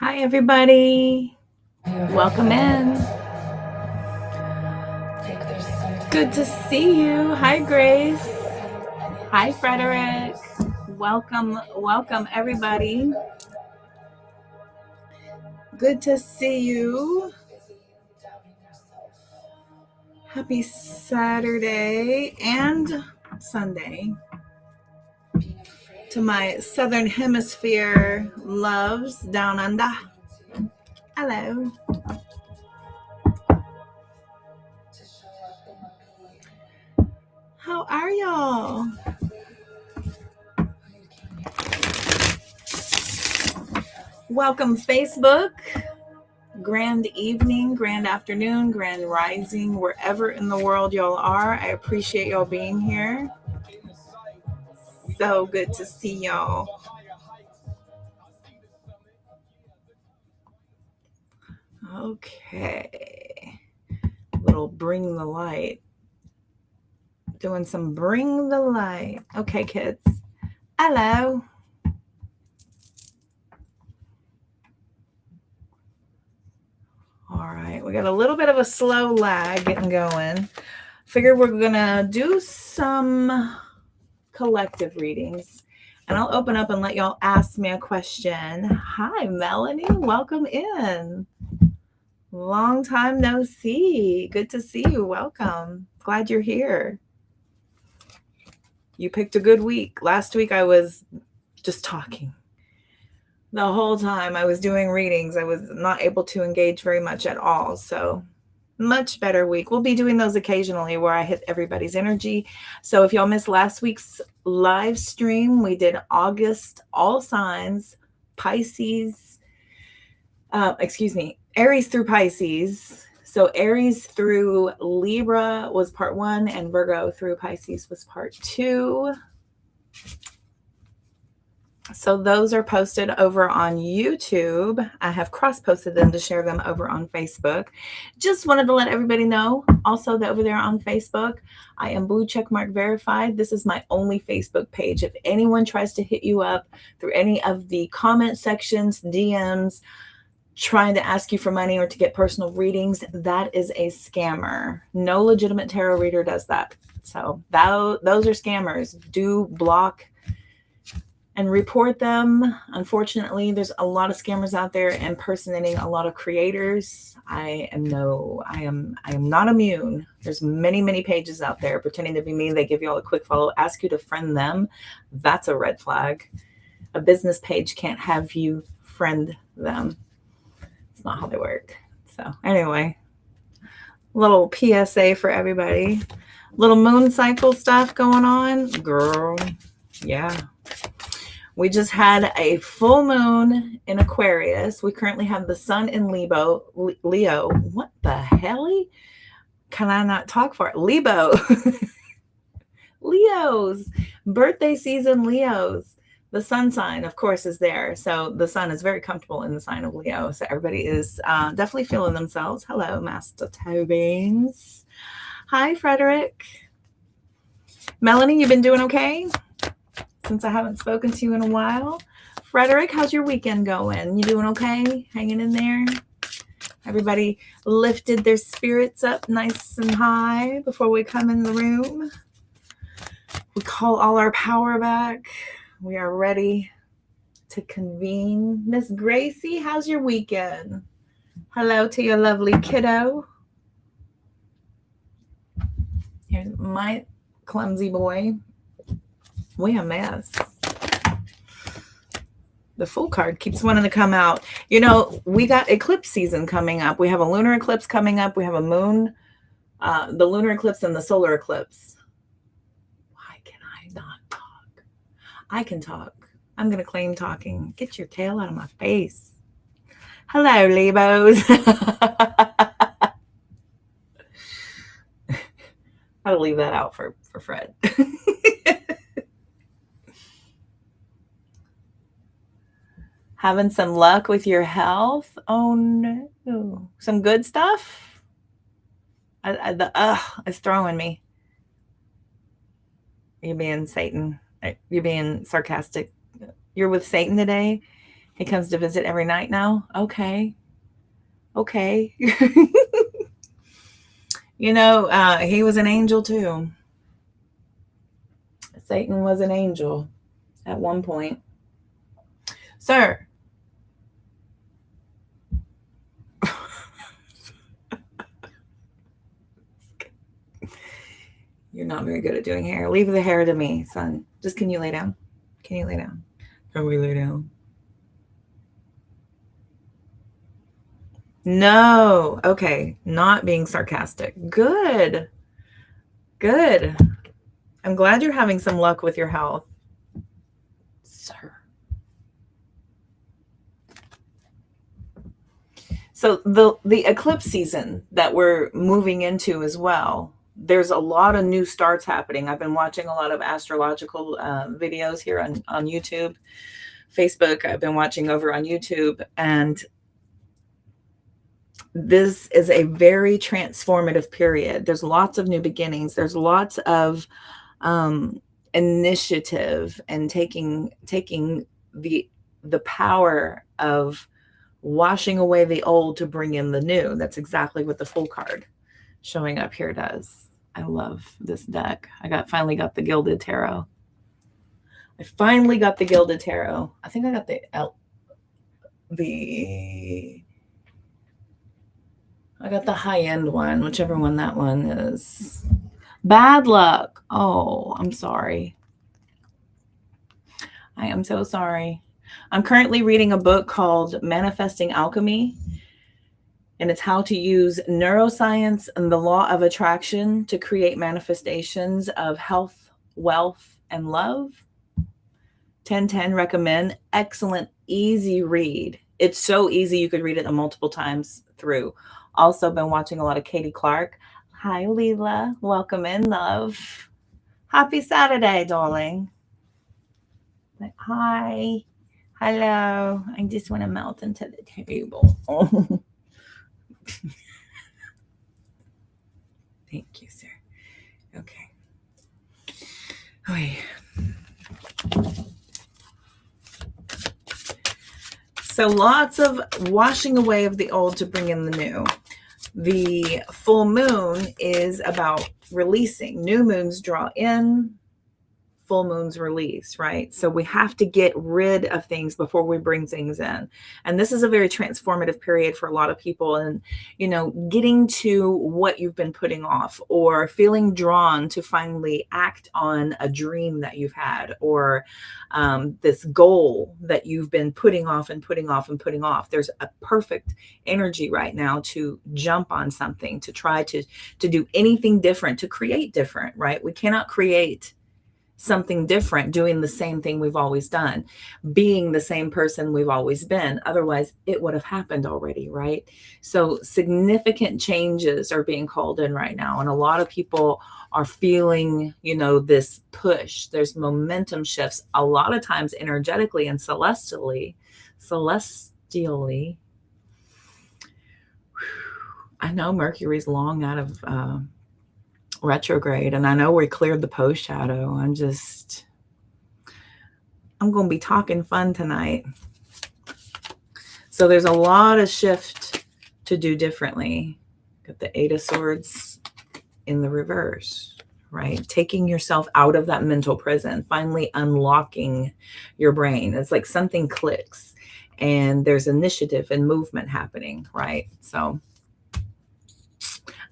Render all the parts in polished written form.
Hi, everybody. Welcome in. Good to see you. Hi, Grace. Hi, Frederick. Welcome, everybody. Good to see you. Happy Saturday and Sunday to my Southern Hemisphere loves down under. Hello. How are y'all? Welcome, Facebook. Grand evening, grand afternoon, grand rising, wherever in the world y'all are. I appreciate y'all being here. So good to see y'all. Okay. Little bring the light. Doing some bring the light. Okay, kids. Hello. All right. We got a little bit of a slow lag getting going. Figure we're going to do some collective readings. And I'll open up and let y'all ask me a question. Hi, Melanie. Welcome in. Long time no see. Good to see you. Welcome. Glad you're here. You picked a good week. Last week I was just talking. The whole time I was doing readings, I was not able to engage very much at all. So much better week. We'll be doing those occasionally where I hit everybody's energy. So if y'all missed last week's live stream, we did August, all signs, Pisces, Aries through Pisces. So Aries through Libra was part 1 and Virgo through Pisces was part 2. So those are posted over on YouTube. I have cross-posted them to share them over on Facebook. Just wanted to let everybody know also that over there on Facebook, I am blue checkmark verified. This is my only Facebook page. If anyone tries to hit you up through any of the comment sections, DMs, trying to ask you for money or to get personal readings, that is a scammer. No legitimate tarot reader does that. So those are scammers. Do block and report them. Unfortunately, there's a lot of scammers out there impersonating a lot of creators. I am not immune. There's many pages out there pretending to be me. They give you all a quick follow, ask you to friend them. That's a red flag. A business page can't have you friend them. It's not how they work. So anyway, little PSA for everybody. Little moon cycle stuff going on. Girl, yeah. We just had a full moon in Aquarius. We currently have the sun in Leo. What the hell? Can I not talk for it? Leo. Leos. Birthday season Leos. The sun sign, of course, is there. So the sun is very comfortable in the sign of Leo. So everybody is definitely feeling themselves. Hello, Master Tobins. Hi, Frederick. Melanie, you been doing okay? Since I haven't spoken to you in a while. Frederick, how's your weekend going? You doing okay? Hanging in there? Everybody lifted their spirits up nice and high before we come in the room. We call all our power back. We are ready to convene. Miss Gracie, how's your weekend? Hello to your lovely kiddo. Here's my clumsy boy. We a mess. The full card keeps wanting to come out. You know, we got eclipse season coming up. We have a lunar eclipse coming up. We have a moon, the lunar eclipse and the solar eclipse. Why can I not talk? I can talk. I'm going to claim talking. Get your tail out of my face. Hello, Libos. I'll leave that out for Fred. Having some luck with your health? Oh no. Some good stuff? It's throwing me. You're being Satan. You're being sarcastic. You're with Satan today? He comes to visit every night now. Okay. Okay. You know, he was an angel too. Satan was an angel at one point. Sir. You're not very good at doing hair. Leave the hair to me, son. Just can you lay down? Can you lay down? Can we lay down? No. Okay. Not being sarcastic. Good. Good. I'm glad you're having some luck with your health, sir. So the eclipse season that we're moving into as well, there's a lot of new starts happening. I've been watching a lot of astrological videos here on YouTube, Facebook. I've been watching over on YouTube, and this is a very transformative period. There's lots of new beginnings. There's lots of initiative and taking the power of washing away the old to bring in the new. That's exactly what the Fool card showing up here does. I love this deck. Finally got the Gilded Tarot. I finally got the Gilded Tarot. I think I got I got the high-end one, whichever one that one is. Bad luck. Oh, I'm sorry. I am so sorry. I'm currently reading a book called Manifesting Alchemy, and it's how to use neuroscience and the law of attraction to create manifestations of health, wealth, and love. 1010 recommend. Excellent, easy read. It's so easy you could read it multiple times through. Also been watching a lot of Katie Clark. Hi, Leela. Welcome in, love. Happy Saturday, darling. Hi. Hello. I just want to melt into the table. Oh. Thank you, sir. Okay. Okay. So lots of washing away of the old to bring in the new. The full moon is about releasing. New moons draw in, full moons release, right? So we have to get rid of things before we bring things in. And this is a very transformative period for a lot of people. And, you know, getting to what you've been putting off, or feeling drawn to finally act on a dream that you've had, or this goal that you've been putting off and putting off and putting off. There's a perfect energy right now to jump on something, to try to do anything different, to create different, right? We cannot create something different doing the same thing we've always done, being the same person we've always been. Otherwise, it would have happened already, right? So significant changes are being called in right now. And a lot of people are feeling, you know, this push. There's momentum shifts a lot of times energetically and celestially. I know Mercury's long out of retrograde, and I know we cleared the post shadow. I'm going to be talking fun tonight. So there's a lot of shift to do differently. Got the Eight of Swords in the reverse, right? Taking yourself out of that mental prison, finally unlocking your brain. It's like something clicks and there's initiative and movement happening, right? So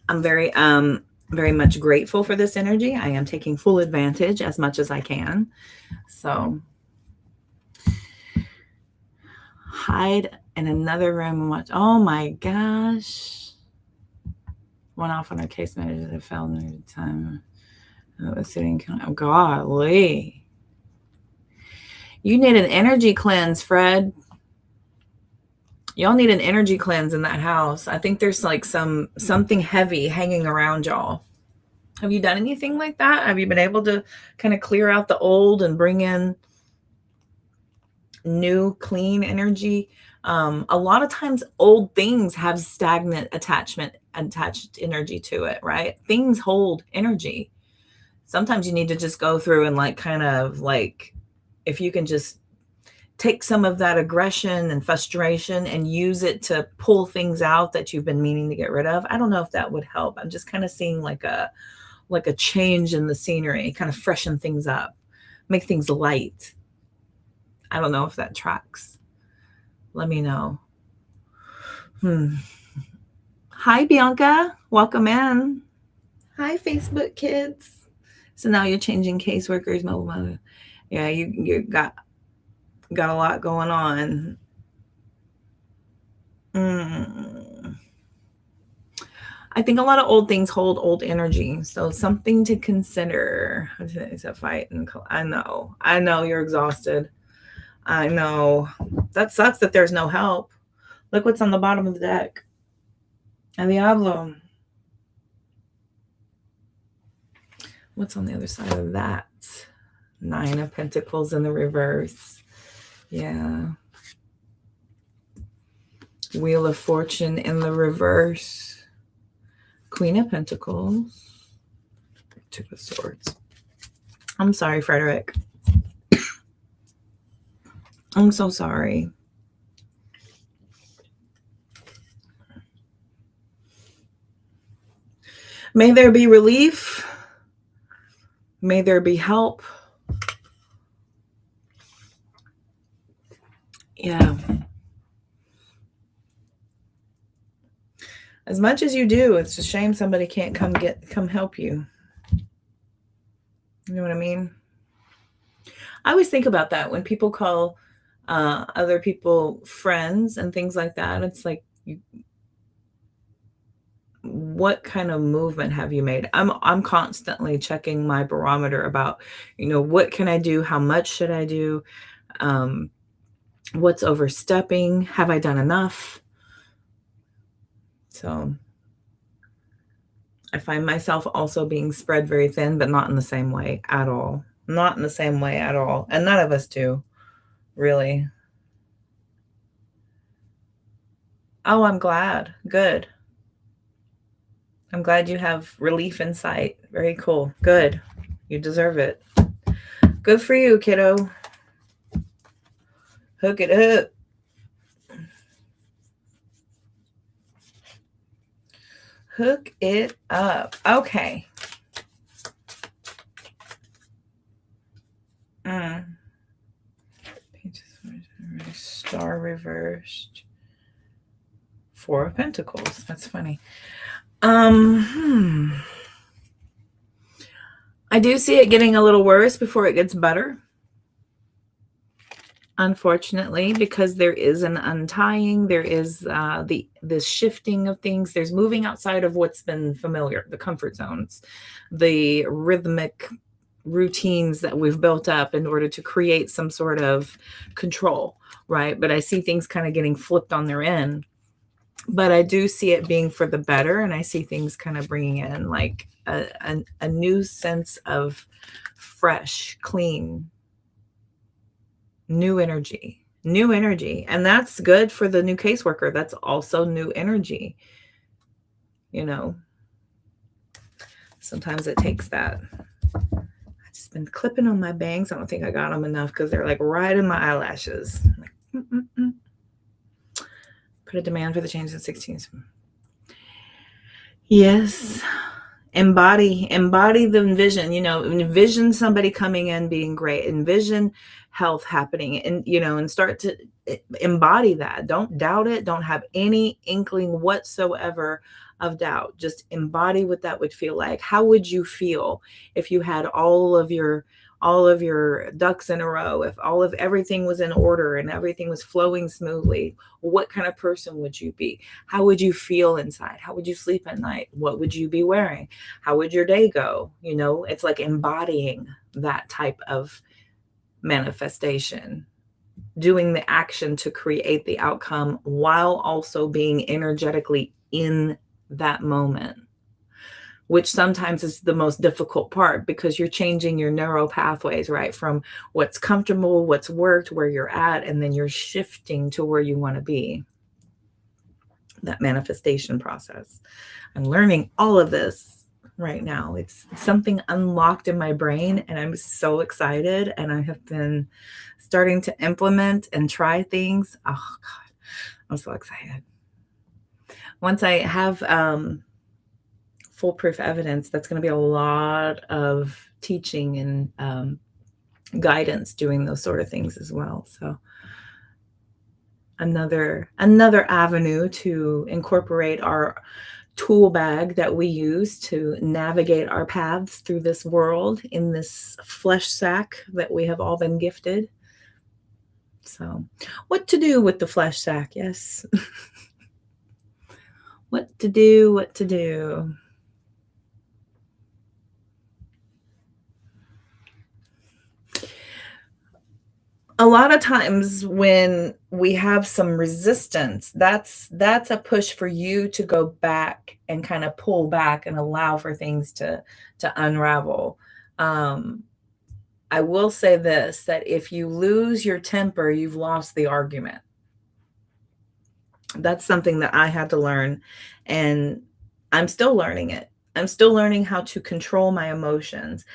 I'm very much grateful for this energy. I am taking full advantage as much as I can. So hide in another room and watch. Oh my gosh. Went off on our case manager that fell near the time. I was sitting. Oh, golly. You need an energy cleanse, Fred. Y'all need an energy cleanse in that house. I think there's like something heavy hanging around y'all. Have you done anything like that? Have you been able to kind of clear out the old and bring in new, clean energy? A lot of times old things have stagnant attached energy to it, right? Things hold energy. Sometimes you need to just go through and like kind of like, if you can just take some of that aggression and frustration and use it to pull things out that you've been meaning to get rid of. I don't know if that would help. I'm just kind of seeing like a change in the scenery, kind of freshen things up, make things light. I don't know if that tracks. Let me know. Hi, Bianca. Welcome in. Hi, Facebook kids. So now you're changing caseworkers, mobile mother. Yeah, you got a lot going on. I think a lot of old things hold old energy. So something to consider. It's a fight. And I know you're exhausted. I know. That sucks that there's no help. Look what's on the bottom of the deck. El Diablo. What's on the other side of that? 9 of Pentacles in the reverse. Yeah. Wheel of Fortune in the reverse. Queen of Pentacles. 2 of Swords. I'm sorry, Frederick. I'm so sorry. May there be relief. May there be help. Yeah. As much as you do, it's a shame somebody can't come help you. You know what I mean? I always think about that when people call other people friends and things like that. It's like, what kind of movement have you made? I'm constantly checking my barometer about, what can I do? How much should I do? What's overstepping? Have I done enough? So I find myself also being spread very thin, but not in the same way at all. Not in the same way at all. And none of us do, really. Oh, I'm glad. Good. I'm glad you have relief in sight. Very cool. Good. You deserve it. Good for you, kiddo. Hook it up. Hook it up. Okay. Star reversed. 4 of Pentacles. That's funny. I do see it getting a little worse before it gets better. Unfortunately, because there is an untying, there is this shifting of things. There's moving outside of what's been familiar, the comfort zones, the rhythmic routines that we've built up in order to create some sort of control, right? But I see things kind of getting flipped on their end. But I do see it being for the better, and I see things kind of bringing in like a new sense of fresh, clean, new energy. And that's good for the new caseworker. That's also new energy. Sometimes it takes that. I've just been clipping on my bangs. I don't think I got them enough because they're like right in my eyelashes. Put a demand for the change in 16. Yes. Embody the vision, envision somebody coming in being great, envision health happening, and, and start to embody that. Don't doubt it. Don't have any inkling whatsoever of doubt. Just embody what that would feel like. How would you feel if you had all of your ducks in a row, if everything was in order and everything was flowing smoothly? What kind of person would you be? How would you feel inside? How would you sleep at night? What would you be wearing? How would your day go? It's like embodying that type of manifestation, doing the action to create the outcome while also being energetically in that moment, which sometimes is the most difficult part because you're changing your neural pathways, right? From what's comfortable, what's worked, where you're at, and then you're shifting to where you want to be. That manifestation process. I'm learning all of this right now. It's something unlocked in my brain, and I'm so excited. And I have been starting to implement and try things. Oh God, I'm so excited. Once I have foolproof evidence, that's going to be a lot of teaching and guidance doing those sort of things as well. So another avenue to incorporate our tool bag that we use to navigate our paths through this world in this flesh sack that we have all been gifted. So, what to do with the flesh sack? Yes. What to do. A lot of times when we have some resistance, that's a push for you to go back and kind of pull back and allow for things to unravel. I will say this, that if you lose your temper, you've lost the argument. That's something that I had to learn, and I'm still learning it. I'm still learning how to control my emotions.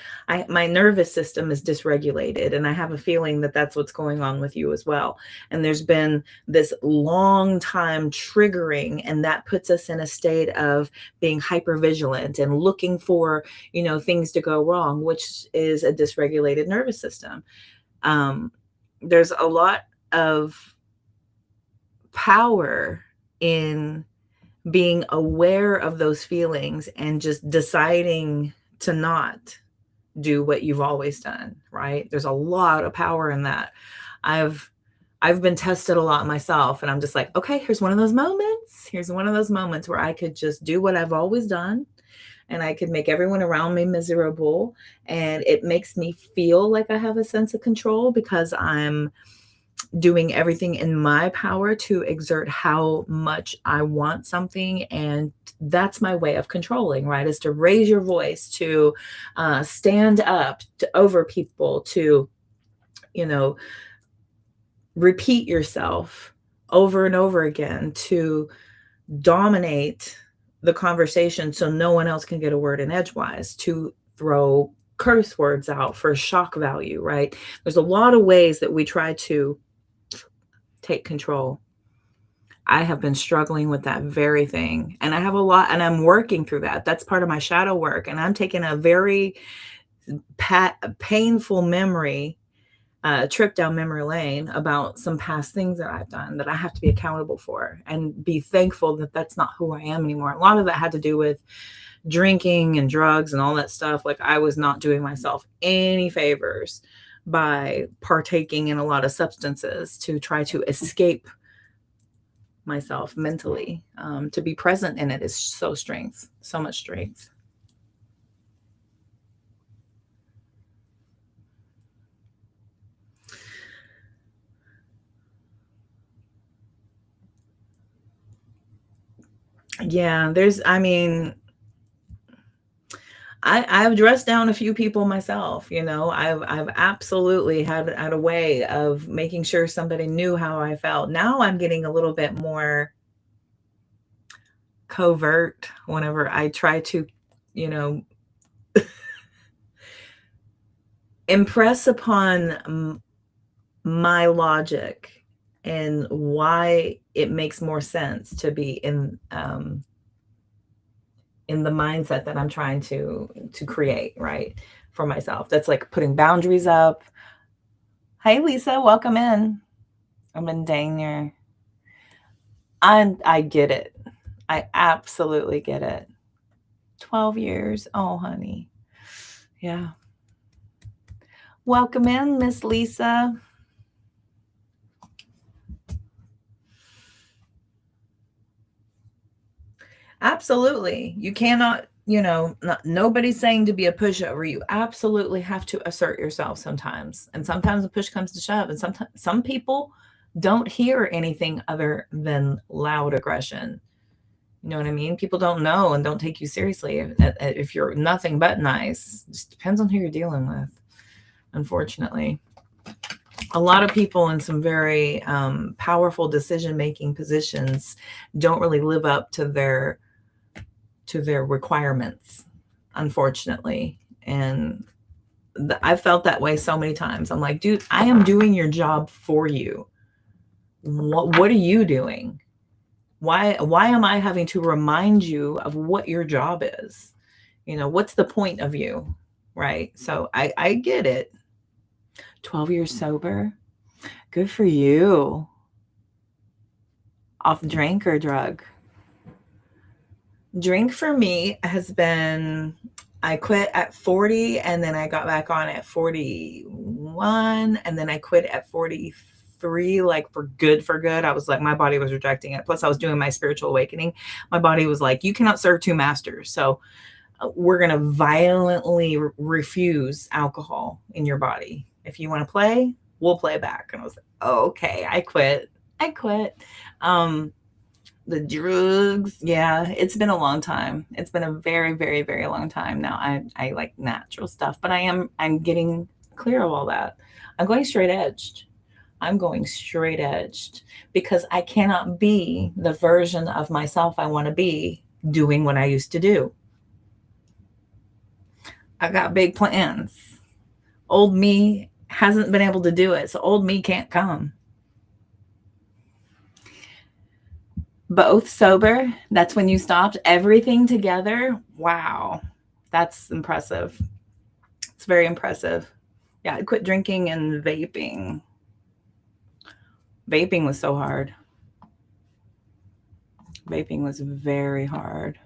My nervous system is dysregulated, and I have a feeling that that's what's going on with you as well. And there's been this long time triggering, and that puts us in a state of being hypervigilant and looking for, things to go wrong, which is a dysregulated nervous system. There's a lot of power in being aware of those feelings and just deciding to not do what you've always done, right? There's a lot of power in that. I've been tested a lot myself, and I'm just like, okay, here's one of those moments. Here's one of those moments where I could just do what I've always done, and I could make everyone around me miserable. And it makes me feel like I have a sense of control because I'm doing everything in my power to exert how much I want something. And that's my way of controlling, right? Is to raise your voice, to stand up over people, to, repeat yourself over and over again, to dominate the conversation so no one else can get a word in edgewise, to throw curse words out for shock value, right? There's a lot of ways that we try to take control. I have been struggling with that very thing, and I have a lot, and I'm working through that. That's part of my shadow work, and I'm taking a very painful memory trip down memory lane about some past things that I've done that I have to be accountable for, and be thankful that that's not who I am anymore. A lot of that had to do with drinking and drugs and all that stuff. Like, I was not doing myself any favors by partaking in a lot of substances to try to escape myself mentally. To be present in it is so much strength. Yeah, I've dressed down a few people myself. I've absolutely had a way of making sure somebody knew how I felt. Now I'm getting a little bit more covert whenever I try to, impress upon my logic and why it makes more sense to be in the mindset that I'm trying to create, right, for myself. That's like putting boundaries up. Hey, Lisa, welcome in. I'm in Daniel. I get it. I absolutely get it. 12 years. Oh, honey. Yeah. Welcome in, Miss Lisa. Absolutely. You cannot, nobody's saying to be a pushover. You absolutely have to assert yourself sometimes. And sometimes the push comes to shove. And sometimes some people don't hear anything other than loud aggression. You know what I mean? People don't know and don't take you seriously if you're nothing but nice. It just depends on who you're dealing with, unfortunately. A lot of people in some very powerful decision-making positions don't really live up to their requirements, unfortunately. And I've felt that way so many times. I'm like, dude, I am doing your job for you. What are you doing? Why am I having to remind you of what your job is? What's the point of you? Right? So I get it. 12 years sober. Good for you. Off drink or drug? Drink for me has been, I quit at 40 and then I got back on at 41 and then I quit at 43, like for good. I was like, my body was rejecting it. Plus I was doing my spiritual awakening. My body was like, you cannot serve two masters. So we're going to violently refuse alcohol in your body. If you want to play, we'll play back. And I was like, oh, okay, I quit. The drugs, yeah, it's been a long time. It's been a very, very, very long time now. I like natural stuff, but I'm getting clear of all that. I'm going straight edged. Because I cannot be the version of myself I want to be doing what I used to do. I got big plans. Old me hasn't been able to do it, so old me can't come. Both sober, that's when you stopped. Everything together, wow, that's impressive. It's very impressive. Yeah, I quit drinking and vaping. Vaping was so hard. Vaping was very hard.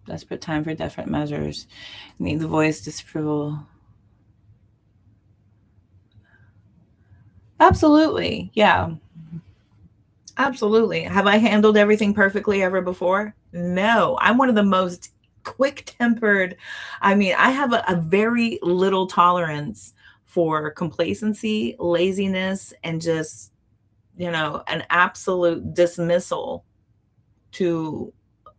Desperate time for different measures. Need the voice disapproval. Absolutely. Yeah. Absolutely. Have I handled everything perfectly ever before? No. I'm one of the most quick-tempered. I mean, I have a very little tolerance for complacency, laziness, and just, an absolute dismissal to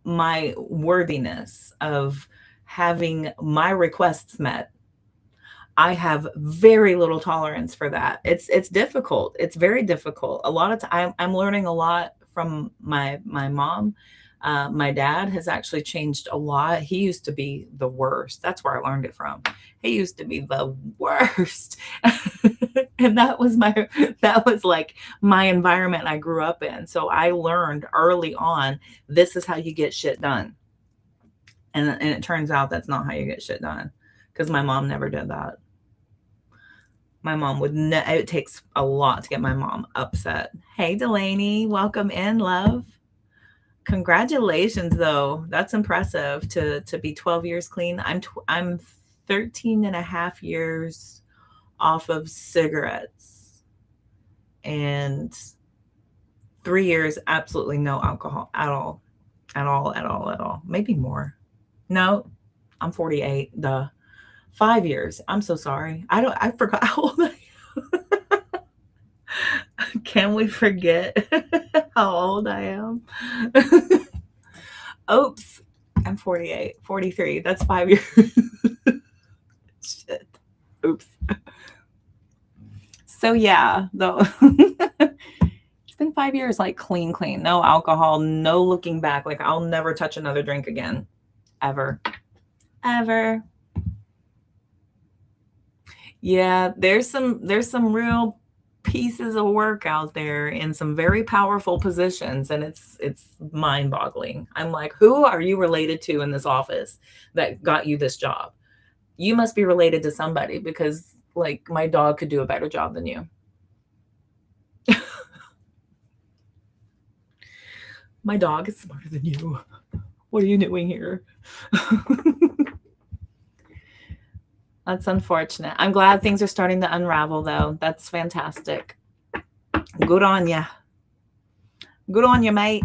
my worthiness of having my requests met. I have very little tolerance for that. It's difficult. It's very difficult. A lot of time I'm learning a lot from my mom. My dad has actually changed a lot. He used to be the worst. That's where I learned it from. He used to be the worst. And that was like my environment I grew up in. So I learned early on, this is how you get shit done. And it turns out that's not how you get shit done, because my mom never did that. My mom it takes a lot to get my mom upset. Hey, Delaney, welcome in, love. Congratulations, though. That's impressive to be 12 years clean. I'm 13 and a half years off of cigarettes and 3 years absolutely no alcohol at all. Maybe more. No, I'm 48. Duh. 5 years. I'm so sorry. I forgot how old I am. Can we forget how old I am? Oops. I'm 48, 43. That's 5 years. Shit. Oops. So yeah, though. It's been 5 years, like clean. No alcohol, no looking back. Like I'll never touch another drink again. Ever. Yeah, there's some real pieces of work out there in some very powerful positions, and it's mind-boggling. I'm like, who are you related to in this office that got you this job? You must be related to somebody, because like my dog could do a better job than you. My dog is smarter than you. What are you doing here? That's unfortunate. I'm glad things are starting to unravel, though. That's fantastic. Good on ya. Good on you, mate.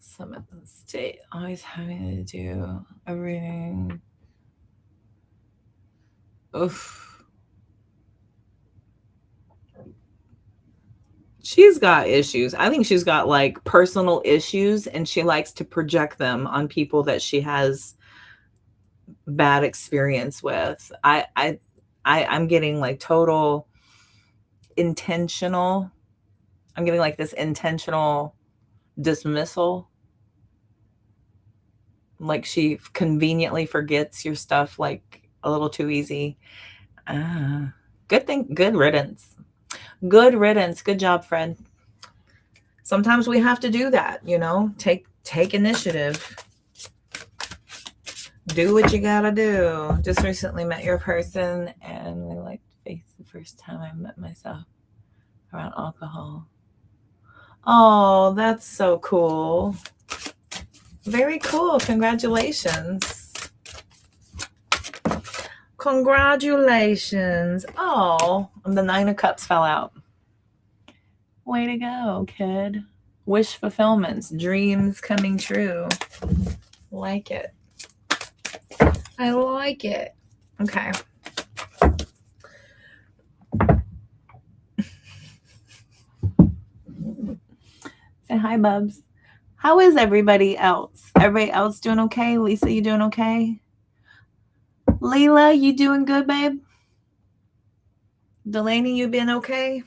Some of the state always having to do a reading. Oof. She's got issues. I think she's got like personal issues, and she likes to project them on people that she has bad experience with. I'm getting like total intentional I'm getting like this intentional dismissal. Like she conveniently forgets your stuff like a little too easy. Good thing. Good riddance. Good riddance. Good job, Fred. Sometimes we have to do that, you know, take initiative. Do what you gotta do. Just recently met your person and we liked face the first time I met myself around alcohol. Oh, that's so cool. Very cool. Congratulations. Congratulations. Oh, and the 9 of Cups fell out. Way to go, kid. Wish fulfillments, dreams coming true. Like it. I like it. Okay. Say hi, Bubs. How is everybody else? Everybody else doing okay? Lisa, you doing okay? Leila, you doing good, babe? Delaney, you been okay?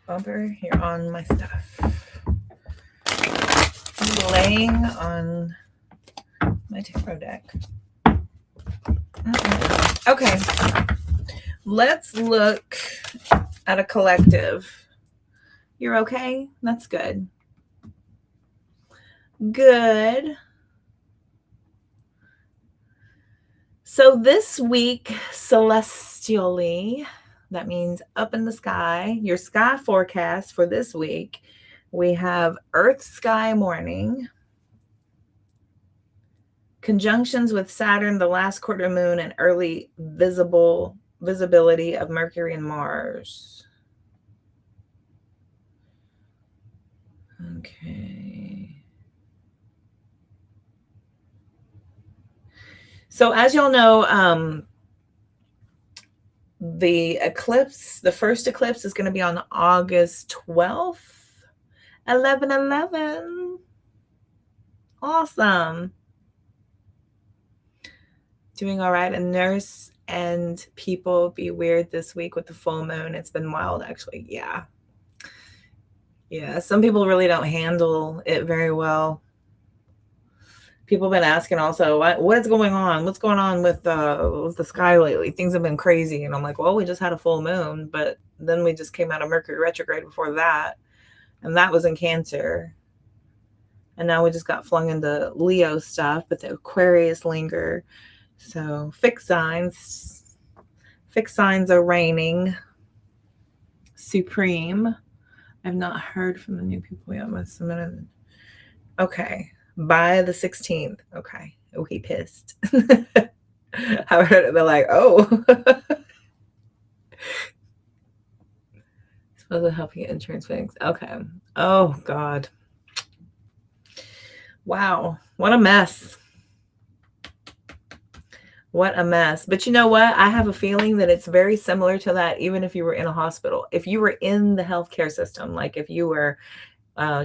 Bumper, you're on my stuff. I'm laying on my tarot deck. Okay, let's look at a collective. You're okay? That's good. Good. So this week, celestially, that means up in the sky, your sky forecast for this week, we have Earth sky morning, conjunctions with Saturn, the last quarter moon, and early visibility of Mercury and Mars. Okay. So as y'all know, the eclipse, the first eclipse is going to be on August 12th, 11/11. Awesome. Doing all right. And nurse and people be weird this week with the full moon. It's been wild, actually. Yeah. Yeah. Some people really don't handle it very well. People have been asking also, what is going on? What's going on with the sky lately? Things have been crazy. And I'm like, well, we just had a full moon, but then we just came out of Mercury retrograde before that. And that was in Cancer. And now we just got flung into Leo stuff, but the Aquarius linger. So fixed signs are reigning supreme. I've not heard from the new people yet. Okay. By the 16th. Okay. Oh, he pissed. I heard it. They're like, oh. Supposed to help you get insurance fix. Okay. Oh, God. Wow. What a mess. What a mess. But you know what? I have a feeling that it's very similar to that, even if you were in a hospital. If you were in the healthcare system, like if you were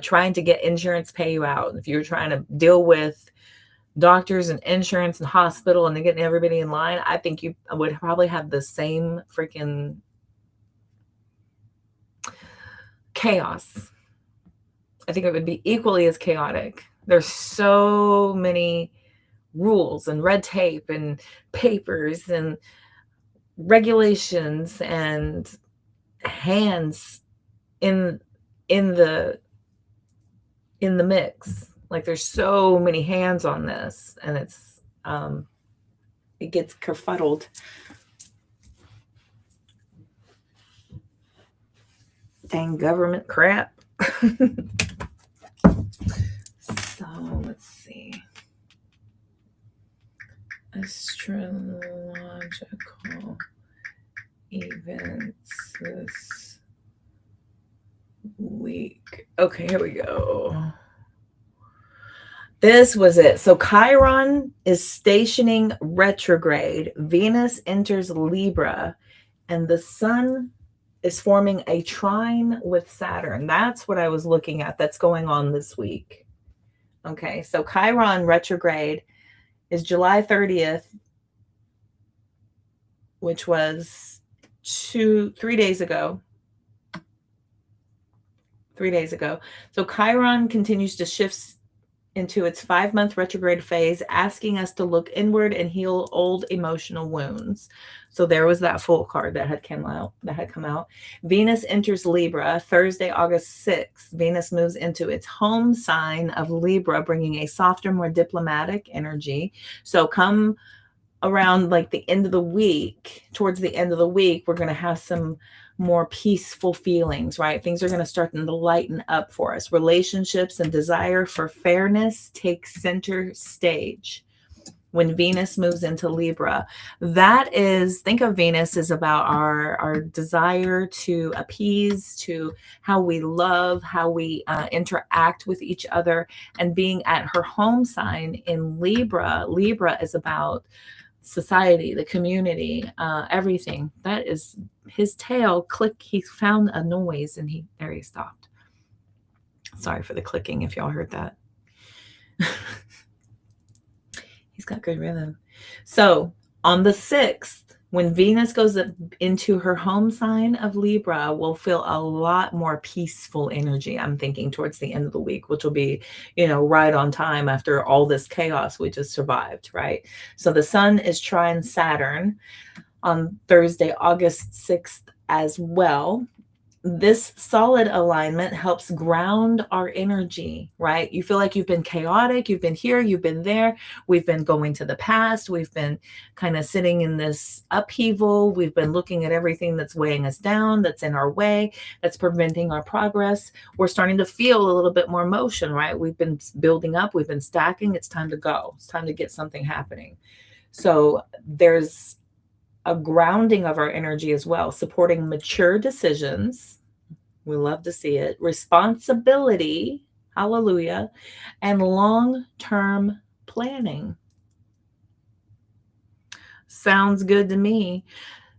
trying to get insurance pay you out, if you're trying to deal with doctors and insurance and hospital and getting everybody in line, I think you would probably have the same freaking chaos. I think it would be equally as chaotic. There's so many rules and red tape and papers and regulations and hands in the mix. Like there's so many hands on this, and it's it gets kerfuddled. Dang government crap. So let's see. Astrological events this week. Okay, here we go. This was it. So Chiron is stationing retrograde. Venus enters Libra and the sun is forming a trine with Saturn. That's what I was looking at. That's going on this week. Okay, so Chiron retrograde is July 30th, which was 3 days ago. 3 days ago. So Chiron continues to shift into its 5-month retrograde phase, asking us to look inward and heal old emotional wounds. So there was that Fool card that had come out. Venus enters Libra Thursday, August 6th. Venus moves into its home sign of Libra, bringing a softer, more diplomatic energy. So come around like the end of the week, towards the end of the week, we're going to have some more peaceful feelings, right? Things are going to start to lighten up for us. Relationships and desire for fairness take center stage when Venus moves into Libra. That is, think of Venus as about our desire to appease, to how we love, how we interact with each other, and being at her home sign in Libra. Libra is about society, the community, everything. That is his tail. Click. He found a noise and he stopped. Sorry for the clicking if y'all heard that. He's got good rhythm. So on the 6th, when Venus goes into her home sign of Libra, we'll feel a lot more peaceful energy, I'm thinking, towards the end of the week, which will be, right on time after all this chaos we just survived, right? So the sun is trine Saturn on Thursday, August 6th as well. This solid alignment helps ground our energy, right? You feel like you've been chaotic, you've been here, you've been there, we've been going to the past, we've been kind of sitting in this upheaval, we've been looking at everything that's weighing us down, that's in our way, that's preventing our progress. We're starting to feel a little bit more motion, right? We've been building up, we've been stacking, it's time to go. It's time to get something happening. So there's a grounding of our energy as well, supporting mature decisions. We love to see it. Responsibility, hallelujah, and long-term planning. Sounds good to me.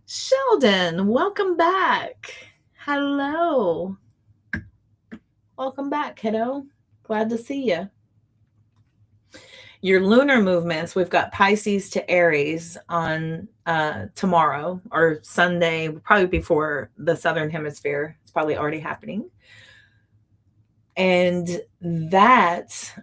Sheldon, welcome back. Hello. Welcome back, kiddo. Glad to see you. Your lunar movements, we've got Pisces to Aries on tomorrow or Sunday, probably before the Southern Hemisphere. It's probably already happening. And that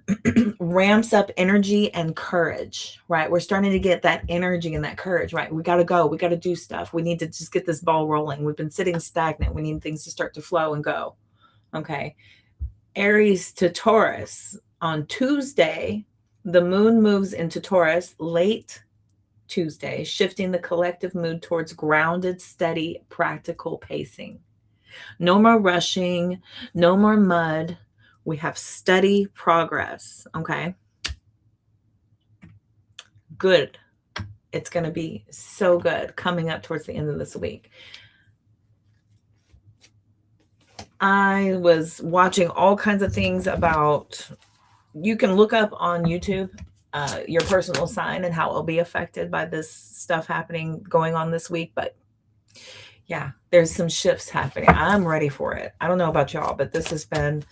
ramps up energy and courage, right? We're starting to get that energy and that courage, right? We got to go. We got to do stuff. We need to just get this ball rolling. We've been sitting stagnant. We need things to start to flow and go. Okay. Aries to Taurus on Tuesday. The moon moves into Taurus late Tuesday, shifting the collective mood towards grounded, steady, practical pacing. No more rushing, no more mud. We have steady progress, okay? Good. It's going to be so good coming up towards the end of this week. I was watching all kinds of things about... You can look up on YouTube your personal sign and how it'll be affected by this stuff going on this week. But yeah, there's some shifts happening. I'm ready for it. I don't know about y'all, but this has been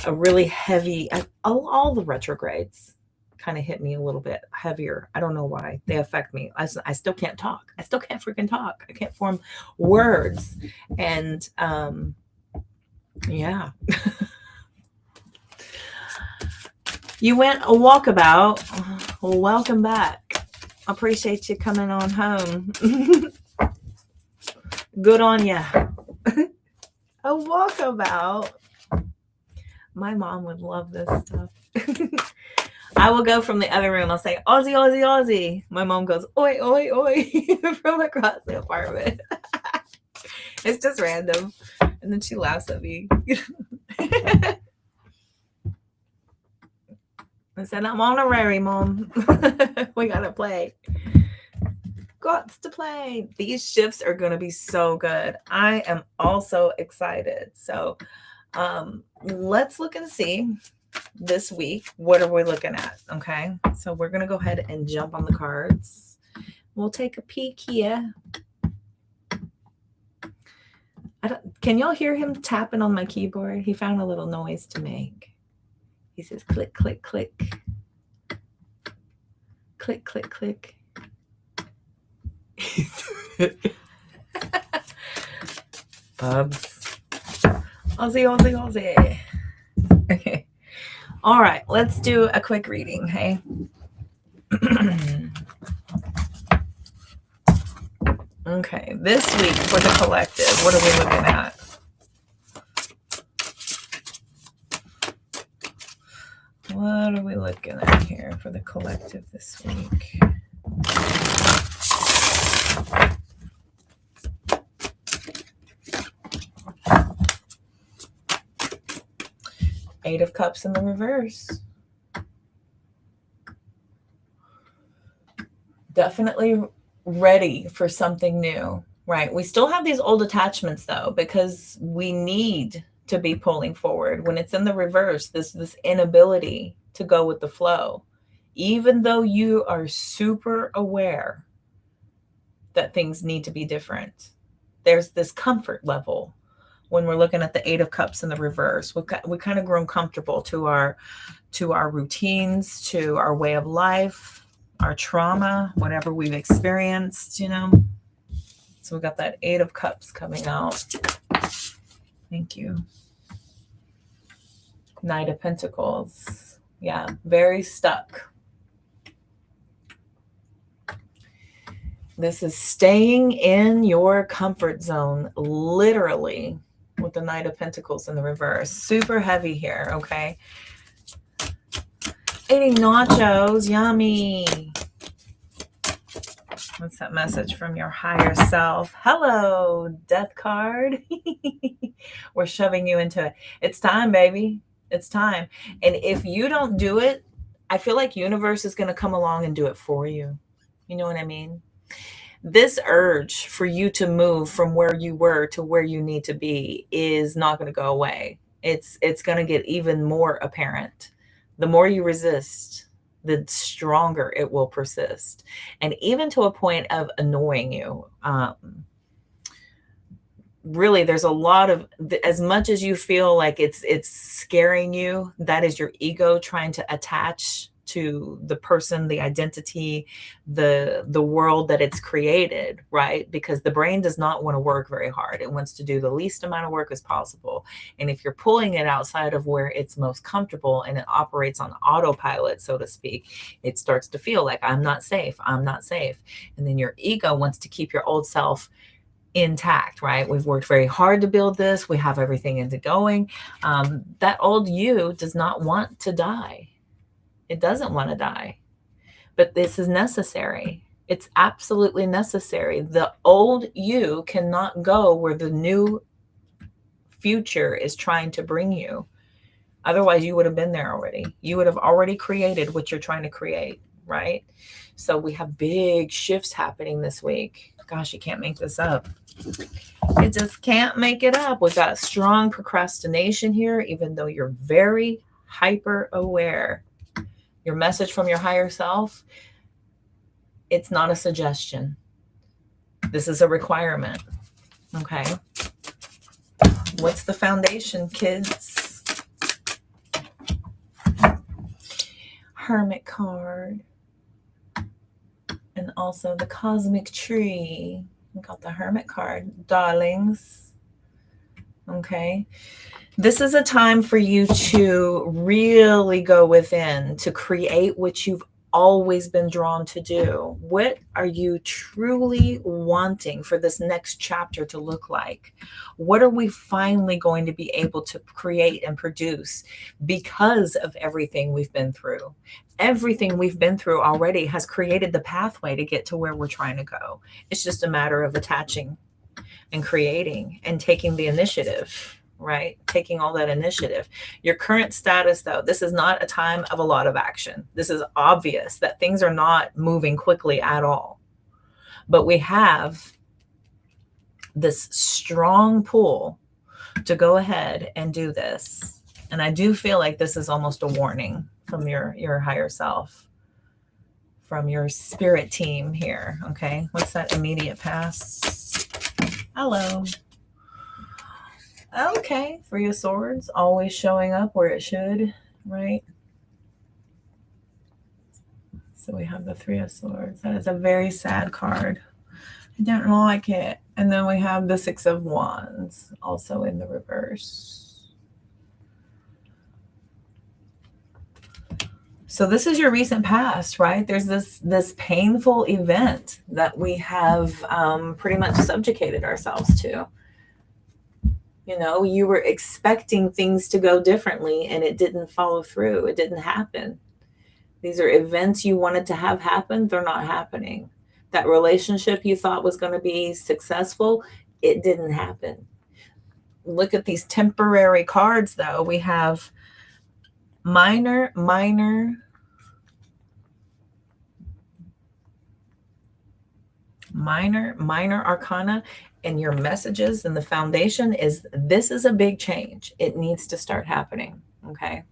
a really heavy, all the retrogrades kind of hit me a little bit heavier. I don't know why they affect me. I still can't talk. I still can't freaking talk. I can't form words. And yeah. You went a walkabout. Well, welcome back. Appreciate you coming on home. Good on ya. A walkabout. My mom would love this stuff. I will go from the other room. I'll say, Aussie, Aussie, Aussie. My mom goes, oi, oi, oi, from across the apartment. It's just random. And then she laughs at me. I said, I'm honorary, Mom. We got to play. Got to play. These shifts are going to be so good. I am also excited. So let's look and see this week. What are we looking at? Okay. So we're going to go ahead and jump on the cards. We'll take a peek here. Can y'all hear him tapping on my keyboard? He found a little noise to make. He says click, click, click. Click, click, click. Bubs. Aussie, Aussie, Aussie. Okay. All right. Let's do a quick reading, hey? Okay. This week for the collective, what are we looking at? What are we looking at here for the collective this week? Eight of Cups in the reverse. Definitely ready for something new, right? We still have these old attachments though, because we need to be pulling forward. When it's in the reverse, this inability to go with the flow, even though you are super aware that things need to be different. There's this comfort level when we're looking at the Eight of Cups in the reverse. We kind of grown comfortable to our routines, to our way of life, our trauma, whatever we've experienced, you know. So we got that Eight of Cups coming out. Thank you. Knight of Pentacles. Yeah, very stuck. This is staying in your comfort zone, literally, with the Knight of Pentacles in the reverse. Super heavy here, okay? Eating nachos, yummy. What's that message from your higher self? Hello, Death card. We're shoving you into it. It's time, baby. It's time. And if you don't do it, I feel like universe is going to come along and do it for you. You know what I mean? This urge for you to move from where you were to where you need to be is not going to go away. It's going to get even more apparent. The more you resist, the stronger it will persist. And even to a point of annoying you. Really, there's a lot of, as much as you feel like it's scaring you, that is your ego trying to attach to the person, the identity, the world that it's created, right? Because the brain does not want to work very hard. It wants to do the least amount of work as possible. And if you're pulling it outside of where it's most comfortable and it operates on autopilot, so to speak, it starts to feel like I'm not safe. I'm not safe. And then your ego wants to keep your old self intact, right? We've worked very hard to build this. We have everything into going. That old you does not want to die. It doesn't want to die, but this is necessary. It's absolutely necessary. The old you cannot go where the new future is trying to bring you. Otherwise, you would have been there already. You would have already created what you're trying to create, right? So we have big shifts happening this week. Gosh, you can't make this up. You just can't make it up. We've got strong procrastination here, even though you're very hyper aware. Your message from your higher self, it's not a suggestion. This is a requirement. Okay. What's the foundation, kids? Hermit card. And also the cosmic tree. We got the Hermit card. Darlings. Okay. This is a time for you to really go within, to create what you've always been drawn to do. What are you truly wanting for this next chapter to look like? What are we finally going to be able to create and produce because of everything we've been through? Everything we've been through already has created the pathway to get to where we're trying to go. It's just a matter of attaching and creating and taking the initiative. Right? Taking all that initiative. Your current status, though, this is not a time of a lot of action. This is obvious that things are not moving quickly at all. But we have this strong pull to go ahead and do this. And I do feel like this is almost a warning from your higher self, from your spirit team here. Okay. What's that immediate past? Hello. Okay, Three of Swords, always showing up where it should, right? So we have the Three of Swords. That is a very sad card. I don't like it. And then we have the Six of Wands, also in the reverse. So this is your recent past, right? There's this painful event that we have pretty much subjugated ourselves to. You know, you were expecting things to go differently and it didn't follow through. It didn't happen. These are events you wanted to have happen. They're not happening. That relationship you thought was going to be successful, it didn't happen. Look at these temporary cards, though. We have minor arcana, and your messages and the foundation is this is a big change. It needs to start happening. Okay.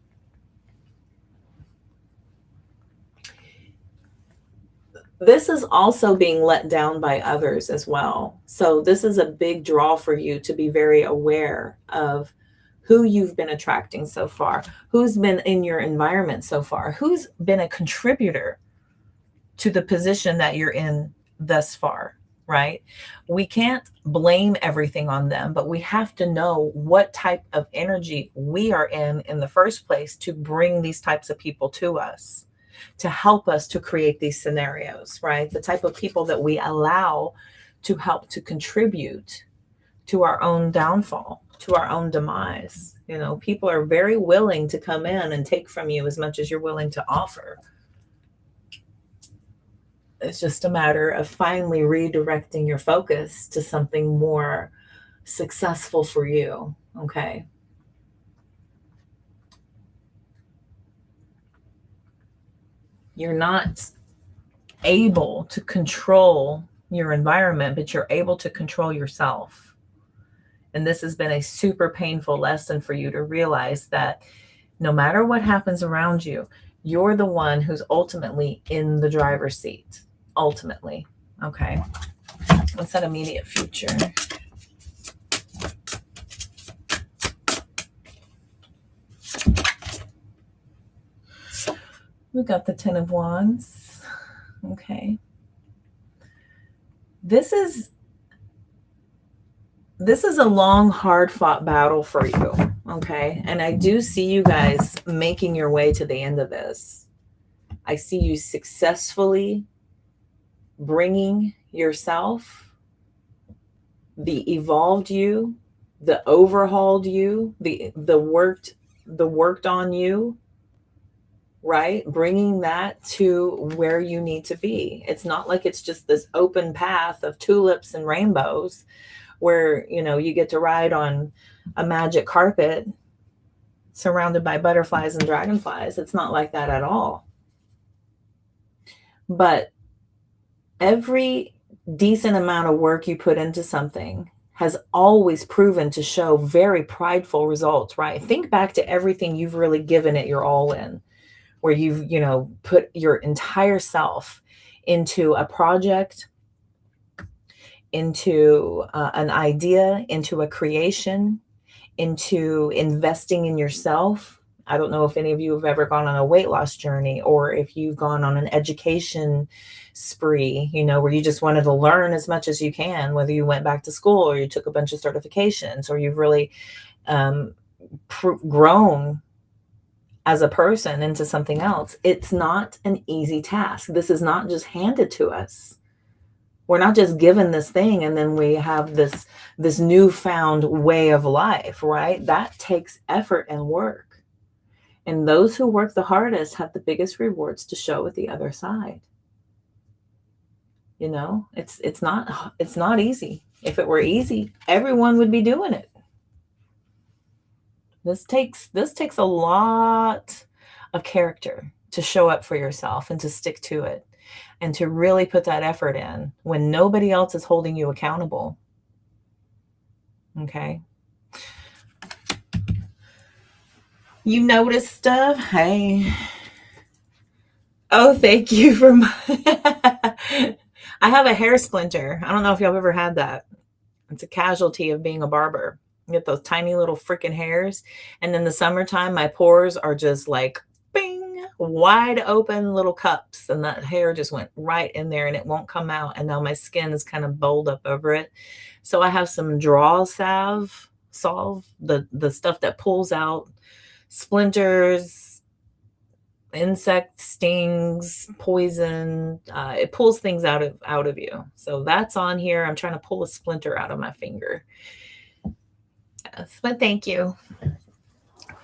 This is also being let down by others as well. So this is a big draw for you to be very aware of who you've been attracting so far, who's been in your environment so far, who's been a contributor to the position that you're in thus far, right? We can't blame everything on them, but we have to know what type of energy we are in the first place to bring these types of people to us, to help us to create these scenarios, right? The type of people that we allow to help to contribute to our own downfall, to our own demise. You know, people are very willing to come in and take from you as much as you're willing to offer. It's just a matter of finally redirecting your focus to something more successful for you, okay? You're not able to control your environment, but you're able to control yourself. And this has been a super painful lesson for you to realize that no matter what happens around you, you're the one who's ultimately in the driver's seat. Ultimately. Okay. What's that immediate future? We got the Ten of Wands. Okay. This is a long, hard-fought battle for you, okay? And I do see you guys making your way to the end of this. I see you successfully bringing yourself, the evolved you, the overhauled you, the worked on you, right? Bringing that to where you need to be. It's not like it's just this open path of tulips and rainbows where, you know, you get to ride on a magic carpet surrounded by butterflies and dragonflies. It's not like that at all. But every decent amount of work you put into something has always proven to show very prideful results, right? Think back to everything you've really given it your all in, where you've, you know, put your entire self into a project, into an idea, into a creation, into investing in yourself. I don't know if any of you have ever gone on a weight loss journey or if you've gone on an education spree, you know, where you just wanted to learn as much as you can, whether you went back to school or you took a bunch of certifications or you've really grown as a person into something else. It's not an easy task. This is not just handed to us. We're not just given this thing and then we have this newfound way of life, right? That takes effort and work. And those who work the hardest have the biggest rewards to show at the other side. You know, it's not easy. If it were easy, everyone would be doing it. This takes a lot of character to show up for yourself and to stick to it and to really put that effort in when nobody else is holding you accountable. Okay. You notice stuff? Hey. Oh, thank you for I have a hair splinter. I don't know if y'all have ever had that. It's a casualty of being a barber. Get those tiny little freaking hairs. And then the summertime, my pores are just like, bing, wide open little cups. And that hair just went right in there and it won't come out. And now my skin is kind of bowled up over it. So I have some draw salve, the stuff that pulls out splinters, insect stings, poison. It pulls things out of you. So that's on here. I'm trying to pull a splinter out of my finger. Yes, but thank you.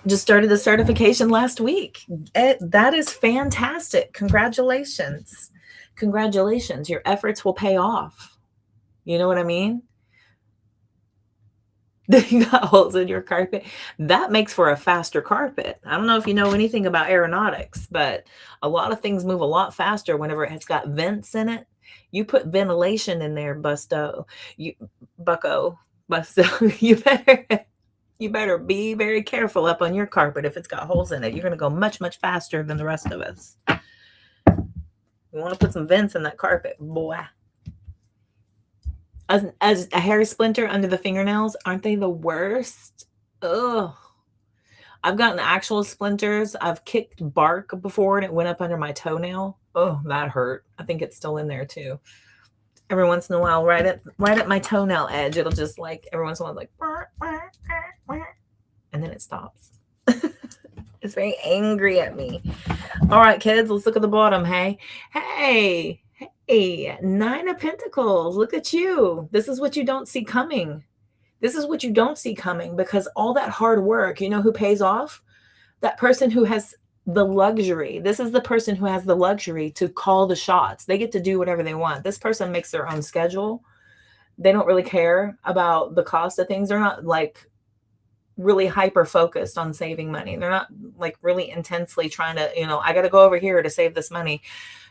Just started the certification last week. That is fantastic. Congratulations. Congratulations. Your efforts will pay off. You know what I mean? You got holes in your carpet. That makes for a faster carpet. I don't know if you know anything about aeronautics, but a lot of things move a lot faster whenever it's got vents in it. You put ventilation in there, bucko. You better be very careful up on your carpet if it's got holes in it. You're going to go much, much faster than the rest of us. You want to put some vents in that carpet, boy. As a hairy splinter under the fingernails, aren't they the worst? Ugh. I've gotten actual splinters. I've kicked bark before and it went up under my toenail. Oh, that hurt. I think it's still in there too. Every once in a while, right at my toenail edge, it'll just like every once in a while, like, and then it stops. It's very angry at me. All right, kids, let's look at the bottom. Hey, 9 of Pentacles. Look at you. This is what you don't see coming. This is what you don't see coming because all that hard work, you know who pays off? That person who has the luxury. This is the person who has the luxury to call the shots. They get to do whatever they want. This person makes their own schedule. They don't really care about the cost of things. They're not like really hyper focused on saving money. They're not like really intensely trying to, I got to go over here to save this money.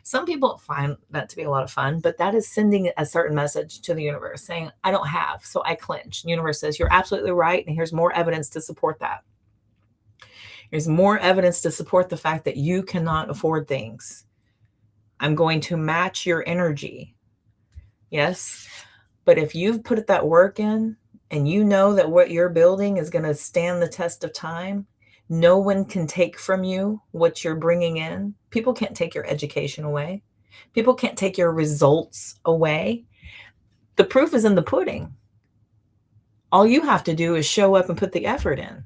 Some people find that to be a lot of fun, but that is sending a certain message to the universe saying, I don't have, so I clinch. The universe says, you're absolutely right. And here's more evidence to support that. There's more evidence to support the fact that you cannot afford things. I'm going to match your energy. Yes. But if you've put that work in and you know that what you're building is going to stand the test of time, no one can take from you what you're bringing in. People can't take your education away. People can't take your results away. The proof is in the pudding. All you have to do is show up and put the effort in.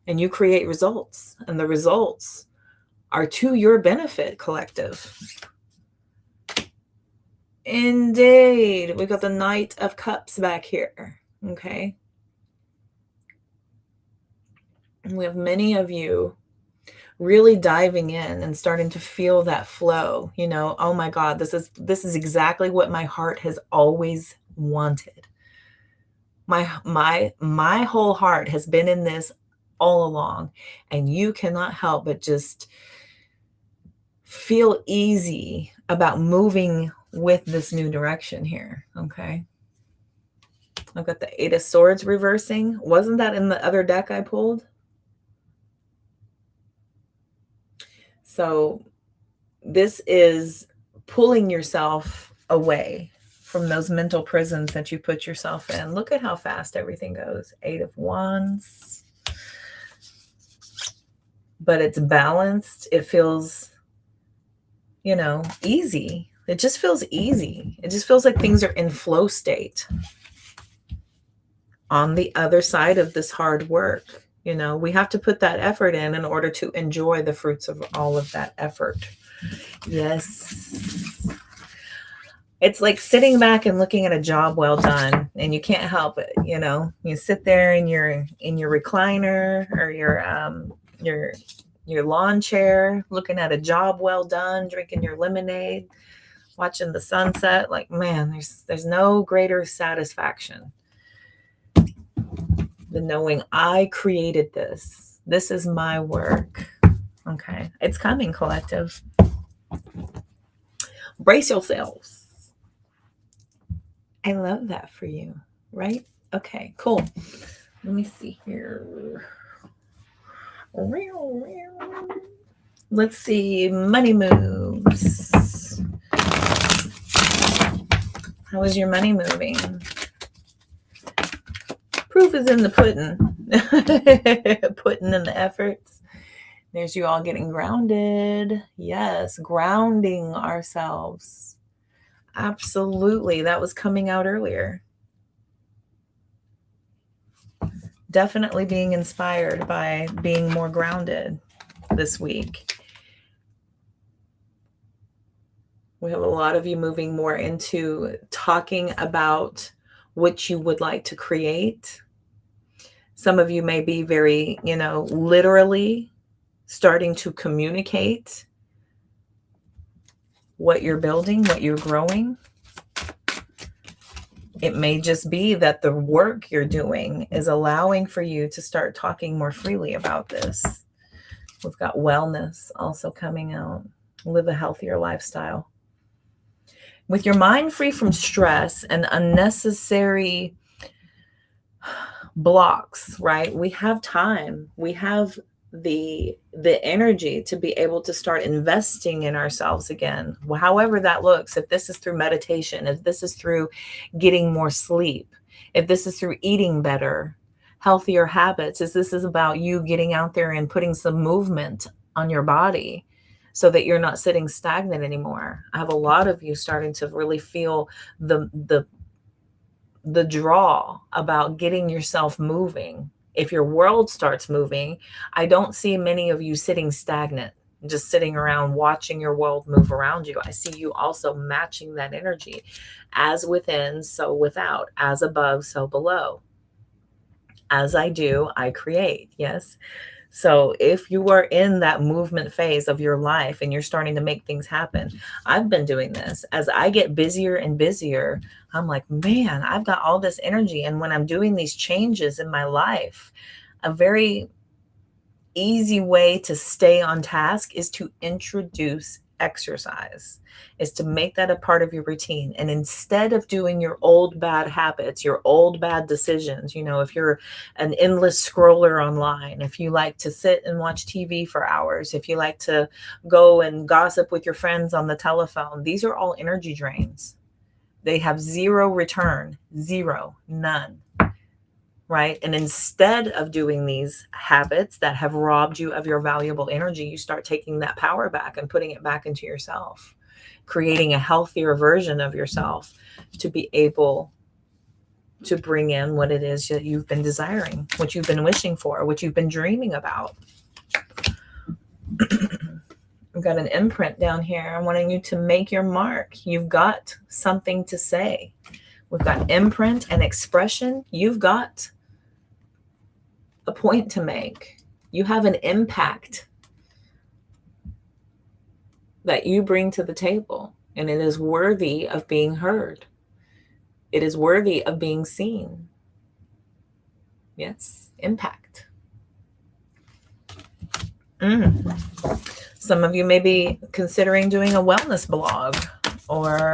And you create results, and the results are to your benefit, collective. Indeed. We got the Knight of Cups back here. Okay. And we have many of you really diving in and starting to feel that flow. Oh my God, this is exactly what my heart has always wanted. My whole heart has been in this all along, and you cannot help but just feel easy about moving with this new direction here. Okay. I've got the 8 of Swords reversing. Wasn't that in the other deck I pulled? So this is pulling yourself away from those mental prisons that you put yourself in. Look at how fast everything goes. 8 of Wands. But it's balanced. It feels, easy. It just feels easy. It just feels like things are in flow state. On the other side of this hard work, we have to put that effort in order to enjoy the fruits of all of that effort. Yes. It's like sitting back and looking at a job well done, and you can't help it. You sit there in your recliner or your lawn chair, looking at a job well done, drinking your lemonade, watching the sunset. Like, man, there's no greater satisfaction than knowing I created this. This is my work. Okay. It's coming, collective. Brace yourselves. I love that for you, right? Okay, cool. Let me see here. Let's see. Money moves. How is your money moving? proof is in the pudding. Putting in the efforts. There's you all getting grounded. Yes, grounding ourselves. Absolutely. That was coming out earlier. Definitely being inspired by being more grounded this week. We have a lot of you moving more into talking about what you would like to create. Some of you may be very, literally starting to communicate what you're building, what you're growing. It may just be that the work you're doing is allowing for you to start talking more freely about this. We've got wellness also coming out. Live a healthier lifestyle. With your mind free from stress and unnecessary blocks, right? We have time. We have the energy to be able to start investing in ourselves again. However that looks, if this is through meditation, if this is through getting more sleep, if this is through eating better, healthier habits, if this is about you getting out there and putting some movement on your body so that you're not sitting stagnant anymore. I have a lot of you starting to really feel the draw about getting yourself moving. If your world starts moving, I don't see many of you sitting stagnant, just sitting around watching your world move around you. I see you also matching that energy. As within, so without. As above, so below. As I do, I create. Yes. So if you are in that movement phase of your life and you're starting to make things happen, I've been doing this. As I get busier and busier, I'm like, man, I've got all this energy. And when I'm doing these changes in my life, a very easy way to stay on task is to introduce exercise, is to make that a part of your routine. And instead of doing your old bad habits, your old bad decisions, if you're an endless scroller online, if you like to sit and watch TV for hours, if you like to go and gossip with your friends on the telephone, these are all energy drains. They have zero return, zero, none. Right? And instead of doing these habits that have robbed you of your valuable energy, you start taking that power back and putting it back into yourself, creating a healthier version of yourself to be able to bring in what it is that you've been desiring, what you've been wishing for, what you've been dreaming about. We've got an imprint down here. I'm wanting you to make your mark. You've got something to say. We've got imprint and expression. You've got a point to make. You have an impact that you bring to the table, and it is worthy of being heard. It is worthy of being seen. Yes, impact. Some of you may be considering doing a wellness blog or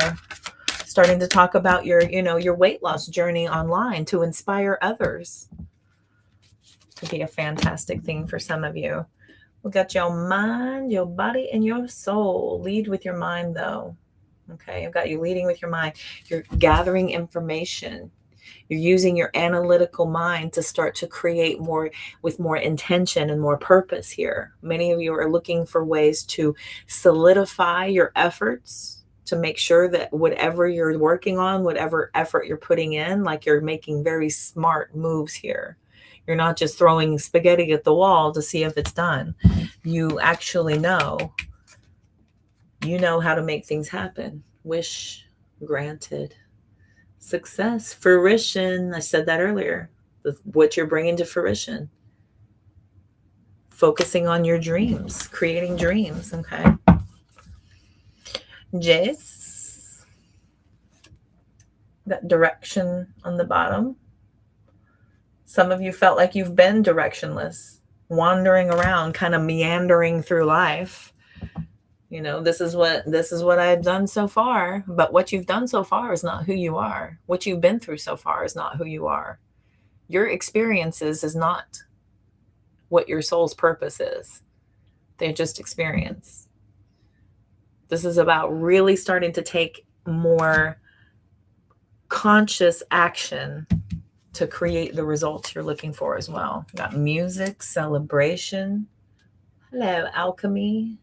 starting to talk about your weight loss journey online to inspire others. Could be a fantastic thing for some of you. We got your mind, your body, and your soul. Lead with your mind, though. Okay, I've got you leading with your mind. You're gathering information. You're using your analytical mind to start to create more with more intention and more purpose here. Many of you are looking for ways to solidify your efforts, to make sure that whatever you're working on, whatever effort you're putting in, like you're making very smart moves here. You're not just throwing spaghetti at the wall to see if it's done. You actually know. You know how to make things happen. Wish granted. Success, fruition. I said that earlier. What you're bringing to fruition. Focusing on your dreams. Creating dreams. Okay. Jace. That direction on the bottom. Some of you felt like you've been directionless, wandering around, kind of meandering through life. This is what I've done so far, but what you've done so far is not who you are. What you've been through so far is not who you are. Your experiences is not what your soul's purpose is. They're just experience. This is about really starting to take more conscious action to create the results you're looking for as well. Got music, celebration. Hello, alchemy.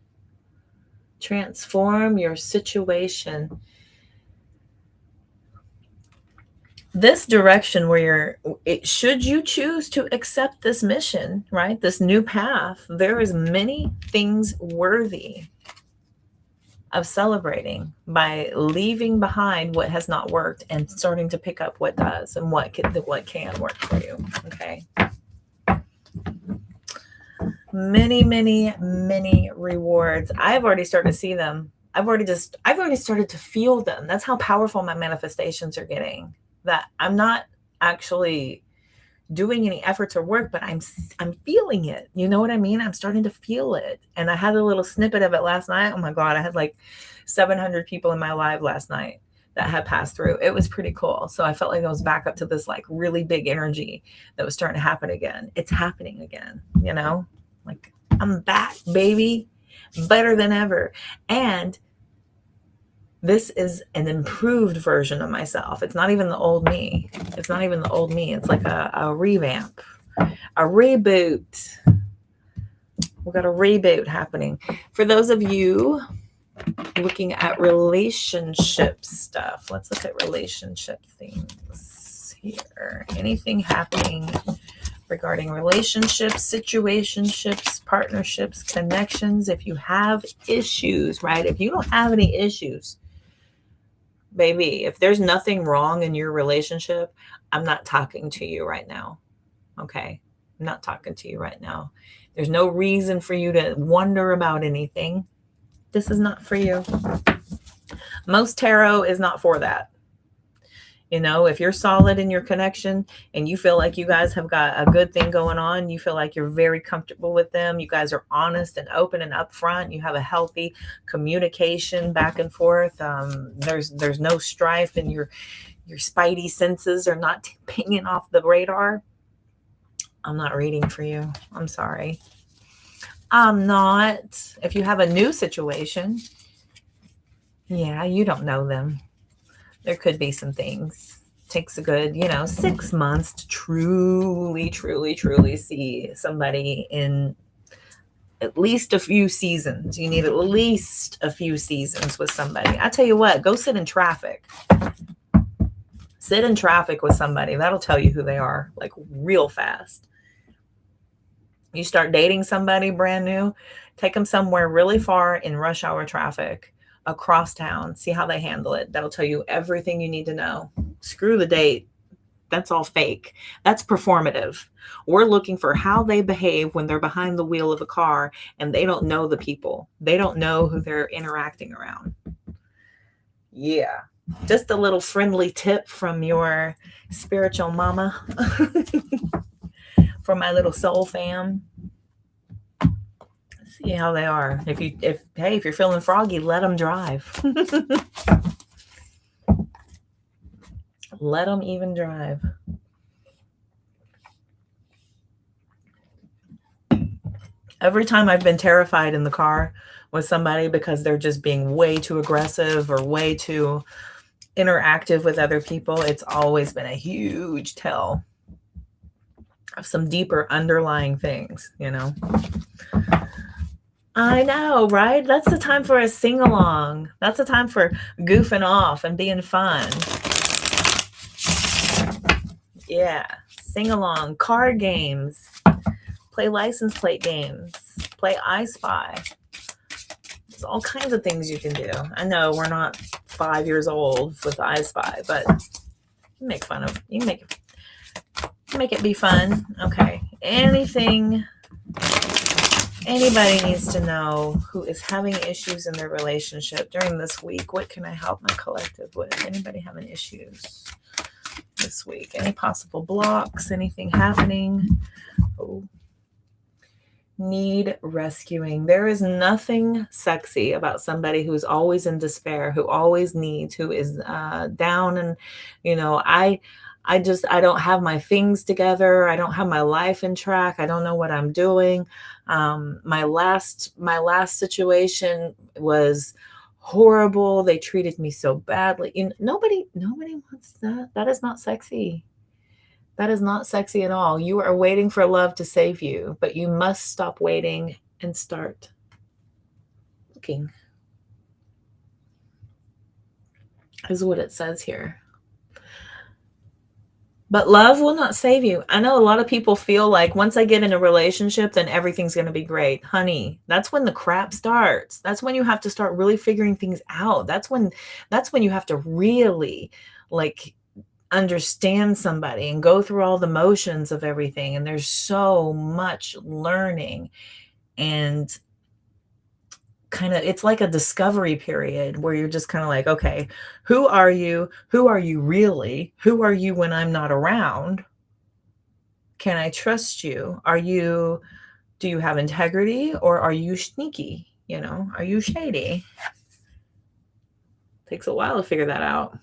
Transform your situation. This direction where should you choose to accept this mission, right? This new path, there is many things worthy of celebrating by leaving behind what has not worked and starting to pick up what does and what can work for you. Okay. Many rewards. I've already started to see them. I've already started to feel them. That's how powerful my manifestations are getting. That I'm not actually doing any efforts or work, but I'm feeling it. You know what I mean? I'm starting to feel it. And I had a little snippet of it last night. Oh my God, I had like 700 people in my live last night that had passed through. It was pretty cool. So I felt like I was back up to this like really big energy that was starting to happen again. It's happening again, you know? Like I'm back, baby, better than ever. And this is an improved version of myself. It's not even the old me. It's not even the old me. It's like a revamp, a reboot. We've got a reboot happening. For those of you looking at relationship stuff, let's look at relationship things here. Anything happening regarding relationships, situationships, partnerships, connections? If you have issues, right? If you don't have any issues, baby, if there's nothing wrong in your relationship, I'm not talking to you right now. Okay? I'm not talking to you right now. There's no reason for you to wonder about anything. This is not for you. Most tarot is not for that. You know, if you're solid in your connection and you feel like you guys have got a good thing going on, you feel like you're very comfortable with them, you guys are honest and open and upfront, you have a healthy communication back and forth, there's no strife, and your spidey senses are not pinging off the radar, I'm not reading for you. I'm sorry. I'm not. If you have a new situation, yeah, you don't know them. There could be some things. Takes a good, 6 months to truly see somebody in at least a few seasons. You need at least a few seasons with somebody. I tell you what, go sit in traffic. Sit in traffic with somebody. That'll tell you who they are, like real fast. You start dating somebody brand new, take them somewhere really far in rush hour traffic. Across town, see how they handle it. That'll tell you everything you need to know. Screw the date. That's all fake. That's performative. We're looking for how they behave when they're behind the wheel of a car and they don't know the people. They don't know who they're interacting around. Yeah. Just a little friendly tip from your spiritual mama. From my little soul fam. See how they are. If you're feeling froggy, let them drive. Let them even drive. Every time I've been terrified in the car with somebody because they're just being way too aggressive or way too interactive with other people, it's always been a huge tell of some deeper underlying things, I know, right? That's the time for a sing-along. That's the time for goofing off and being fun. Yeah, sing-along, card games, play license plate games, play I Spy. There's all kinds of things you can do. I know we're not 5 years old with I Spy, but you make it be fun. Okay, anybody needs to know who is having issues in their relationship during this week. What can I help my collective with? Anybody having issues this week? Any possible blocks? Anything happening? Oh, need rescuing. There is nothing sexy about somebody who's always in despair, who always needs, who is down. And, I don't have my things together. I don't have my life in track. I don't know what I'm doing. My last situation was horrible. They treated me so badly. Nobody wants that. That is not sexy. That is not sexy at all. You are waiting for love to save you, but you must stop waiting and start looking, is what it says here. But love will not save you. I know a lot of people feel like once I get in a relationship, then everything's going to be great. Honey, that's when the crap starts. That's when you have to start really figuring things out. That's when you have to really like understand somebody and go through all the motions of everything. And there's so much learning and kind of, it's like a discovery period where you're just kind of like, okay, who are you? Who are you really? Who are you when I'm not around? Can I trust you? Do you have integrity, or are you sneaky? Are you shady? Takes a while to figure that out.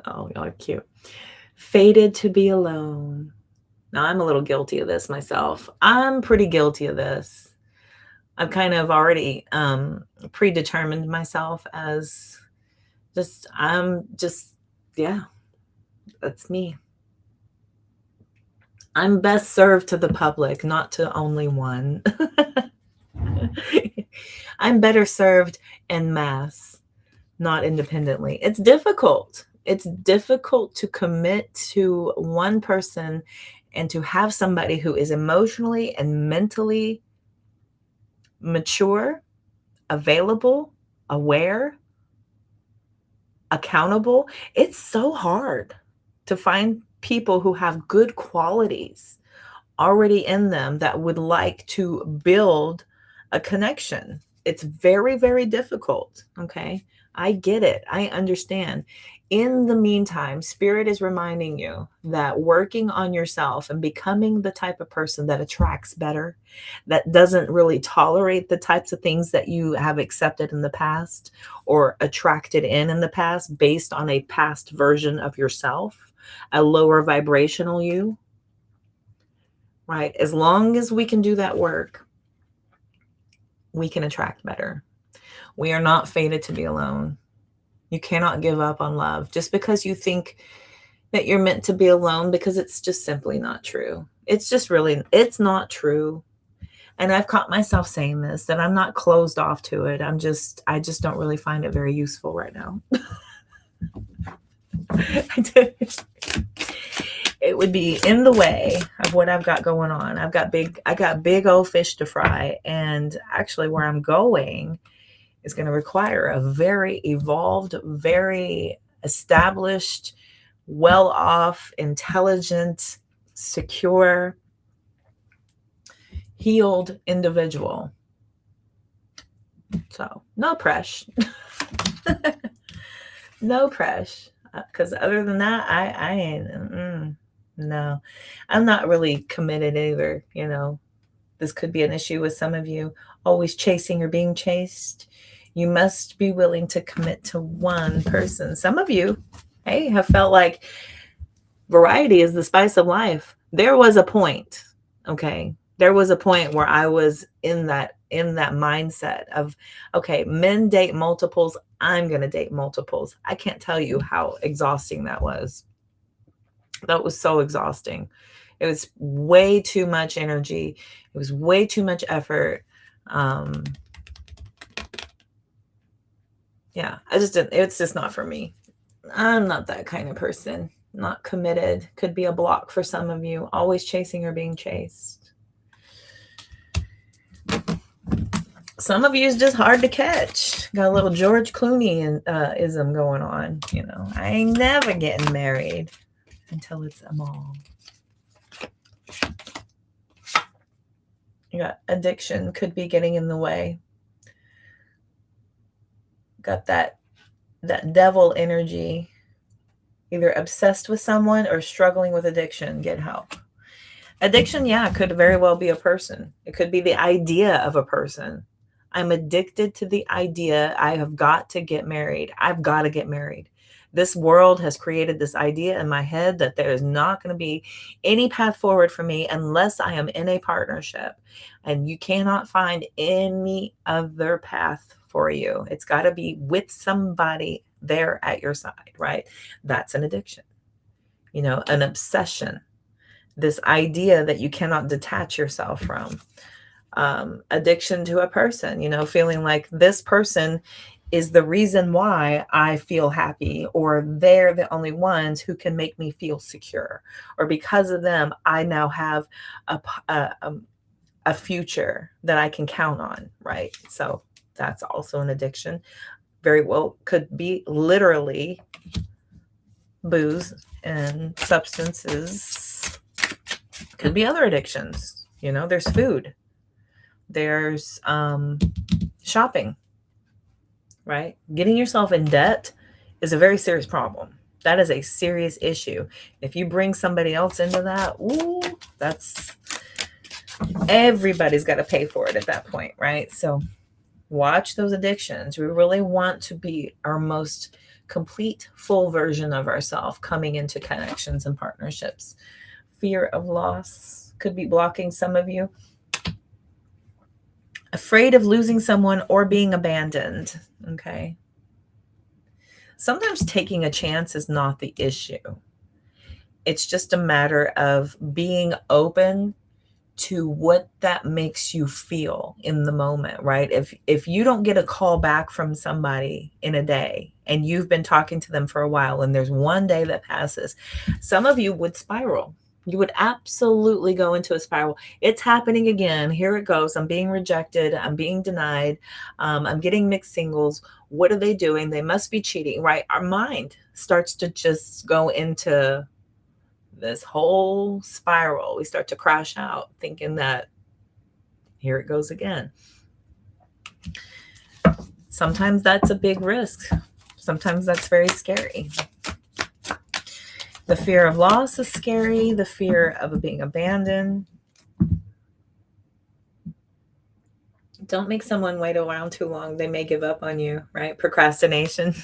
Oh, y'all are cute. Fated to be alone. Now, I'm a little guilty of this myself. I'm pretty guilty of this. I've kind of already predetermined myself as yeah, that's me. I'm best served to the public, not to only one. I'm better served en masse, not independently. It's difficult. It's difficult to commit to one person and to have somebody who is emotionally and mentally mature, available, aware, accountable. It's so hard to find people who have good qualities already in them that would like to build a connection. It's very, very difficult. Okay. I get it. I understand. In the meantime, Spirit is reminding you that working on yourself and becoming the type of person that attracts better, that doesn't really tolerate the types of things that you have accepted in the past or attracted in the past based on a past version of yourself, a lower vibrational you, right? As long as we can do that work, we can attract better. We are not fated to be alone. You cannot give up on love just because you think that you're meant to be alone, because it's just simply not true. It's not true. And I've caught myself saying this, that I'm not closed off to it. I just don't really find it very useful right now. It would be in the way of what I've got going on. I got big old fish to fry. And actually where I'm going is going to require a very evolved, very established, well-off, intelligent, secure, healed individual. So no pressure. No pressure. Because other than that, I ain't, no, I'm not really committed either. This could be an issue with some of you, always chasing or being chased. You must be willing to commit to one person. Some of you, hey, have felt like variety is the spice of life. There was a point, okay? There was a point where I was in that mindset of, okay, men date multiples. I'm going to date multiples. I can't tell you how exhausting that was. That was so exhausting. It was way too much energy. It was way too much effort. Yeah, it's just not for me. I'm not that kind of person. Not committed. Could be a block for some of you. Always chasing or being chased. Some of you is just hard to catch. Got a little George Clooney ism going on. I ain't never getting married until it's a mom. You got addiction could be getting in the way. Got that devil energy, either obsessed with someone or struggling with addiction. Get help. Addiction, yeah, could very well be a person. It could be the idea of a person. I'm addicted to the idea. I have got to get married. I've got to get married. This world has created this idea in my head that there is not going to be any path forward for me unless I am in a partnership. And you cannot find any other path for you. It's got to be with somebody there at your side, right? That's an addiction. An obsession, this idea that you cannot detach yourself from. Addiction to a person, feeling like this person is the reason why I feel happy, or they're the only ones who can make me feel secure, or because of them, I now have a future that I can count on, right? So that's also an addiction. Very well could be literally booze and substances. Could be other addictions. There's food. There's shopping, right? Getting yourself in debt is a very serious problem. That is a serious issue. If you bring somebody else into that, everybody's got to pay for it at that point, right? So watch those addictions. We really want to be our most complete, full version of ourselves coming into connections and partnerships. Fear of loss could be blocking some of you. Afraid of losing someone or being abandoned. Okay. Sometimes taking a chance is not the issue. It's just a matter of being open to what that makes you feel in the moment, right? If you don't get a call back from somebody in a day and you've been talking to them for a while and there's one day that passes, some of you would spiral. You would absolutely go into a spiral. It's happening again. Here it goes. I'm being rejected. I'm being denied. I'm getting mixed signals. What are they doing? They must be cheating, right? Our mind starts to just go into this whole spiral. We start to crash out thinking that here it goes again. Sometimes that's a big risk. Sometimes that's very scary. The fear of loss is scary. The fear of being abandoned. Don't make someone wait around too long. They may give up on you, right? Procrastination.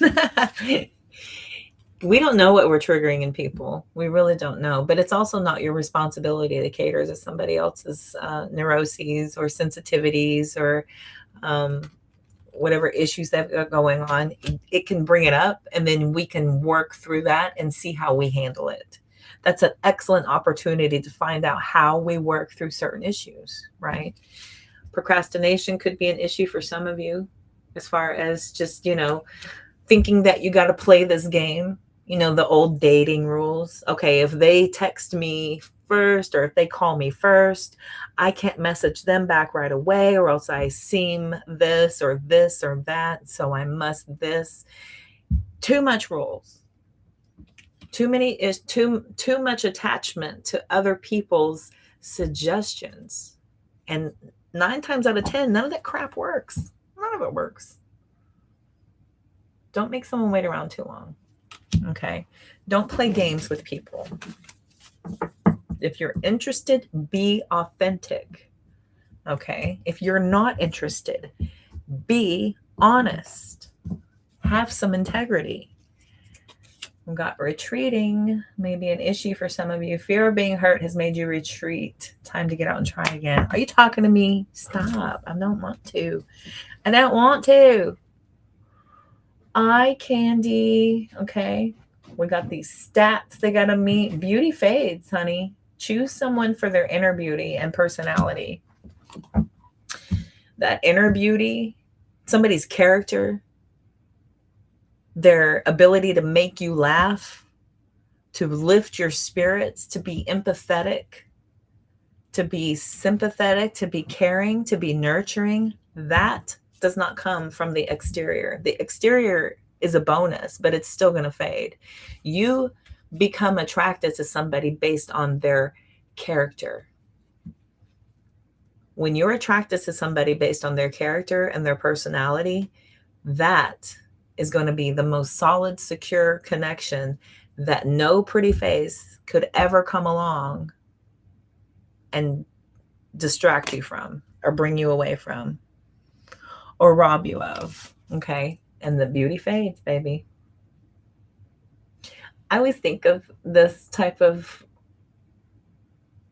We don't know what we're triggering in people. We really don't know. But it's also not your responsibility to cater to somebody else's neuroses or sensitivities or whatever issues that are going on. It can bring it up, and then we can work through that and see how we handle it. That's an excellent opportunity to find out how we work through certain issues, right? Procrastination could be an issue for some of you, as far as just, thinking that you got to play this game, the old dating rules. Okay, if they text me first or if they call me first, I can't message them back right away, or else I seem this or that. So I must this. Too much rules. Too much attachment to other people's suggestions. And 9 times out of 10, none of that crap works. None of it works. Don't make someone wait around too long. Okay. Don't play games with people. If you're interested, be authentic. Okay. If you're not interested, be honest. Have some integrity. We've got retreating, maybe an issue for some of you. Fear of being hurt has made you retreat. Time to get out and try again. Are you talking to me? Stop. I don't want to. I don't want to. Eye candy. Okay. We got these stats they got to meet. Beauty fades, honey. Choose someone for their inner beauty and personality. That inner beauty, somebody's character, their ability to make you laugh, to lift your spirits, to be empathetic, to be sympathetic, to be caring, to be nurturing. That does not come from the exterior. The exterior is a bonus, but it's still going to fade. You become attracted to somebody based on their character. When you're attracted to somebody based on their character and their personality, that is going to be the most solid, secure connection that no pretty face could ever come along and distract you from, or bring you away from, or rob you of. Okay. And the beauty fades, baby. I always think of this type of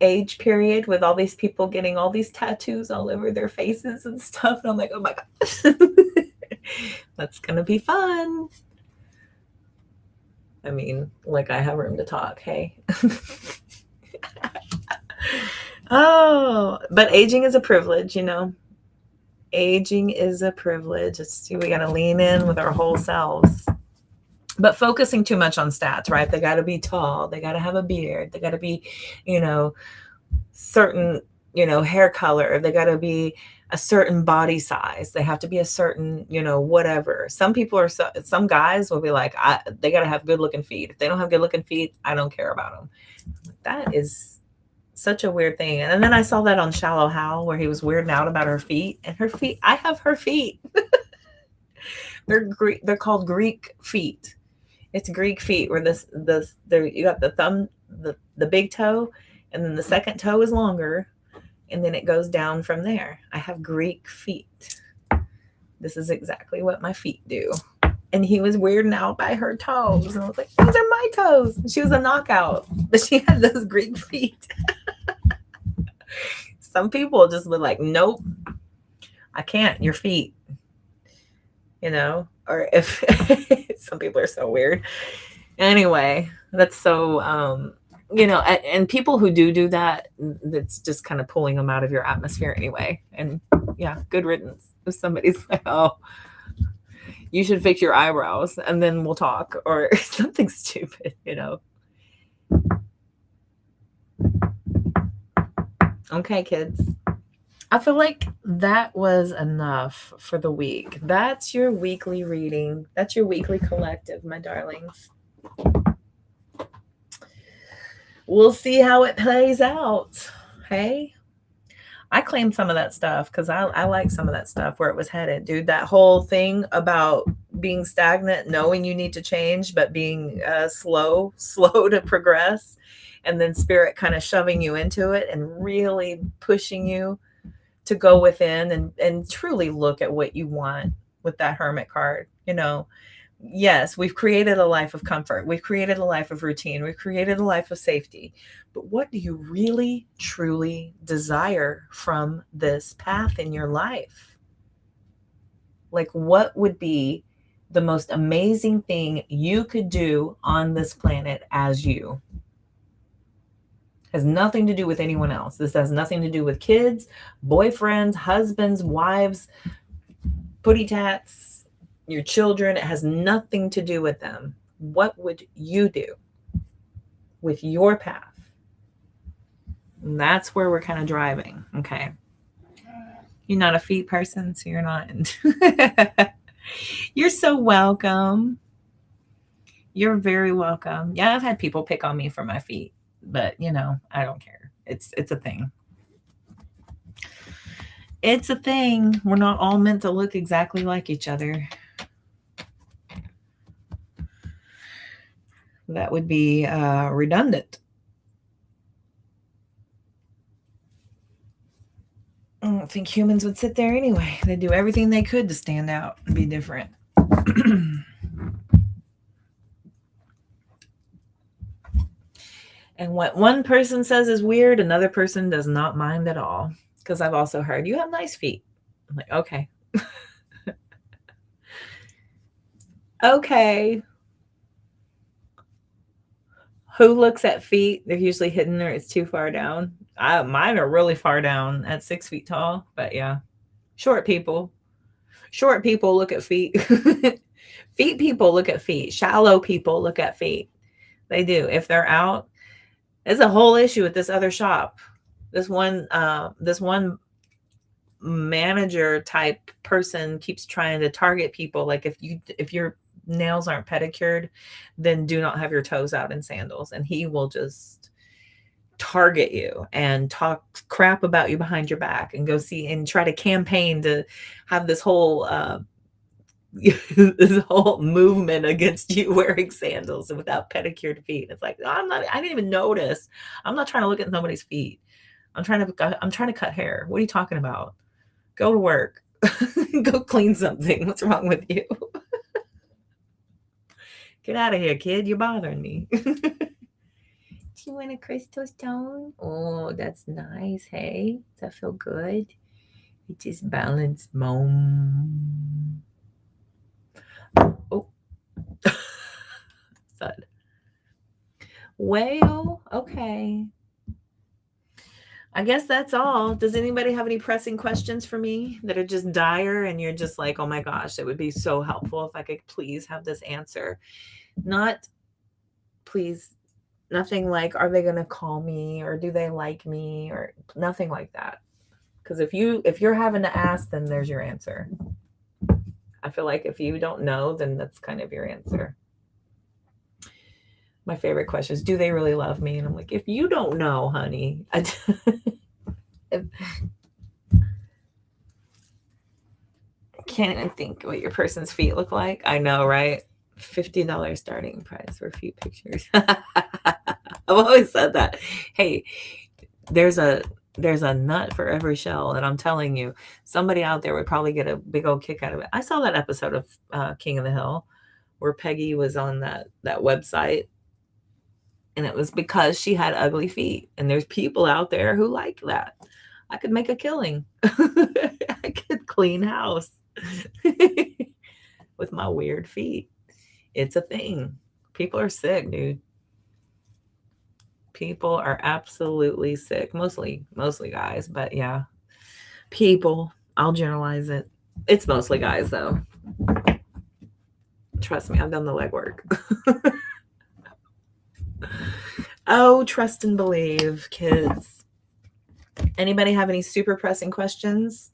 age period with all these people getting all these tattoos all over their faces and stuff. And I'm like, oh my gosh. That's going to be fun. I mean, like I have room to talk. Hey. Oh, but aging is a privilege, you know. Aging is a privilege. We got to lean in with our whole selves. But focusing too much on stats, right? They got to be tall. They got to have a beard. They got to be, certain, hair color. They got to be a certain body size. They have to be a certain, whatever. Some guys will be like, they got to have good looking feet. If they don't have good looking feet, I don't care about them. That is such a weird thing. And then I saw that on Shallow Hal where he was weirding out about her feet. And her feet, I have her feet. They're called Greek feet. It's Greek feet where you got the thumb, the big toe, and then the second toe is longer, and then it goes down from there. I have Greek feet. This is exactly what my feet do. And he was weirding out by her toes. And I was like, these are my toes. She was a knockout, but she had those Greek feet. Some people just be like, nope, I can't, your feet. Or if some people are so weird. Anyway, that's so, and people who do that, that's just kind of pulling them out of your atmosphere anyway. And yeah, good riddance. If somebody's like, oh, you should fix your eyebrows and then we'll talk, or something stupid, Okay, kids. I feel like that was enough for the week. That's your weekly reading. That's your weekly collective, my darlings. We'll see how it plays out. Hey? I claimed some of that stuff because I like some of that stuff where it was headed, dude. That whole thing about being stagnant, knowing you need to change, but being slow to progress, and then spirit kind of shoving you into it and really pushing you to go within and truly look at what you want with that Hermit card. Yes, we've created a life of comfort. We've created a life of routine. We've created a life of safety. But what do you really, truly desire from this path in your life? Like, what would be the most amazing thing you could do on this planet as you? Has nothing to do with anyone else. This has nothing to do with kids, boyfriends, husbands, wives, putty tats, your children. It has nothing to do with them. What would you do with your path? And that's where we're kind of driving. Okay. You're not a feet person, so you're not. You're so welcome. You're very welcome. Yeah, I've had people pick on me for my feet, but I don't care. It's a thing. It's a thing. We're not all meant to look exactly like each other. That would be redundant. I don't think humans would sit there anyway. They do everything they could to stand out and be different. And what one person says is weird, another person does not mind at all. Because I've also heard, you have nice feet. I'm like, okay. Okay. Who looks at feet? They're usually hidden or it's too far down. Mine are really far down at 6 feet tall. But yeah, short people look at feet. Feet people look at feet. Shallow people look at feet. They do. If they're out, there's a whole issue with this other shop. This one manager type person keeps trying to target people. Like if your nails aren't pedicured, then do not have your toes out in sandals. And he will just target you and talk crap about you behind your back and go see and try to campaign to have this whole this whole movement against you wearing sandals and without pedicured feet. It's like, I didn't even notice. I'm not trying to look at somebody's feet. I'm trying to cut hair. What are you talking about? Go to work. Go clean something. What's wrong with you? Get out of here, kid. You're bothering me. Do you want a crystal stone? Oh, that's nice. Hey, does that feel good? It just balanced. Mom. thud. Well, okay. I guess that's all. Does anybody have any pressing questions for me that are just dire and you're just like, oh my gosh, it would be so helpful if I could please have this answer? Not, please, nothing like, are they going to call me or do they like me or nothing like that. Because if you're having to ask, then there's your answer. I feel like if you don't know, then that's kind of your answer. My favorite question is, do they really love me? And I'm like, if you don't know, honey, I can't even think what your person's feet look like. I know, right? $50 starting price for feet pictures. I've always said that. Hey, there's a nut for every shell, and I'm telling you, somebody out there would probably get a big old kick out of it. I saw that episode of King of the Hill where Peggy was on that website, and it was because she had ugly feet. And there's people out there who like that. I could make a killing. I could clean house with my weird feet. It's a thing. People are sick, dude. People are absolutely sick. Mostly guys, but yeah. People. I'll generalize it. It's mostly guys, though. Trust me, I've done the legwork. Oh, trust and believe, kids. Anybody have any super pressing questions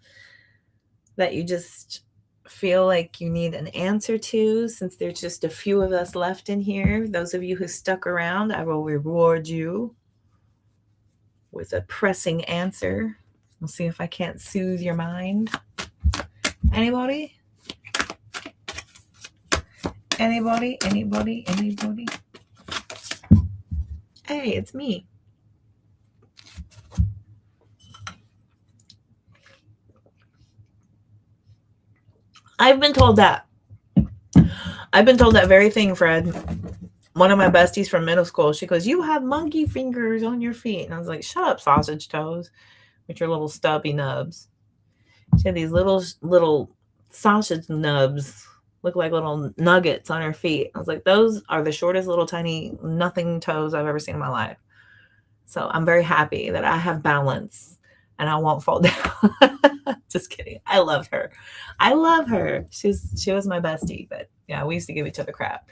that you just feel like you need an answer to, since there's just a few of us left in here? Those of you who stuck around, I will reward you with a pressing answer. We'll see if I can't soothe your mind. Anybody? Anybody? Hey, it's me. I've been told that very thing, Fred. One of my besties from middle school, she goes, you have monkey fingers on your feet. And I was like, shut up, sausage toes, with your little stubby nubs. She had these little sausage nubs, look like little nuggets on her feet. I was like, those are the shortest little tiny nothing toes I've ever seen in my life. So I'm very happy that I have balance and I won't fall down. Just kidding. I love her. She was my bestie, but yeah, we used to give each other crap.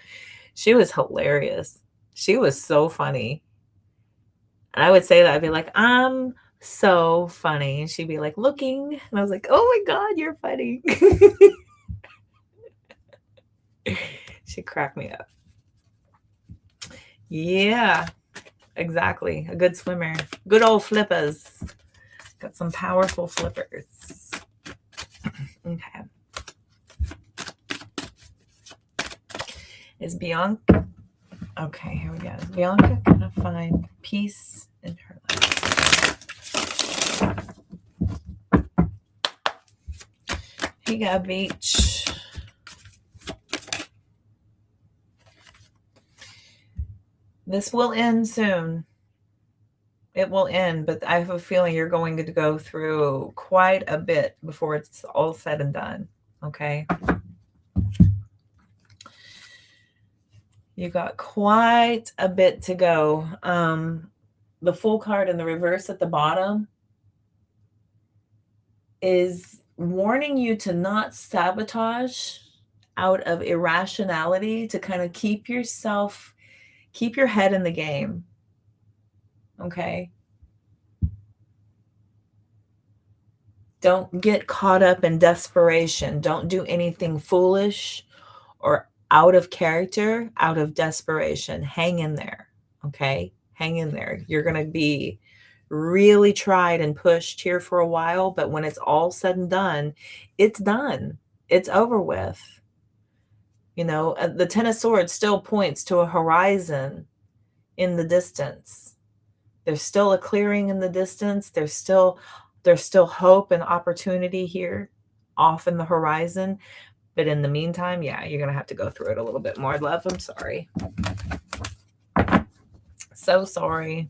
She was hilarious. She was so funny. And I would say that, I'd be like, I'm so funny. And she'd be like, looking. And I was like, oh my God, you're funny. She cracked me up. Yeah, exactly. A good swimmer. Good old flippers. Got some powerful flippers. Okay. Is Bianca... Okay, here we go. Is Bianca going to find peace in her life? He got beach. This will end soon. It will end, but I have a feeling you're going to go through quite a bit before it's all said and done. Okay? You got quite a bit to go. The full card in the reverse at the bottom is warning you to not sabotage out of irrationality, to kind of keep your head in the game. Okay? Don't get caught up in desperation. Don't do anything foolish or out of character, out of desperation. Hang in there. Okay? Hang in there. You're going to be really tried and pushed here for a while, but when it's all said and done, it's done. It's over with. You know, the Ten of Swords still points to a horizon in the distance. There's still a clearing in the distance. There's still hope and opportunity here off in the horizon. But in the meantime, yeah, you're going to have to go through it a little bit more, love. I'm sorry. So sorry.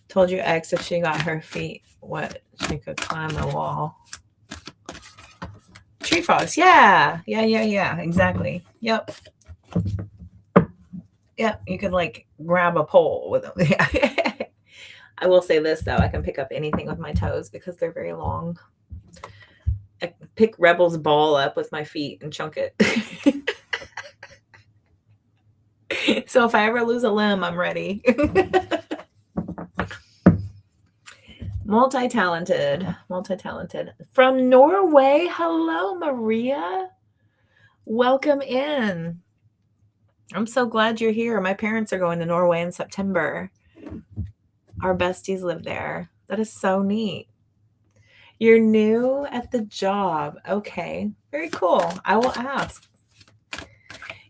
Told your ex if she got her feet wet, she could climb the wall. Tree frogs. Yeah. Exactly. Yep. Yeah, you can like grab a pole with them. Yeah. I will say this though, I can pick up anything with my toes because they're very long. I pick Rebel's ball up with my feet and chunk it. So if I ever lose a limb, I'm ready. Multi-talented. From Norway. Hello, Maria. Welcome in. I'm so glad you're here. My parents are going to Norway in September. Our besties live there. That is so neat. You're new at the job. Okay. Very cool. I will ask.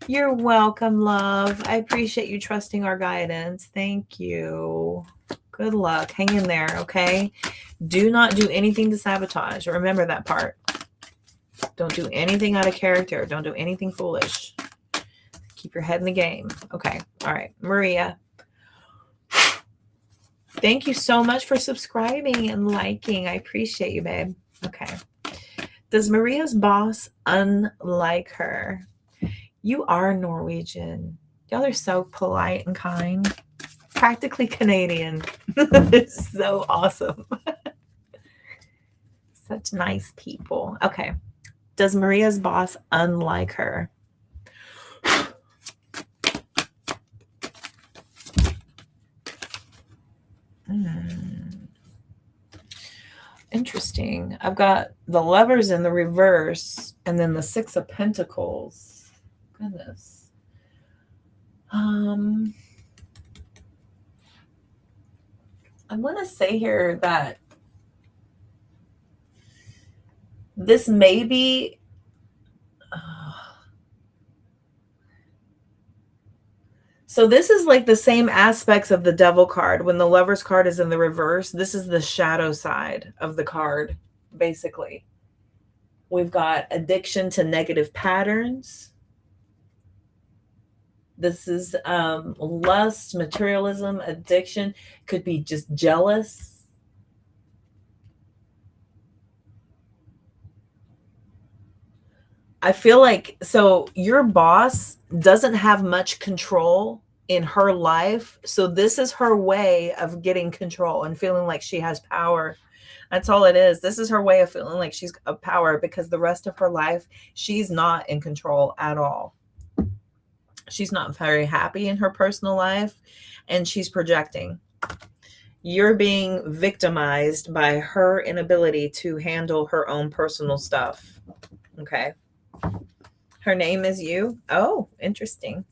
You're welcome, love. I appreciate you trusting our guidance. Thank you. Good luck. Hang in there, okay? Do not do anything to sabotage. Remember that part. Don't do anything out of character. Don't do anything foolish. Keep your head in the game. Okay. All right. Maria. Thank you so much for subscribing and liking. I appreciate you, babe. Okay. Does Maria's boss unlike her? You are Norwegian. Y'all are so polite and kind. Practically Canadian. It's so awesome. Such nice people. Okay. Does Maria's boss unlike her? Interesting. I've got the Lovers in the reverse and then the Six of Pentacles. Goodness. I want to say here that this may be so this is like the same aspects of the Devil card. When the Lover's card is in the reverse, this is the shadow side of the card, basically. We've got addiction to negative patterns. This is lust, materialism, addiction. Could be just jealous. I feel like, so your boss doesn't have much control in her life. So this is her way of getting control and feeling like she has power. That's all it is. This is her way of feeling like she's a power, because the rest of her life, she's not in control at all. She's not very happy in her personal life, and she's projecting. You're being victimized by her inability to handle her own personal stuff. Okay. Her name is you. Oh, interesting.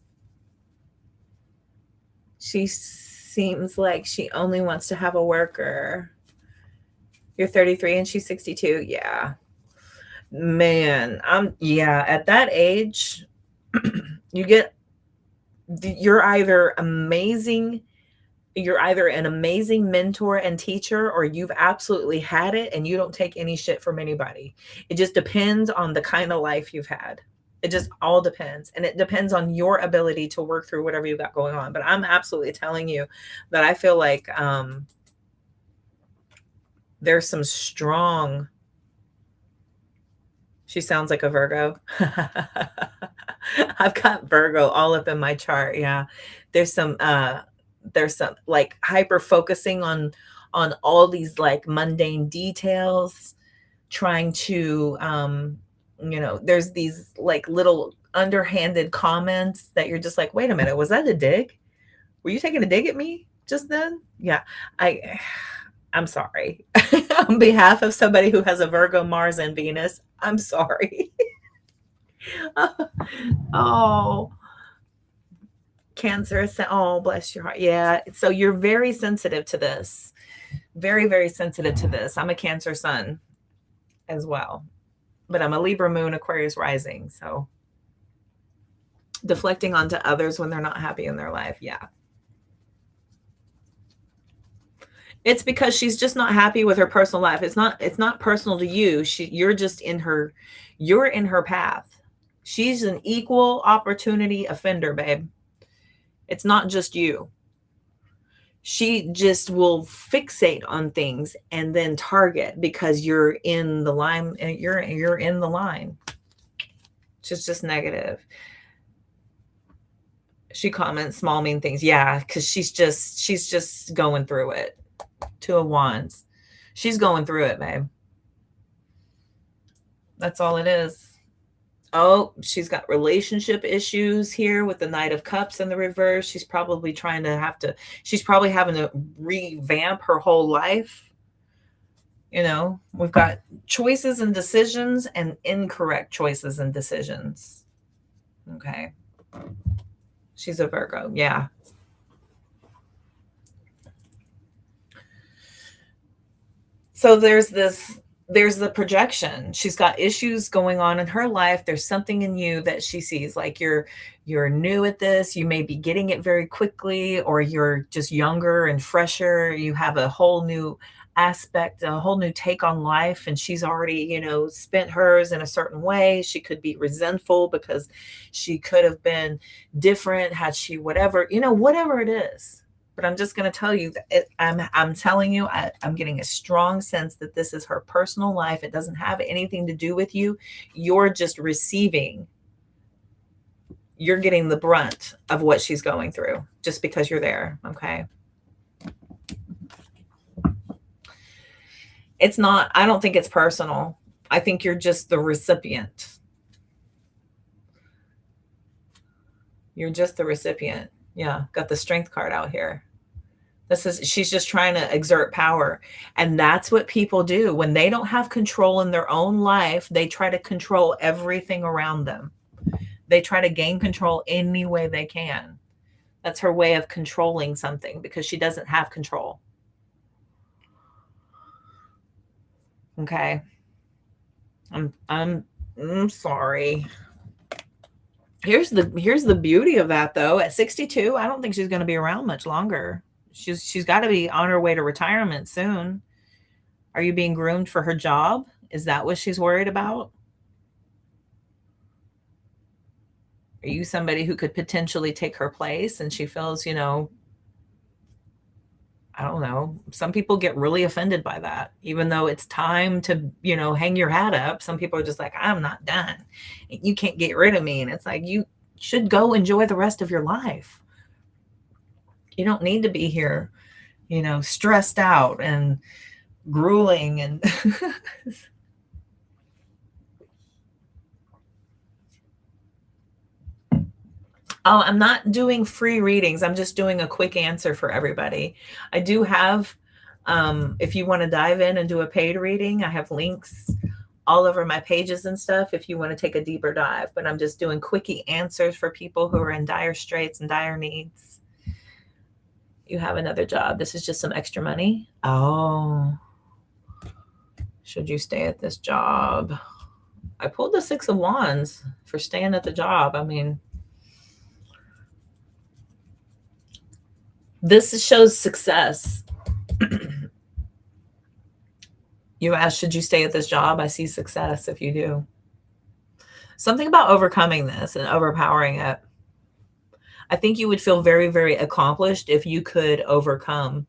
She seems like she only wants to have a worker. You're 33 and she's 62. Yeah. Man, at that age, you're either an amazing mentor and teacher, or you've absolutely had it and you don't take any shit from anybody. It just depends on the kind of life you've had. It just all depends. And it depends on your ability to work through whatever you've got going on. But I'm absolutely telling you that I feel like there's some strong. She sounds like a Virgo. I've got Virgo all up in my chart. Yeah. There's some like hyper focusing on all these like mundane details, trying to, there's these like little underhanded comments that you're just like, wait a minute, was that a dig? Were you taking a dig at me just then? Yeah. I'm sorry. On behalf of somebody who has a Virgo, Mars, and Venus, I'm sorry. Oh, Cancer. Oh, bless your heart. Yeah. So you're very sensitive to this. Very, very sensitive to this. I'm a Cancer sun as well, but I'm a Libra moon, Aquarius rising. So deflecting onto others when they're not happy in their life. Yeah. It's because she's just not happy with her personal life. It's not personal to you. You're just in her path. She's an equal opportunity offender, babe. It's not just you. She just will fixate on things and then target because you're in the line. You're in the line. It's just negative. She comments small mean things. Yeah, because she's just going through it. Two of Wands. She's going through it, babe. That's all it is. Oh, she's got relationship issues here with the Knight of Cups in the reverse. She's probably she's probably having to revamp her whole life. You know, we've got choices and decisions and incorrect choices and decisions. Okay. She's a Virgo. Yeah. So there's the projection. She's got issues going on in her life. There's something in you that she sees, like you're new at this. You may be getting it very quickly, or you're just younger and fresher. You have a whole new aspect, a whole new take on life, and she's already, spent hers in a certain way. She could be resentful because she could have been different had she whatever, whatever it is. But I'm just going to tell you that I'm telling you, I'm getting a strong sense that this is her personal life. It doesn't have anything to do with you. You're just receiving. You're getting the brunt of what she's going through just because you're there. Okay. It's not, I don't think it's personal. I think you're just the recipient. You're just the recipient. Yeah, got the Strength card out here. She's just trying to exert power. And that's what people do. When they don't have control in their own life, they try to control everything around them. They try to gain control any way they can. That's her way of controlling something because she doesn't have control. Okay. I'm sorry. Here's the beauty of that though. At 62, I don't think she's going to be around much longer. She's got to be on her way to retirement soon. Are you being groomed for her job? Is that what she's worried about? Are you somebody who could potentially take her place and she feels, I don't know. Some people get really offended by that, even though it's time to, hang your hat up. Some people are just like, I'm not done. You can't get rid of me. And it's like, you should go enjoy the rest of your life. You don't need to be here, stressed out and grueling and Oh, I'm not doing free readings. I'm just doing a quick answer for everybody. I do have, if you want to dive in and do a paid reading, I have links all over my pages and stuff if you want to take a deeper dive. But I'm just doing quickie answers for people who are in dire straits and dire needs. You have another job. This is just some extra money. Oh, should you stay at this job? I pulled the 6 of Wands for staying at the job. I mean, this shows success. You asked, should you stay at this job? I see success if you do. Something about overcoming this and overpowering it. I think you would feel very, very accomplished if you could overcome.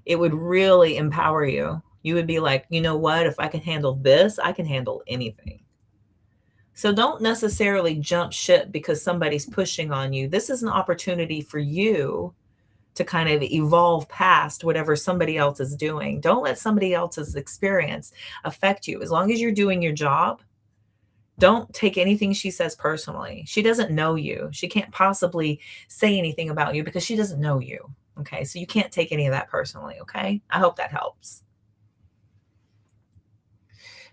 It would really empower you. You would be like, you know what? If I can handle this, I can handle anything. So don't necessarily jump ship because somebody's pushing on you. This is an opportunity for you to kind of evolve past whatever somebody else is doing. Don't let somebody else's experience affect you. As long as you're doing your job, don't take anything she says personally. She doesn't know you. She can't possibly say anything about you because she doesn't know you. Okay, so you can't take any of that personally, okay? I hope that helps.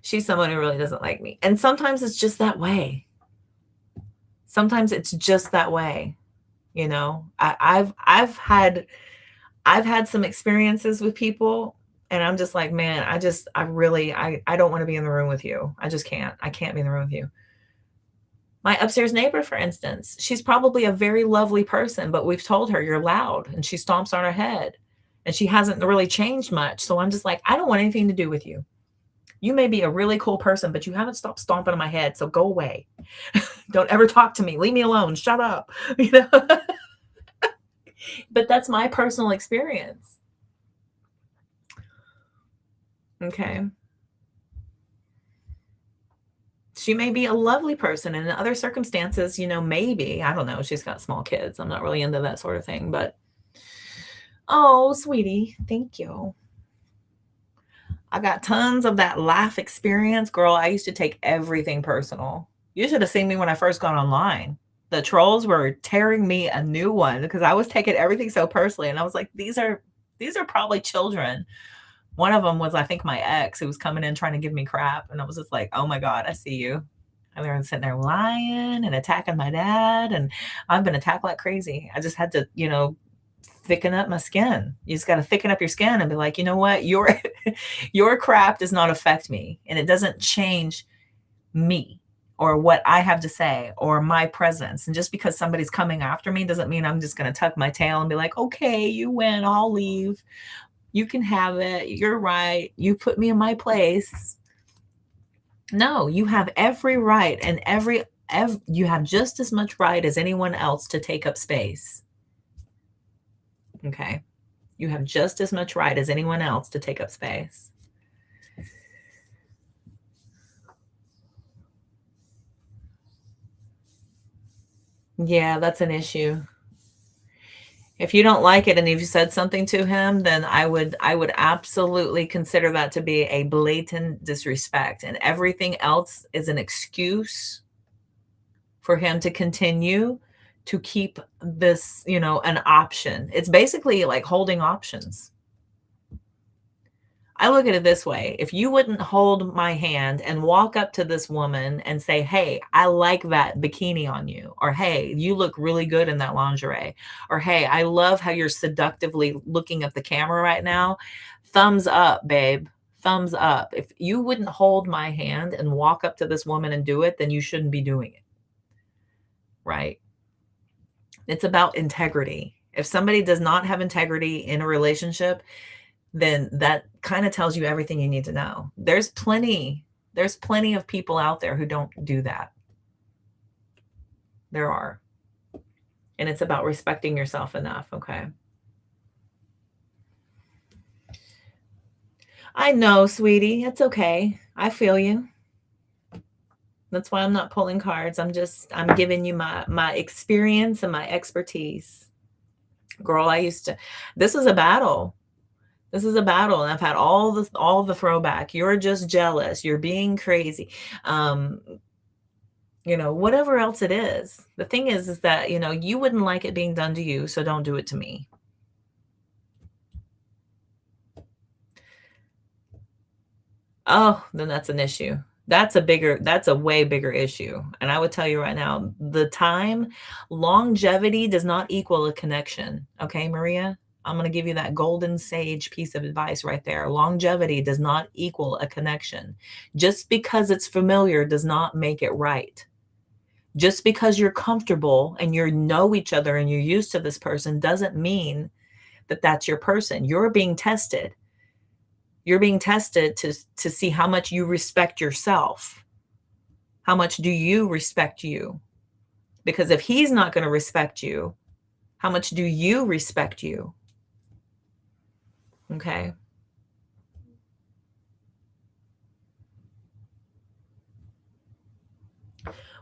She's someone who really doesn't like me. And sometimes it's just that way. Sometimes it's just that way. I've had some experiences with people and I'm just like, man, I don't want to be in the room with you. I just can't. I can't be in the room with you. My upstairs neighbor, for instance, she's probably a very lovely person, but we've told her you're loud and she stomps on her head and she hasn't really changed much. So I'm just like, I don't want anything to do with you. You may be a really cool person, but you haven't stopped stomping on my head. So go away. Don't ever talk to me. Leave me alone. Shut up. But that's my personal experience. Okay. She may be a lovely person, and in other circumstances, maybe, I don't know, she's got small kids. I'm not really into that sort of thing, but oh, sweetie, thank you. I got tons of that life experience. Girl, I used to take everything personal. You should have seen me when I first got online. The trolls were tearing me a new one because I was taking everything so personally, and I was like, these are probably children. One of them was, I think, my ex who was coming in trying to give me crap, and I was just like, oh my God, I see you. And they were sitting there lying and attacking my dad, and I've been attacked like crazy. I just had to, thicken up my skin. You just got to thicken up your skin and be like, you know what? Your crap does not affect me, and it doesn't change me or what I have to say or my presence. And just because somebody's coming after me doesn't mean I'm just going to tuck my tail and be like, okay, you win, I'll leave. You can have it. You're right. You put me in my place. No, you have every right, and you have just as much right as anyone else to take up space. Okay. You have just as much right as anyone else to take up space. Yeah, that's an issue. If you don't like it and you've said something to him, then I would absolutely consider that to be a blatant disrespect. And everything else is an excuse for him to continue to keep this, an option. It's basically like holding options. I look at it this way. If you wouldn't hold my hand and walk up to this woman and say, hey, I like that bikini on you, or hey, you look really good in that lingerie, or hey, I love how you're seductively looking at the camera right now. Thumbs up, babe. Thumbs up. If you wouldn't hold my hand and walk up to this woman and do it, then you shouldn't be doing it. Right? It's about integrity. If somebody does not have integrity in a relationship, then that kind of tells you everything you need to know. There's plenty of people out there who don't do that. There are. And it's about respecting yourself enough, okay? I know, sweetie. It's okay. I feel you. That's why I'm not pulling cards. I'm giving you my experience and my expertise. Girl, this is a battle. This is a battle, and I've had all the throwback. You're just jealous. You're being crazy. Whatever else it is. The thing is that, you wouldn't like it being done to you, so don't do it to me. Oh, then that's an issue. That's a way bigger issue. And I would tell you right now, longevity does not equal a connection. Okay, Maria? I'm going to give you that golden sage piece of advice right there. Longevity does not equal a connection. Just because it's familiar does not make it right. Just because you're comfortable and you know each other and you're used to this person doesn't mean that that's your person. You're being tested. You're being tested to see how much you respect yourself. How much do you respect you? Because if he's not going to respect you, how much do you respect you? Okay.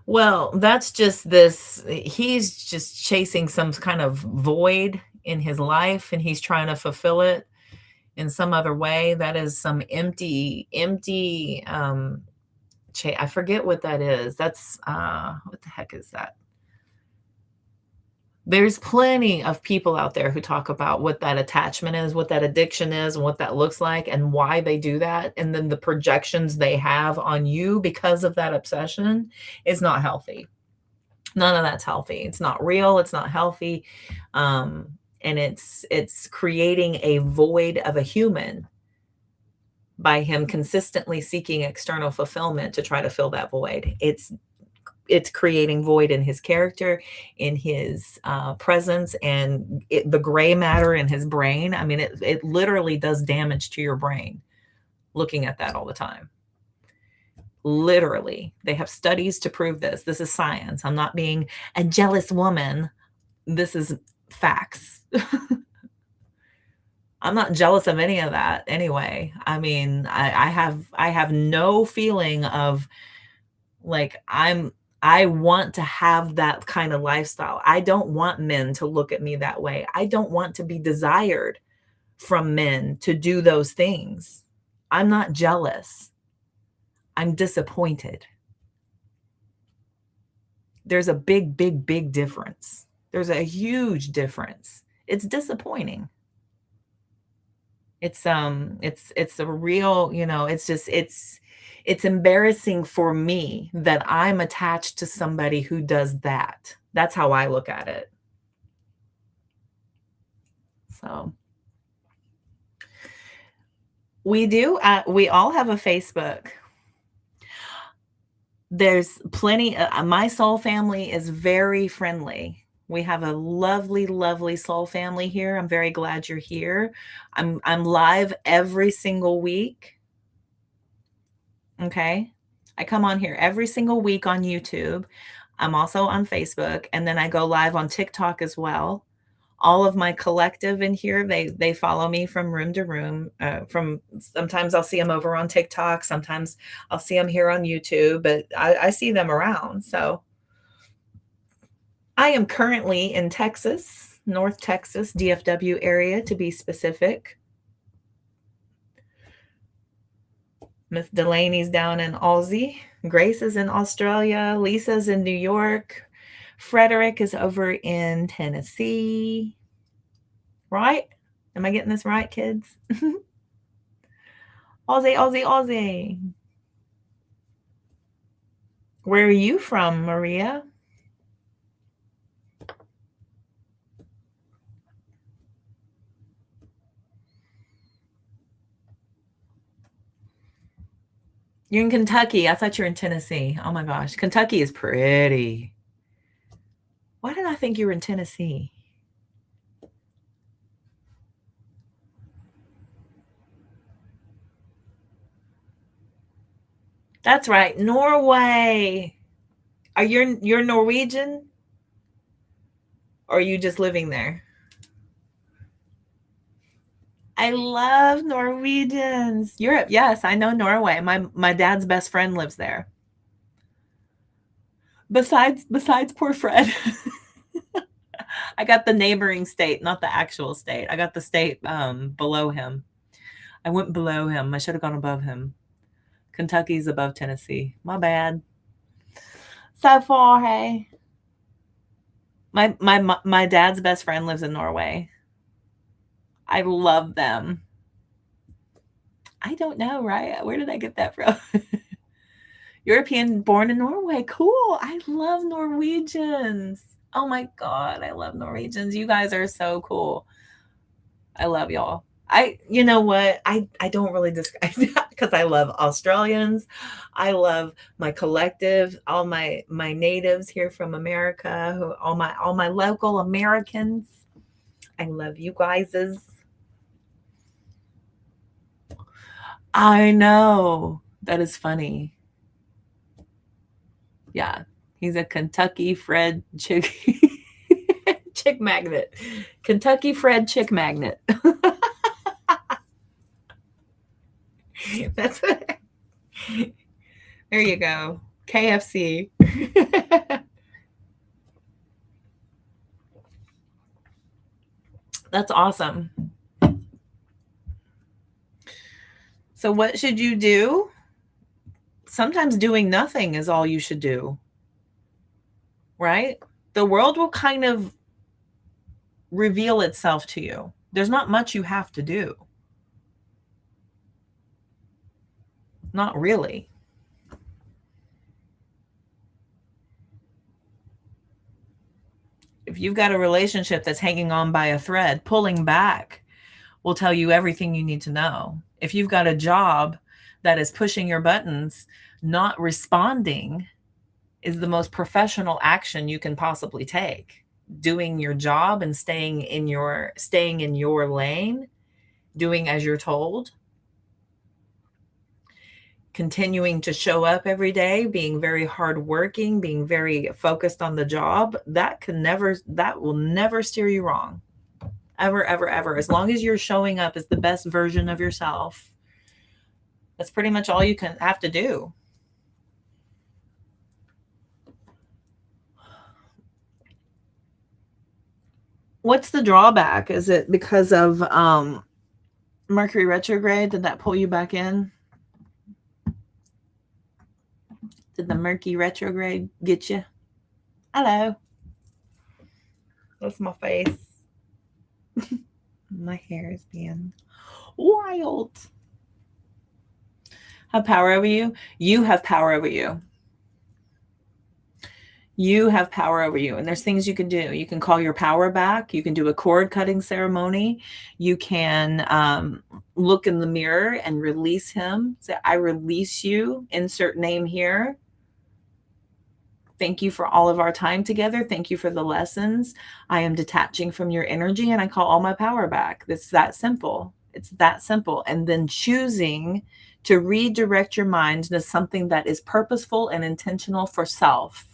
Well, that's just he's just chasing some kind of void in his life, and he's trying to fulfill it in some other way. That is some empty, I forget what that is. That's, what the heck is that? There's plenty of people out there who talk about what that attachment is, what that addiction is, and what that looks like, and why they do that. And then the projections they have on you because of that obsession is not healthy. None of that's healthy. It's not real. It's not healthy. And it's creating a void of a human by him consistently seeking external fulfillment to try to fill that void. It's creating void in his character, in his presence, and the gray matter in his brain. I mean, it literally does damage to your brain looking at that all the time. Literally. They have studies to prove this. This is science. I'm not being a jealous woman. This is facts. I'm not jealous of any of that anyway. I mean, I have no feeling of Like I want to have that kind of lifestyle. I don't want men to look at me that way. I don't want to be desired from men to do those things. I'm not jealous. I'm disappointed. There's a big, big, big difference. There's a huge difference. It's disappointing. It's a real, it's embarrassing for me that I'm attached to somebody who does that. That's how I look at it. So we all have a Facebook. There's plenty. My soul family is very friendly. We have a lovely, lovely soul family here. I'm very glad you're here. I'm live every single week. Okay. I come on here every single week on YouTube. I'm also on Facebook, and then I go live on TikTok as well. All of my collective in here, they follow me from room to room. From sometimes I'll see them over on TikTok, sometimes I'll see them here on YouTube, but I see them around. So I am currently in Texas, North Texas, DFW area to be specific. Miss Delaney's down in Aussie. Grace is in Australia. Lisa's in New York. Frederick is over in Tennessee. Right? Am I getting this right, kids? Aussie, Aussie, Aussie. Where are you from, Maria? You're in Kentucky. I thought you were in Tennessee. Oh my gosh. Kentucky is pretty. Why did I think you were in Tennessee? That's right. Norway. You're Norwegian? Or are you just living there? I love Norwegians. Europe. Yes, I know Norway. My dad's best friend lives there. Besides poor Fred. I got the neighboring state, not the actual state. I got the state below him. I went below him. I should have gone above him. Kentucky's above Tennessee. My bad. So far, hey. My dad's best friend lives in Norway. I love them. I don't know, right? Where did I get that from? European, born in Norway. Cool. I love Norwegians. Oh my God, I love Norwegians. You guys are so cool. I love y'all. You know what? I don't really disguise that because I love Australians. I love my collective, all my natives here from America, all my local Americans. I love you guys. I know. That is funny. Yeah. He's a Kentucky Fred chick chick magnet. Kentucky Fred chick magnet. That's it. There you go. KFC. That's awesome. So what should you do? Sometimes doing nothing is all you should do. Right? The world will kind of reveal itself to you. There's not much you have to do. Not really. If you've got a relationship that's hanging on by a thread, pulling back will tell you everything you need to know. If you've got a job that is pushing your buttons, not responding is the most professional action you can possibly take. Doing your job and staying in your lane, doing as you're told, continuing to show up every day, being very hardworking, being very focused on the job, that will never steer you wrong. Ever, ever, ever. As long as you're showing up as the best version of yourself, that's pretty much all you have to do. What's the drawback? Is it because of Mercury retrograde? Did that pull you back in? Did the Mercury retrograde get you? Hello. That's my face. My hair is being wild. Have power over you? You have power over you. You have power over you. And there's things you can do. You can call your power back. You can do a cord cutting ceremony. You can look in the mirror and release him. Say, I release you. Insert name here. Thank you for all of our time together. Thank you for the lessons. I am detaching from your energy and I call all my power back. It's that simple. It's that simple. And then choosing to redirect your mind to something that is purposeful and intentional for self.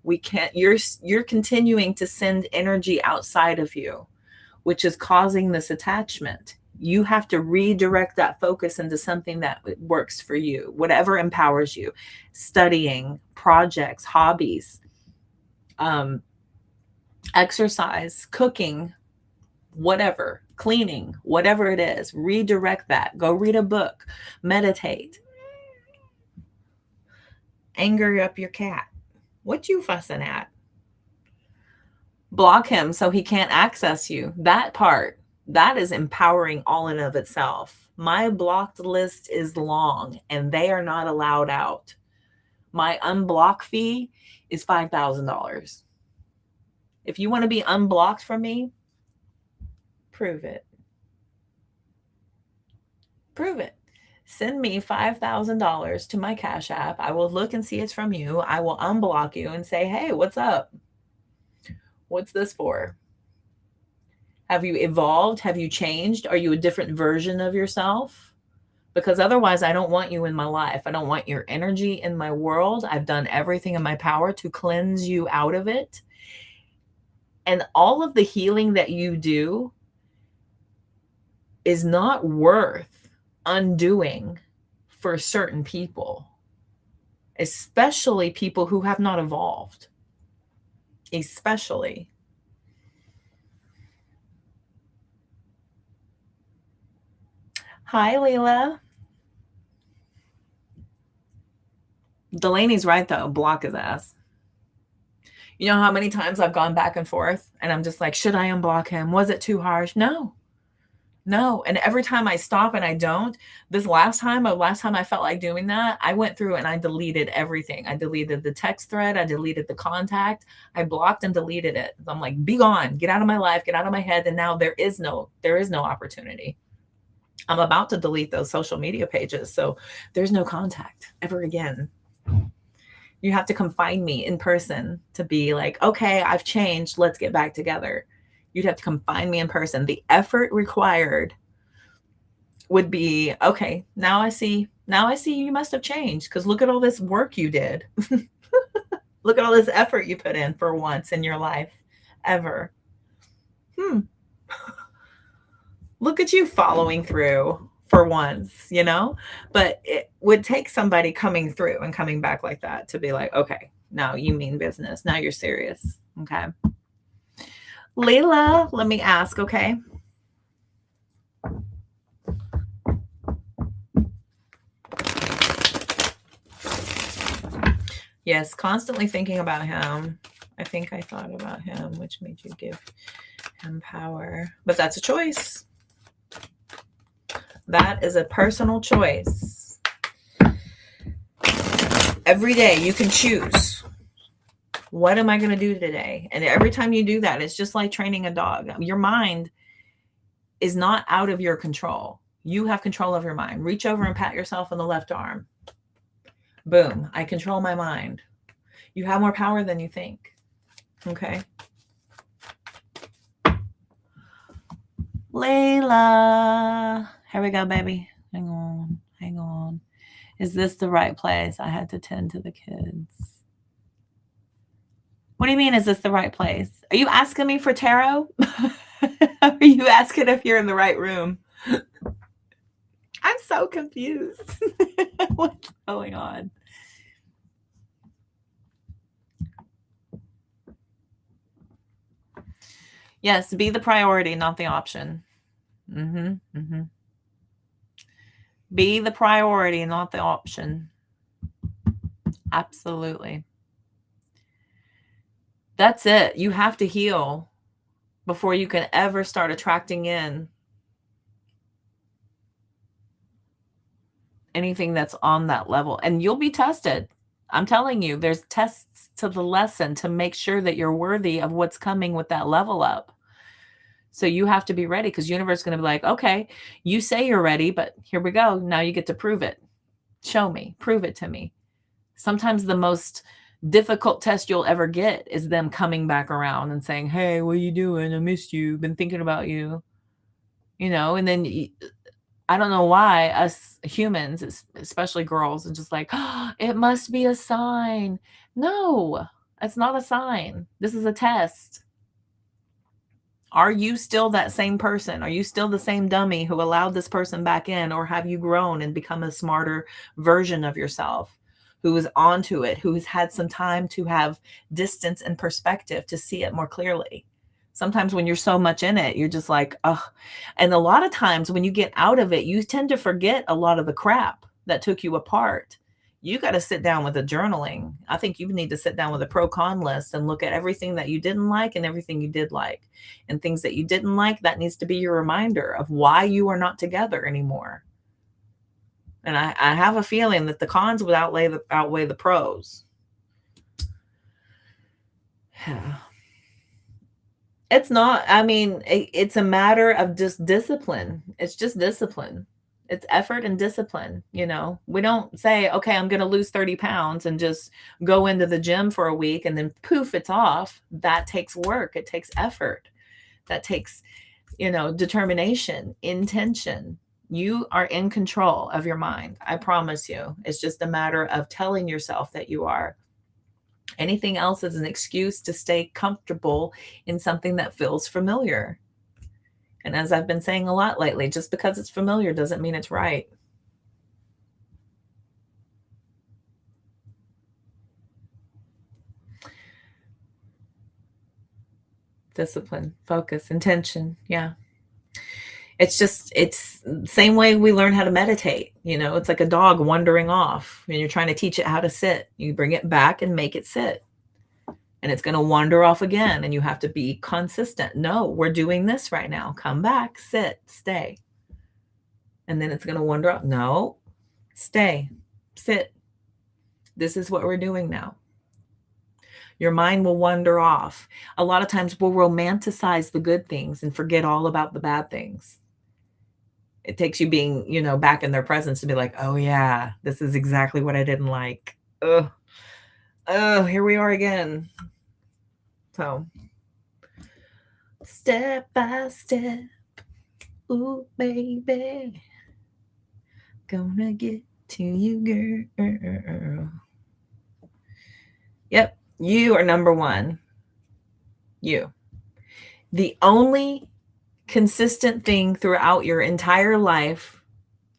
We can't, you're continuing to send energy outside of you, which is causing this attachment. You have to redirect that focus into something that works for you, whatever empowers you. Studying, projects, hobbies, exercise, cooking, whatever, cleaning, whatever it is, redirect that. Go read a book, meditate. Anger up your cat. What you fussing at? Block him so he can't access you. That part, that is empowering all in of itself. My blocked list is long and they are not allowed out. My unblock fee is $5,000. If you want to be unblocked from me, prove it. Prove it. Send me $5,000 to my Cash App. I will look and see it's from you. I will unblock you and say, hey, what's up? What's this for? Have you evolved? Have you changed? Are you a different version of yourself? Because otherwise, I don't want you in my life. I don't want your energy in my world. I've done everything in my power to cleanse you out of it. And all of the healing that you do is not worth undoing for certain people, especially people who have not evolved. Especially. Hi, Leila. Delaney's right, though. Block his ass. You know how many times I've gone back and forth and I'm just like, should I unblock him? Was it too harsh? No. And every time I stop and I don't, this last time I felt like doing that, I went through and I deleted everything. I deleted the text thread. I deleted the contact. I blocked and deleted it. I'm like, be gone, get out of my life, get out of my head. And now there is no opportunity. I'm about to delete those social media pages. So there's no contact ever again. You have to come find me in person to be like, okay, I've changed. Let's get back together. You'd have to come find me in person. The effort required would be, okay, now I see you must have changed because look at all this work you did. Look at all this effort you put in for once in your life ever. Look at you following through for once, you know? But it would take somebody coming through and coming back like that to be like, okay, now you mean business. Now you're serious. Okay. Layla, let me ask, okay? Yes, constantly thinking about him. I think I thought about him, which made you give him power. But that's a choice. That is a personal choice. Every day you can choose. What am I going to do today? And every time you do that, it's just like training a dog. Your mind is not out of your control. You have control of your mind. Reach over and pat yourself on the left arm. Boom. I control my mind. You have more power than you think. Okay. Layla. Here we go, baby. Hang on. Is this the right place? I had to tend to the kids. What do you mean, is this the right place? Are you asking me for tarot? Are you asking if you're in the right room? I'm so confused. What's going on? Yes, be the priority, not the option. Be the priority, not the option. Absolutely. That's it. You have to heal before you can ever start attracting in anything that's on that level. And you'll be tested. I'm telling you, there's tests to the lesson to make sure that you're worthy of what's coming with that level up. So you have to be ready, because universe is going to be like, okay, you say you're ready, but here we go. Now you get to prove it. Show me, prove it to me. Sometimes the most difficult test you'll ever get is them coming back around and saying, hey, what are you doing? I missed you. Been thinking about you. And then I don't know why us humans, especially girls, are just like, oh, it must be a sign. No, it's not a sign. This is a test. Are you still that same person? Are you still the same dummy who allowed this person back in? Or have you grown and become a smarter version of yourself who is onto it, who's had some time to have distance and perspective to see it more clearly? Sometimes when you're so much in it, you're just like, oh. And a lot of times when you get out of it, you tend to forget a lot of the crap that took you apart. You got to sit down with a journaling. I think you need to sit down with a pro-con list and look at everything that you didn't like and everything you did like. And things that you didn't like, that needs to be your reminder of why you are not together anymore. And I have a feeling that the cons would outweigh the pros. It's not, it's a matter of just discipline. It's just discipline. It's effort and discipline. We don't say, okay, I'm going to lose 30 pounds and just go into the gym for a week and then poof, it's off. That takes work. It takes effort. That takes, determination, intention. You are in control of your mind. I promise you. It's just a matter of telling yourself that you are. Anything else is an excuse to stay comfortable in something that feels familiar. And as I've been saying a lot lately, just because it's familiar doesn't mean it's right. Discipline, focus, intention. Yeah. It's the same way we learn how to meditate. It's like a dog wandering off and you're trying to teach it how to sit. You bring it back and make it sit. And it's going to wander off again. And you have to be consistent. No, we're doing this right now. Come back, sit, stay. And then it's going to wander off. No, stay, sit. This is what we're doing now. Your mind will wander off. A lot of times we'll romanticize the good things and forget all about the bad things. It takes you being, back in their presence to be like, oh yeah, this is exactly what I didn't like. Oh, here we are again. So, step by step, ooh, baby, gonna get to you, girl. Yep, you are number one. You. The only consistent thing throughout your entire life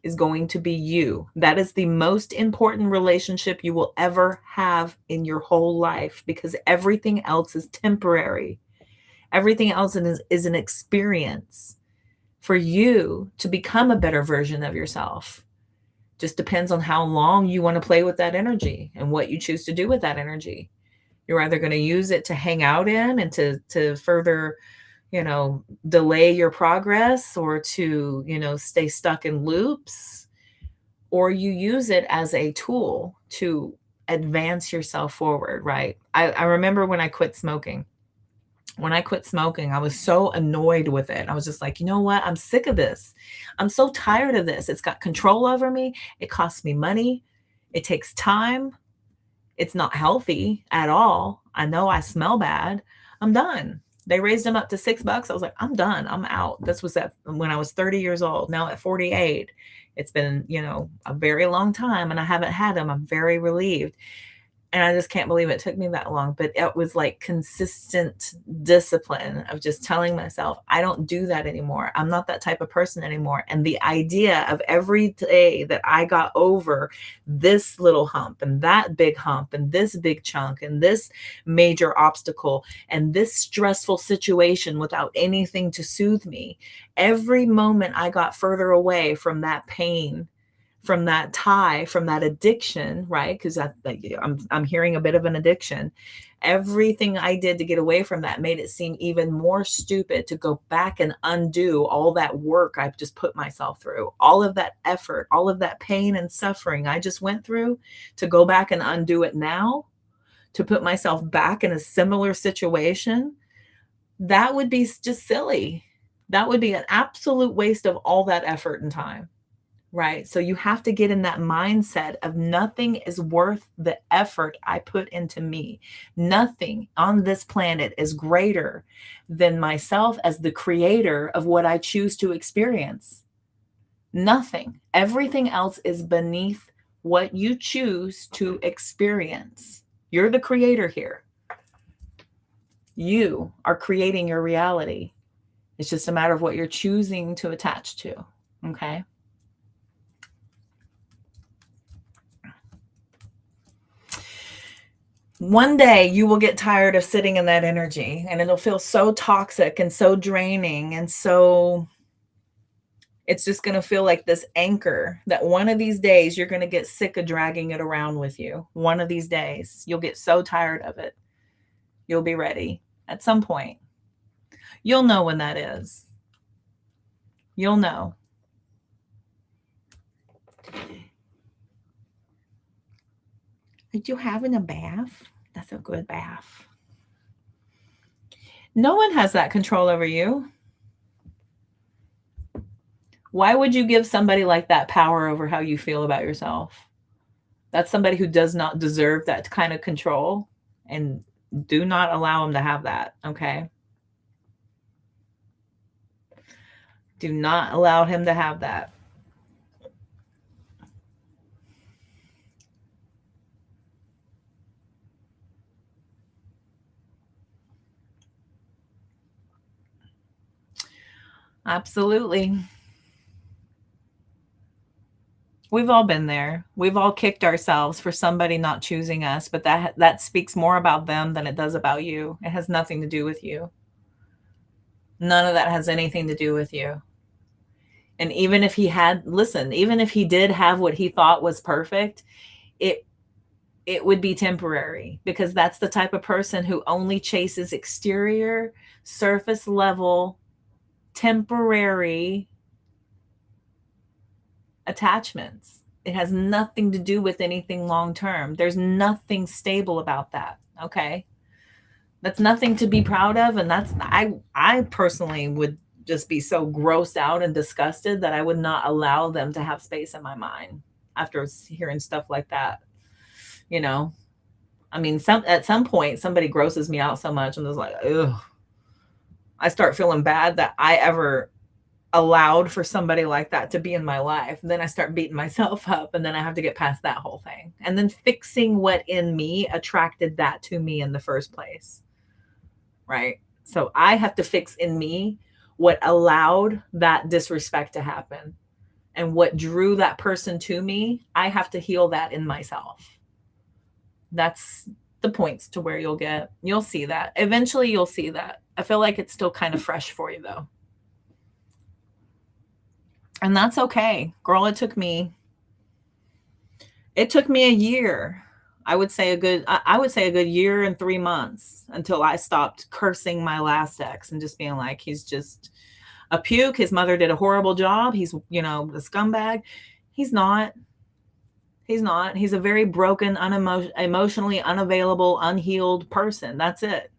is going to be you. That is the most important relationship you will ever have in your whole life, because everything else is temporary. Everything else is an experience for you to become a better version of yourself. Just depends on how long you want to play with that energy and what you choose to do with that energy. You're either going to use it to hang out in and to further, delay your progress, or to, stay stuck in loops, or you use it as a tool to advance yourself forward, right? I remember when I quit smoking. When I quit smoking, I was so annoyed with it. I was just like, you know what? I'm sick of this. I'm so tired of this. It's got control over me. It costs me money. It takes time. It's not healthy at all. I know I smell bad. I'm done. They raised them up to $6. I was like, I'm done. I'm out. This was when I was 30 years old. Now at 48, it's been, a very long time and I haven't had them. I'm very relieved. And I just can't believe it took me that long, but it was like consistent discipline of just telling myself, I don't do that anymore. I'm not that type of person anymore. And the idea of every day that I got over this little hump and that big hump and this big chunk and this major obstacle and this stressful situation without anything to soothe me, every moment I got further away from that pain, from that tie, from that addiction, right? Because I'm hearing a bit of an addiction. Everything I did to get away from that made it seem even more stupid to go back and undo all that work I've just put myself through, all of that effort, all of that pain and suffering I just went through, to go back and undo it now, to put myself back in a similar situation. That would be just silly. That would be an absolute waste of all that effort and time. Right. So you have to get in that mindset of nothing is worth the effort I put into me. Nothing on this planet is greater than myself as the creator of what I choose to experience. Nothing. Everything else is beneath what you choose to experience. You're the creator here. You are creating your reality. It's just a matter of what you're choosing to attach to. Okay. One day you will get tired of sitting in that energy, and it'll feel so toxic and so draining, and so it's just going to feel like this anchor that one of these days you're going to get sick of dragging it around with you. One of these days you'll get so tired of it. You'll be ready at some point. You'll know when that is. You'll know. Are you having a bath? That's a good bath. No one has that control over you. Why would you give somebody like that power over how you feel about yourself? That's somebody who does not deserve that kind of control, and do not allow them to have that. Okay. Do not allow him to have that. Absolutely. We've all been there. We've all kicked ourselves for somebody not choosing us, but that speaks more about them than it does about you. It has nothing to do with you. None of that has anything to do with you. And even if he had, listen, even if he did have what he thought was perfect, it would be temporary, because that's the type of person who only chases exterior, surface level, temporary attachments. It has nothing to do with anything long term. There's nothing stable about that. Okay. That's nothing to be proud of. And I personally would just be so grossed out and disgusted that I would not allow them to have space in my mind after hearing stuff like that. You know, I mean, at some point somebody grosses me out so much, I'm just like, ugh. I start feeling bad that I ever allowed for somebody like that to be in my life. And then I start beating myself up, and then I have to get past that whole thing, and then fixing what in me attracted that to me in the first place. Right. So I have to fix in me what allowed that disrespect to happen, and what drew that person to me. I have to heal that in myself. That's the points to where you'll see that. Eventually you'll see that. I feel like it's still kind of fresh for you though. And that's okay. Girl, it took me a year. I would say a good year and 3 months until I stopped cursing my last ex and just being like, he's just a puke. His mother did a horrible job. He's, a scumbag. He's not. He's a very broken, emotionally unavailable, unhealed person. That's it.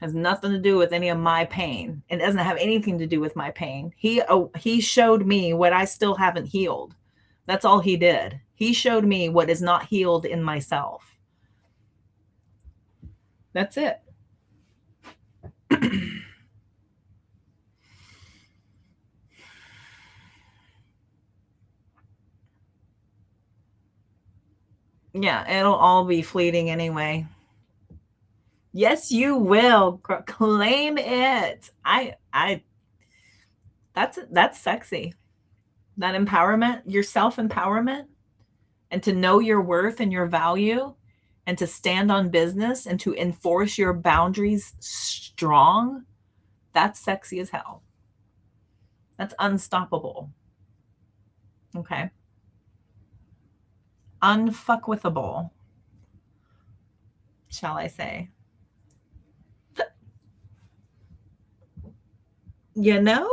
Has nothing to do with any of my pain. It doesn't have anything to do with my pain. He showed me what I still haven't healed. That's all he did. He showed me what is not healed in myself. That's it. Yeah, it'll all be fleeting anyway. Yes, you will. Claim it. That's sexy. That empowerment, your self-empowerment, and to know your worth and your value, and to stand on business and to enforce your boundaries strong, that's sexy as hell. That's unstoppable. Okay. Unfuckwithable, shall I say. You know?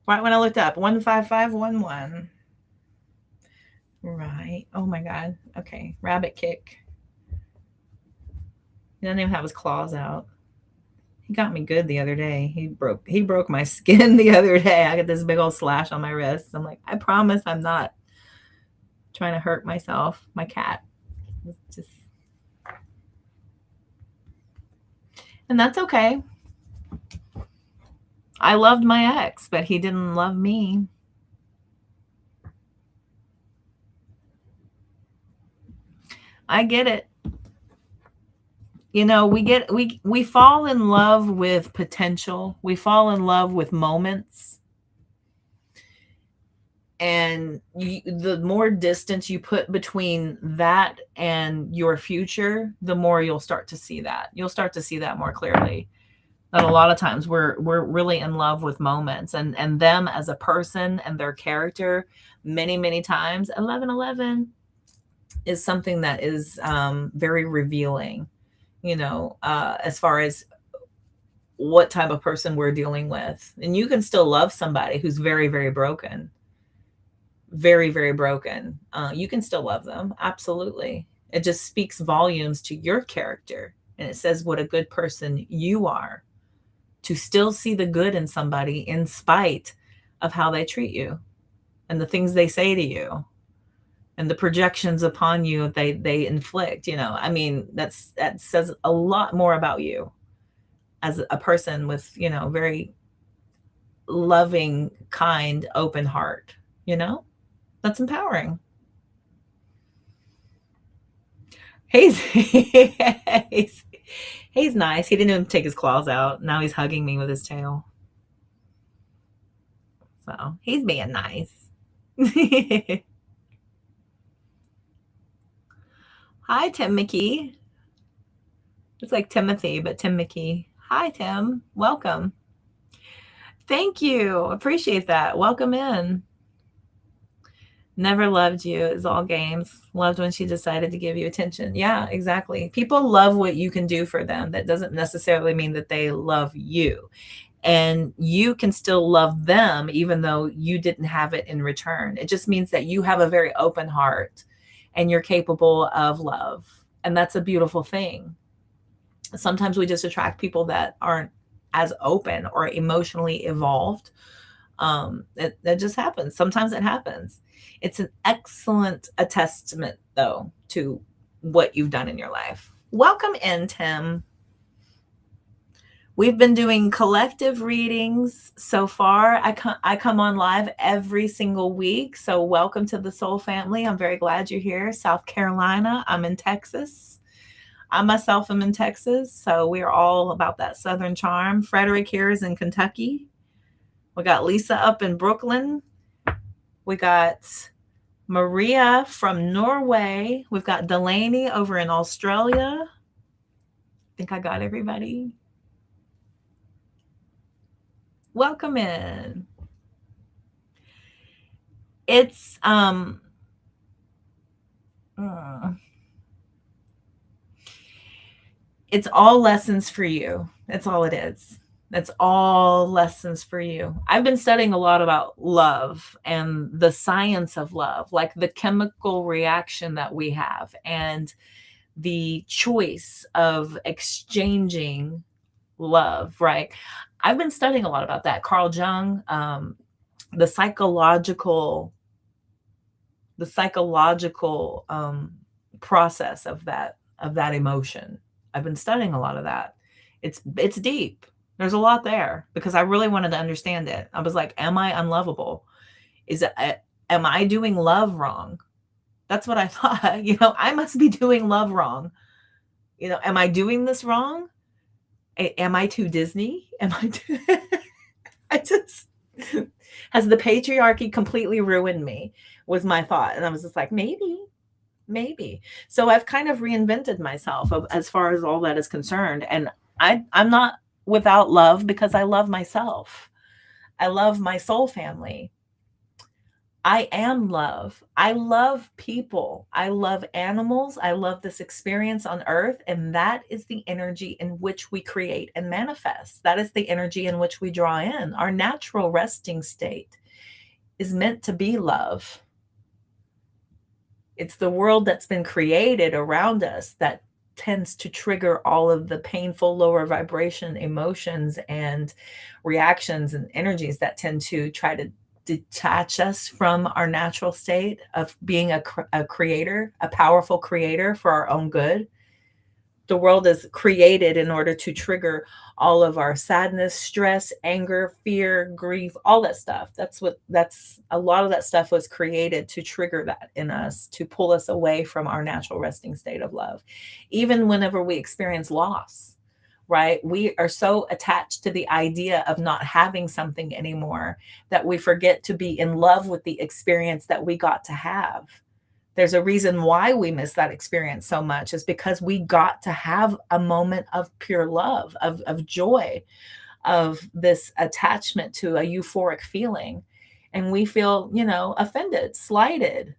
Right when I looked up, 15511. Right. Oh my God. Okay. Rabbit kick. He doesn't even have his claws out. He got me good the other day. He broke my skin the other day. I got this big old slash on my wrist. I'm like, I promise I'm not trying to hurt myself. My cat. It's just, and that's okay. I loved my ex, but he didn't love me. I get it. You know, we fall in love with potential. We fall in love with moments. And the more distance you put between that and your future, the more you'll start to see that. You'll start to see that more clearly. That a lot of times we're really in love with moments and them as a person and their character. Many times 1111 is something that is very revealing, as far as what type of person we're dealing with. And you can still love somebody who's very broken, very broken. You can still love them. Absolutely. It just speaks volumes to your character, and it says what a good person you are, to still see the good in somebody in spite of how they treat you and the things they say to you and the projections upon you they inflict. I mean, that says a lot more about you as a person with, very loving, kind, open heart. That's empowering. He's he's nice. He didn't even take his claws out. Now he's hugging me with his tail. So he's being nice. Hi, Tim Mickey. It's like Timothy, but Tim Mickey. Hi, Tim. Welcome. Thank you. Appreciate that. Welcome in. Never loved you. It's all games. Loved when she decided to give you attention. Yeah, exactly. People love what you can do for them. That doesn't necessarily mean that they love you. And you can still love them even though you didn't have it in return. It just means that you have a very open heart and you're capable of love. And that's a beautiful thing. Sometimes we just attract people that aren't as open or emotionally evolved. That just happens. Sometimes it happens. It's an excellent testament, though, to what you've done in your life. Welcome in, Tim. We've been doing collective readings so far. I come on live every single week. So welcome to the Soul family. I'm very glad you're here. South Carolina. I'm in Texas. I myself am in Texas. So we're all about that Southern charm. Frederick here is in Kentucky. We got Lisa up in Brooklyn. We got Maria from Norway. We've got Delaney over in Australia. I think I got everybody. Welcome in. It's it's all lessons for you. That's all it is. That's all lessons for you. I've been studying a lot about love and the science of love, like the chemical reaction that we have and the choice of exchanging love, right? I've been studying a lot about that. Carl Jung, the psychological process of that emotion. I've been studying a lot of that. It's deep. There's a lot there because I really wanted to understand it. I was like, am I unlovable? Am I doing love wrong? That's what I thought. I must be doing love wrong. Am I doing this wrong? Am I too Disney? Am I too I just has the patriarchy completely ruined me, was my thought. And I was just like, maybe. So I've kind of reinvented myself as far as all that is concerned. And I'm not without love because I love myself. I love my soul family. I am love. I love people. I love animals. I love this experience on earth. And that is the energy in which we create and manifest. That is the energy in which we draw in. Our natural resting state is meant to be love. It's the world that's been created around us that tends to trigger all of the painful lower vibration emotions and reactions and energies that tend to try to detach us from our natural state of being a creator, a powerful creator for our own good. The world is created in order to trigger all of our sadness, stress, anger, fear, grief, all that stuff. That's a lot of that stuff was created to trigger that in us, to pull us away from our natural resting state of love. Even whenever we experience loss, right? We are so attached to the idea of not having something anymore that we forget to be in love with the experience that we got to have. There's a reason why we miss that experience so much, is because we got to have a moment of pure love, of joy, of this attachment to a euphoric feeling. And we feel, offended, slighted,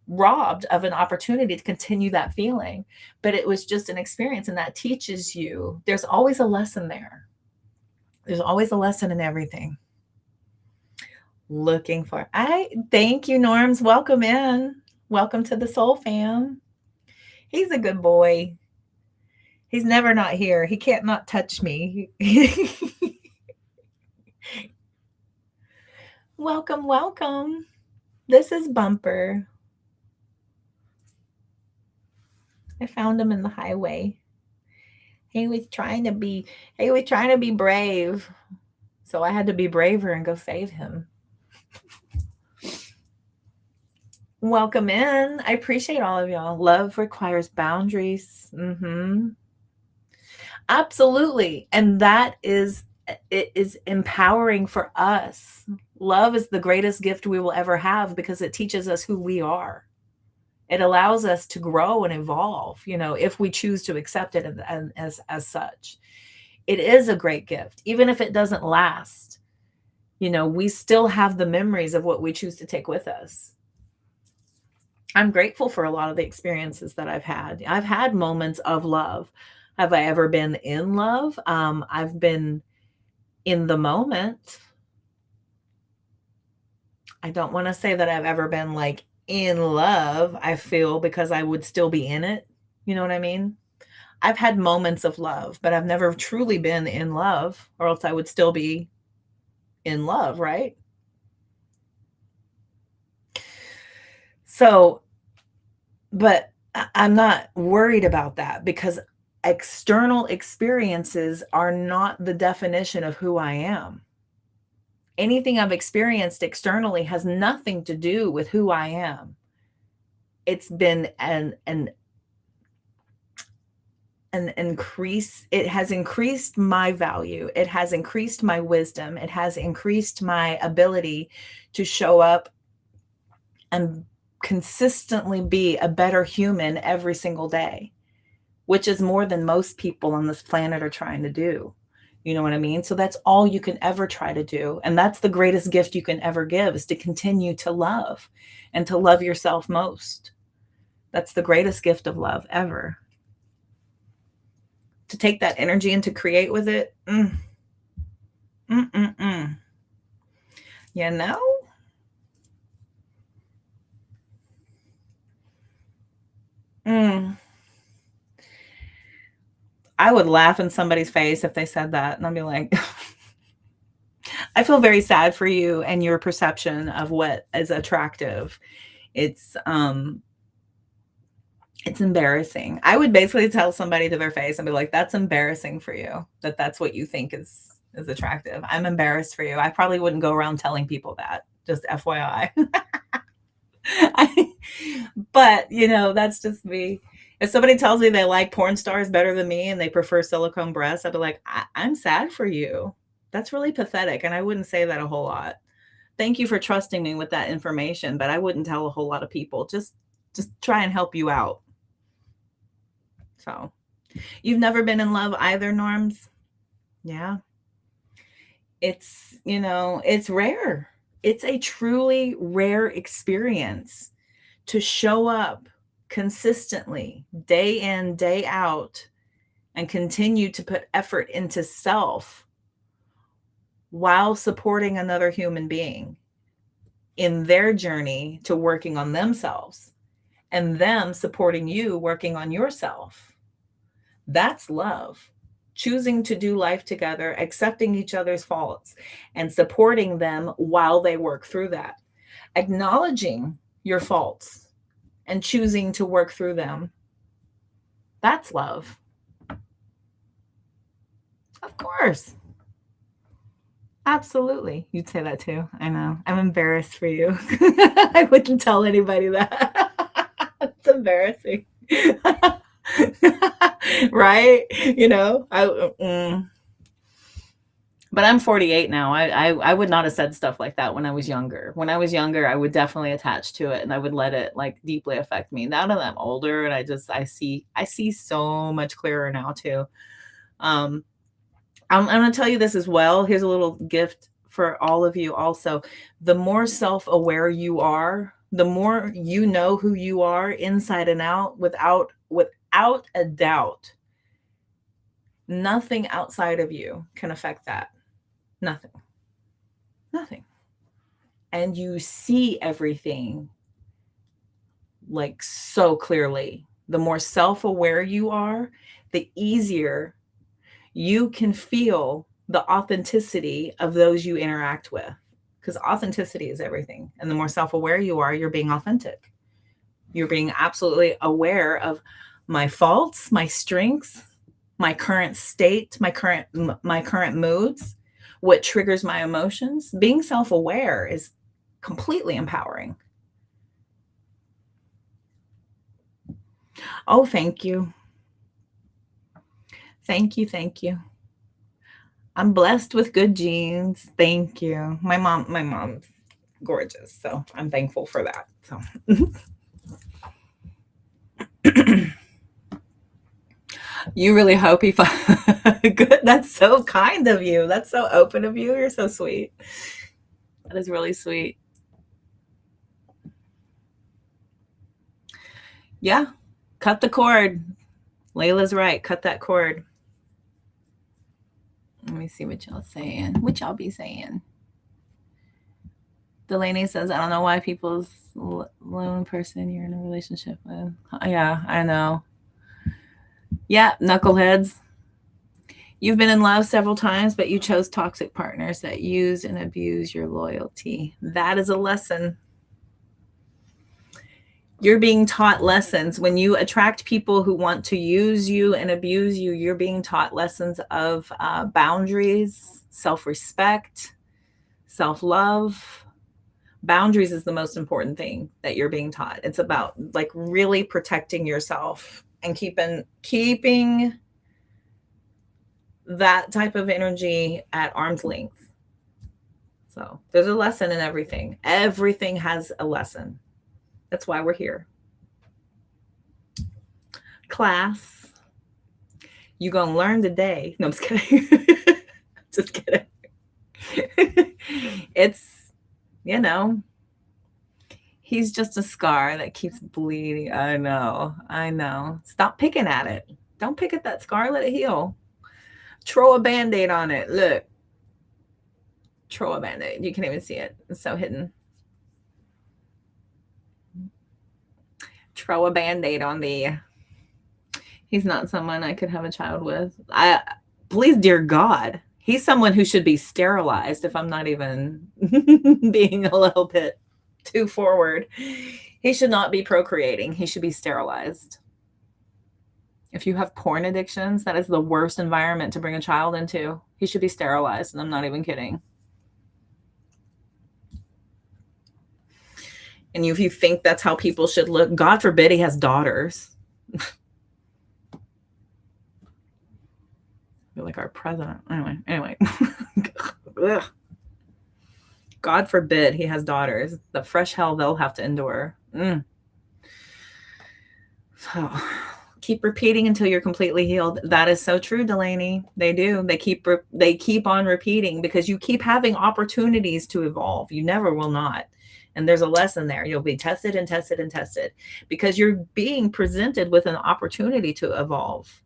robbed of an opportunity to continue that feeling. But it was just an experience, and that teaches you there's always a lesson there. There's always a lesson in everything. Looking for, thank you, Norms. Welcome in. Welcome to the Soul Fam. He's a good boy. He's never not here. He can't not touch me. Welcome. This is Bumper. I found him in the highway. He was trying to be brave. So I had to be braver and go save him. Welcome in. I appreciate all of y'all. Love requires boundaries. Absolutely. And it is empowering for us. Love is the greatest gift we will ever have because it teaches us who we are. It allows us to grow and evolve, if we choose to accept it as such. It is a great gift, even if it doesn't last. We still have the memories of what we choose to take with us. I'm grateful for a lot of the experiences that I've had. I've had moments of love. Have I ever been in love? I've been in the moment. I don't want to say that I've ever been like in love, I feel, because I would still be in it. You know what I mean? I've had moments of love, but I've never truly been in love, or else I would still be in love, right? So, but I'm not worried about that because external experiences are not the definition of who I am. Anything I've experienced externally has nothing to do with who I am. It's been an increase. It has increased my value. It has increased my wisdom. It has increased my ability to show up and consistently be a better human every single day, which is more than most people on this planet are trying to do. You know what I mean? So that's all you can ever try to do. And that's the greatest gift you can ever give, is to continue to love and to love yourself most. That's the greatest gift of love ever. To take that energy and to create with it. You know? I would laugh in somebody's face if they said that. And I'd be like, I feel very sad for you and your perception of what is attractive. It's embarrassing. I would basically tell somebody to their face and be like, that's embarrassing for you, that's what you think is attractive. I'm embarrassed for you. I probably wouldn't go around telling people that, just FYI. But, that's just me. If somebody tells me they like porn stars better than me and they prefer silicone breasts, I'd be like, I'm sad for you. That's really pathetic. And I wouldn't say that a whole lot. Thank you for trusting me with that information, but I wouldn't tell a whole lot of people. Just try and help you out. So, you've never been in love either, Norms? Yeah. It's rare. It's a truly rare experience to show up consistently, day in, day out, and continue to put effort into self while supporting another human being in their journey to working on themselves and them supporting you working on yourself. That's love. Choosing to do life together, accepting each other's faults, and supporting them while they work through that. Acknowledging your faults and choosing to work through them. That's love. Of course. Absolutely. You'd say that too. I know. I'm embarrassed for you. I wouldn't tell anybody that. It's embarrassing. Right? But I'm 48 now. I would not have said stuff like that when I was younger. When I was younger, I would definitely attach to it and I would let it like deeply affect me. Now that I'm older and I see so much clearer now too. I'm going to tell you this as well. Here's a little gift for all of you also. The more self-aware you are, the more you know who you are inside and out without a doubt. Nothing outside of you can affect that. Nothing. And you see everything like so clearly. The more self-aware you are, the easier you can feel the authenticity of those you interact with, because authenticity is everything. And the more self-aware you are, you're being authentic. You're being absolutely aware of my faults, my strengths, my current state, my current moods, what triggers my emotions. Being self-aware is completely empowering. Oh, thank you. Thank you. I'm blessed with good genes. Thank you. My mom's gorgeous, so I'm thankful for that. So you really hope he good. That's so kind of you. That's so open of you. You're so sweet. That is really sweet. Yeah. Cut the cord. Layla's right. Cut that cord. Let me see what y'all saying. What y'all be saying? Delaney says, I don't know why people's lone person you're in a relationship with. Yeah, I know. Yeah, knuckleheads. You've been in love several times, but you chose toxic partners that use and abuse your loyalty. That is a lesson. You're being taught lessons. When you attract people who want to use you and abuse you, you're being taught lessons of boundaries, self-respect, self-love. Boundaries is the most important thing that you're being taught. It's about like really protecting yourself and keeping that type of energy at arm's length. So there's a lesson in everything. Everything has a lesson. That's why we're here. Class, you gonna learn today. No, I'm just kidding. Just kidding. It's, he's just a scar that keeps bleeding. I know. Stop picking at it. Don't pick at that scar. Let it heal. Throw a Band-Aid on it. Look. Throw a Band-Aid. You can't even see it. It's so hidden. Throw a Band-Aid on the... He's not someone I could have a child with. Please, dear God. He's someone who should be sterilized if I'm not even being a little bit too forward. He should not be procreating. He should be sterilized. If you have porn addictions, that is the worst environment to bring a child into. He should be sterilized, and I'm not even kidding. And if you think that's how people should look, God forbid he has daughters. You're like our president. Anyway. God forbid he has daughters. The fresh hell they'll have to endure. So keep repeating until you're completely healed. That is so true, Delaney. They do. They keep on repeating because you keep having opportunities to evolve. You never will not. And there's a lesson there. You'll be tested and tested and tested because you're being presented with an opportunity to evolve.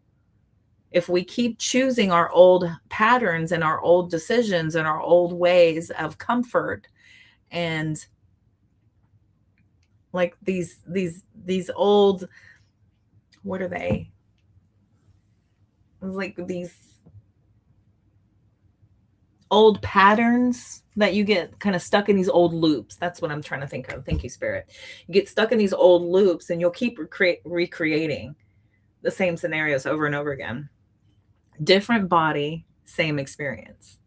If we keep choosing our old patterns and our old decisions and our old ways of comfort and like these old, what are they? Like these old patterns that you get kind of stuck in these old loops. That's what I'm trying to think of. Thank you, Spirit. You get stuck in these old loops and you'll keep recreating the same scenarios over and over again. Different body, same experience.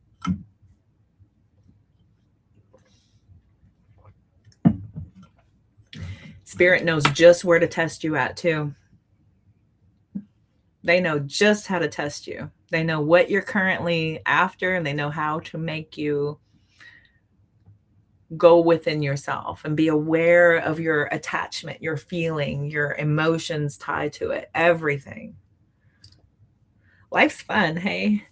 Spirit knows just where to test you at too. They know just how to test you. They know what you're currently after, and they know how to make you go within yourself and be aware of your attachment, your feeling, your emotions tied to it, everything. Life's fun, hey?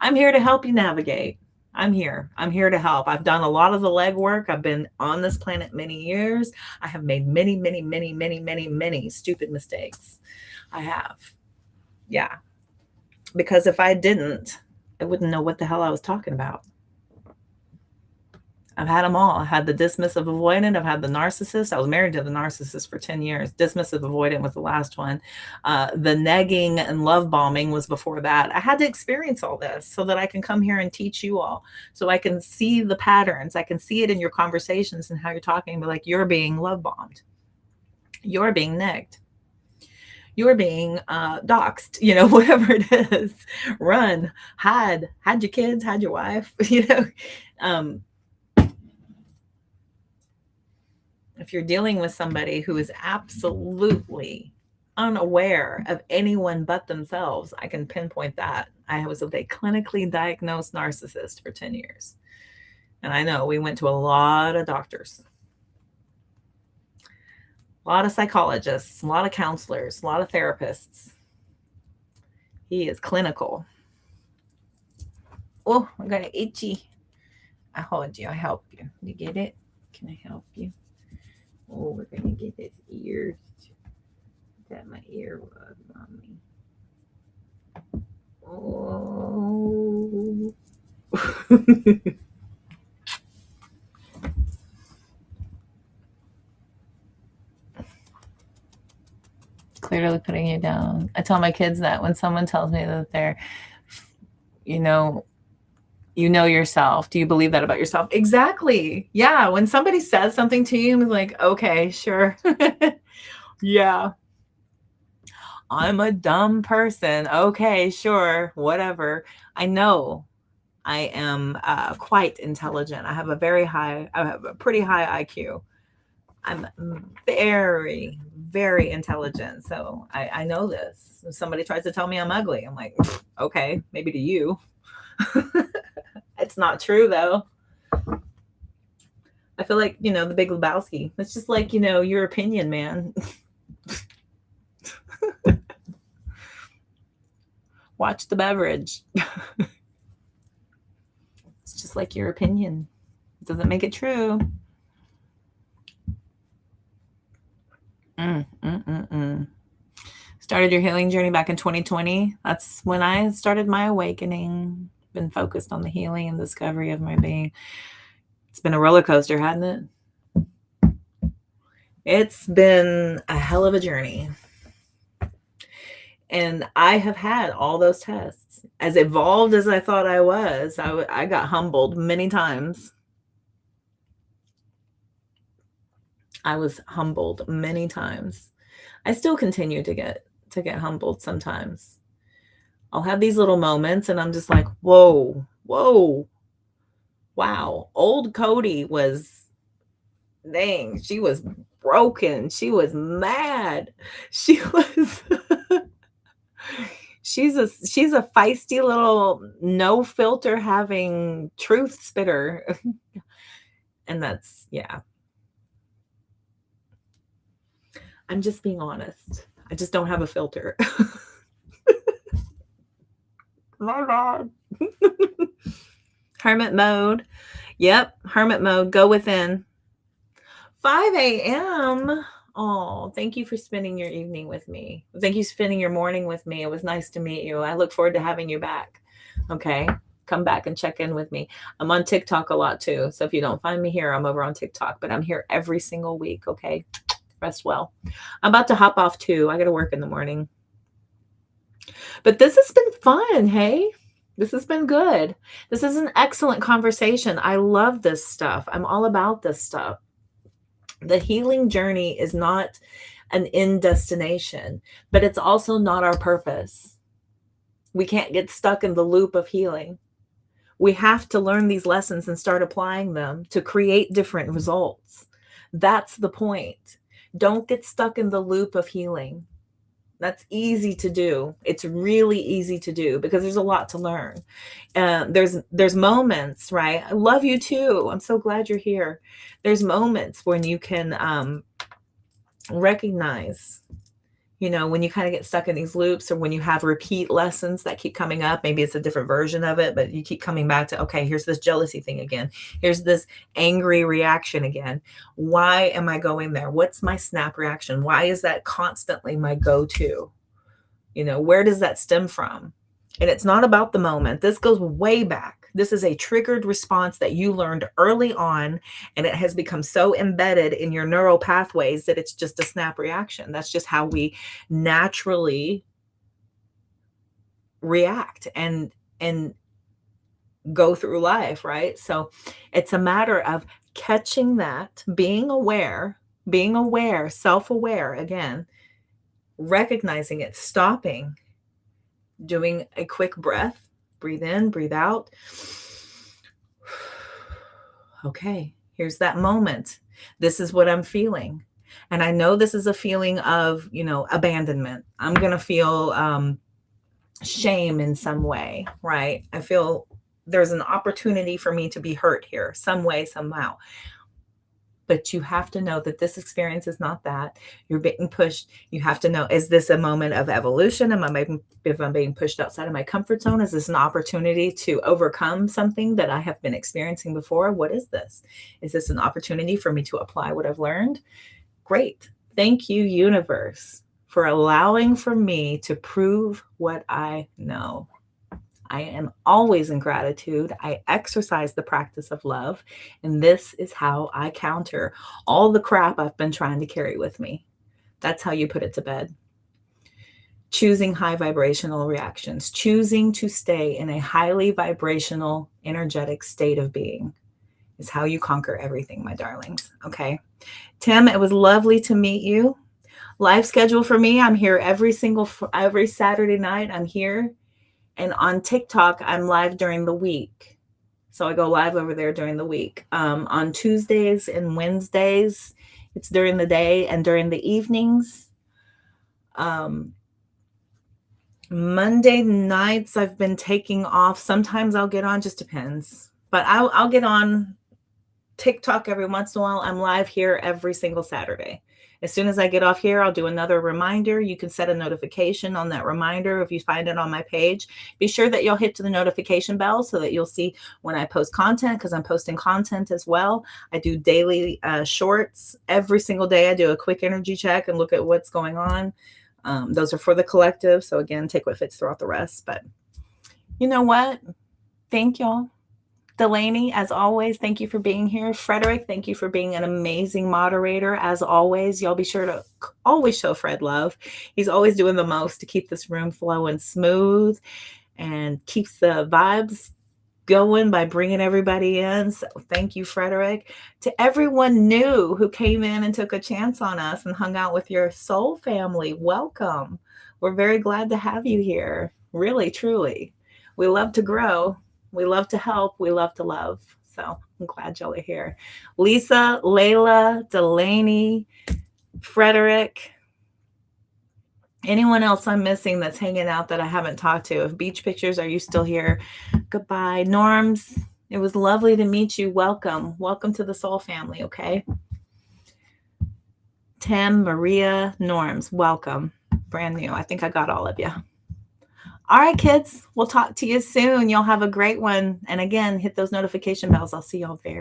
I'm here to help you navigate. I'm here to help. I've done a lot of the legwork. I've been on this planet many years. I have made many stupid mistakes. I have. Yeah. Because if I didn't, I wouldn't know what the hell I was talking about. I've had them all. I had the dismissive avoidant. I've had the narcissist. I was married to the narcissist for 10 years. Dismissive avoidant was the last one. The negging and love bombing was before that. I had to experience all this so that I can come here and teach you all. So I can see the patterns. I can see it in your conversations and how you're talking. But like, you're being love bombed. You're being negged. You're being doxxed, whatever it is. Run, hide your kids, hide your wife, If you're dealing with somebody who is absolutely unaware of anyone but themselves, I can pinpoint that. I was a clinically diagnosed narcissist for 10 years. And I know we went to a lot of doctors, a lot of psychologists, a lot of counselors, a lot of therapists. He is clinical. Oh, I got an itchy. I hold you. I help you. You get it? Can I help you? Oh, we're going to get his ears. That my ear was on me. Oh. Clearly putting you down. I tell my kids that when someone tells me that they're, you know yourself. Do you believe that about yourself? Exactly. Yeah. When somebody says something to you, I'm like, okay, sure. Yeah. I'm a dumb person. Okay, sure. Whatever. I know I am quite intelligent. I have a pretty high IQ. I'm very, very intelligent. So I know this. If somebody tries to tell me I'm ugly, I'm like, okay, maybe to you. It's not true though. I feel like, the Big Lebowski. It's just like, your opinion, man. Watch the beverage. It's just like your opinion. It doesn't make it true. Started your healing journey back in 2020. That's when I started my awakening. Been focused on the healing and discovery of my being. It's been a roller coaster, hasn't it? It's been a hell of a journey. And I have had all those tests. As evolved as I thought I was, I got humbled many times. I was humbled many times. I still continue to get humbled sometimes. I'll have these little moments and I'm just like, whoa, wow. Old Cody was dang, she was broken. She was mad. She was she's a feisty little no filter having truth spitter. And that's, yeah. I'm just being honest. I just don't have a filter. My God. Hermit mode. Yep. Hermit mode. Go within. 5 a.m. Oh, thank you for spending your evening with me. Thank you for spending your morning with me. It was nice to meet you. I look forward to having you back. Okay. Come back and check in with me. I'm on TikTok a lot too. So if you don't find me here, I'm over on TikTok, but I'm here every single week. Okay. Rest well. I'm about to hop off too. I got to work in the morning. But this has been fun. Hey, this has been good. This is an excellent conversation. I love this stuff. I'm all about this stuff. The healing journey is not an end destination, but it's also not our purpose. We can't get stuck in the loop of healing. We have to learn these lessons and start applying them to create different results. That's the point. Don't get stuck in the loop of healing. That's easy to do. It's really easy to do because there's a lot to learn. There's moments, right? I love you too. I'm so glad you're here. There's moments when you can recognize, when you kind of get stuck in these loops, or when you have repeat lessons that keep coming up. Maybe it's a different version of it, but you keep coming back to, okay, here's this jealousy thing again. Here's this angry reaction again. Why am I going there? What's my snap reaction? Why is that constantly my go-to? Where does that stem from? And it's not about the moment. This goes way back. This is a triggered response that you learned early on, and it has become so embedded in your neural pathways that it's just a snap reaction. That's just how we naturally react and go through life, right? So it's a matter of catching that, being aware, self-aware again, recognizing it, stopping, doing a quick breath. Breathe in, breathe out. Okay, here's that moment. This is what I'm feeling. And I know this is a feeling of, abandonment. I'm going to feel shame in some way, right? I feel there's an opportunity for me to be hurt here, some way, somehow. But you have to know that this experience is not that. You're being pushed. You have to know, is this a moment of evolution? If I'm being pushed outside of my comfort zone, is this an opportunity to overcome something that I have been experiencing before? What is this? Is this an opportunity for me to apply what I've learned? Great. Thank you, universe, for allowing for me to prove what I know. I am always in gratitude. I exercise the practice of love, and this is how I counter all the crap I've been trying to carry with me. That's how you put it to bed. Choosing high vibrational reactions, choosing to stay in a highly vibrational, energetic state of being is how you conquer everything, my darlings. Okay. Tim, it was lovely to meet you. Live schedule for me. I'm here every Saturday night. I'm here. And on TikTok, I'm live during the week. So I go live over there during the week. On Tuesdays and Wednesdays, it's during the day, and during the evenings. Monday nights, I've been taking off. Sometimes I'll get on, just depends. But I'll get on TikTok every once in a while. I'm live here every single Saturday. As soon as I get off here, I'll do another reminder. You can set a notification on that reminder if you find it on my page. Be sure that you'll hit the notification bell so that you'll see when I post content, because I'm posting content as well. I do daily shorts. Every single day I do a quick energy check and look at what's going on. Those are for the collective. So again, take what fits throughout the rest. But you know what? Thank y'all. Delaney, as always, thank you for being here. Frederick, thank you for being an amazing moderator. As always, y'all be sure to always show Fred love. He's always doing the most to keep this room flowing smooth and keeps the vibes going by bringing everybody in. So thank you, Frederick. To everyone new who came in and took a chance on us and hung out with your soul family, welcome. We're very glad to have you here. Really, truly. We love to grow. We love to help. We love to love. So I'm glad y'all are here. Lisa, Layla, Delaney, Frederick, anyone else I'm missing that's hanging out that I haven't talked to? If Beach Pictures, are you still here? Goodbye. Norms, it was lovely to meet you. Welcome. Welcome to the Soul family, okay? Tim, Maria, Norms, welcome. Brand new. I think I got all of you. All right, kids. We'll talk to you soon. Y'all have a great one. And again, hit those notification bells. I'll see y'all very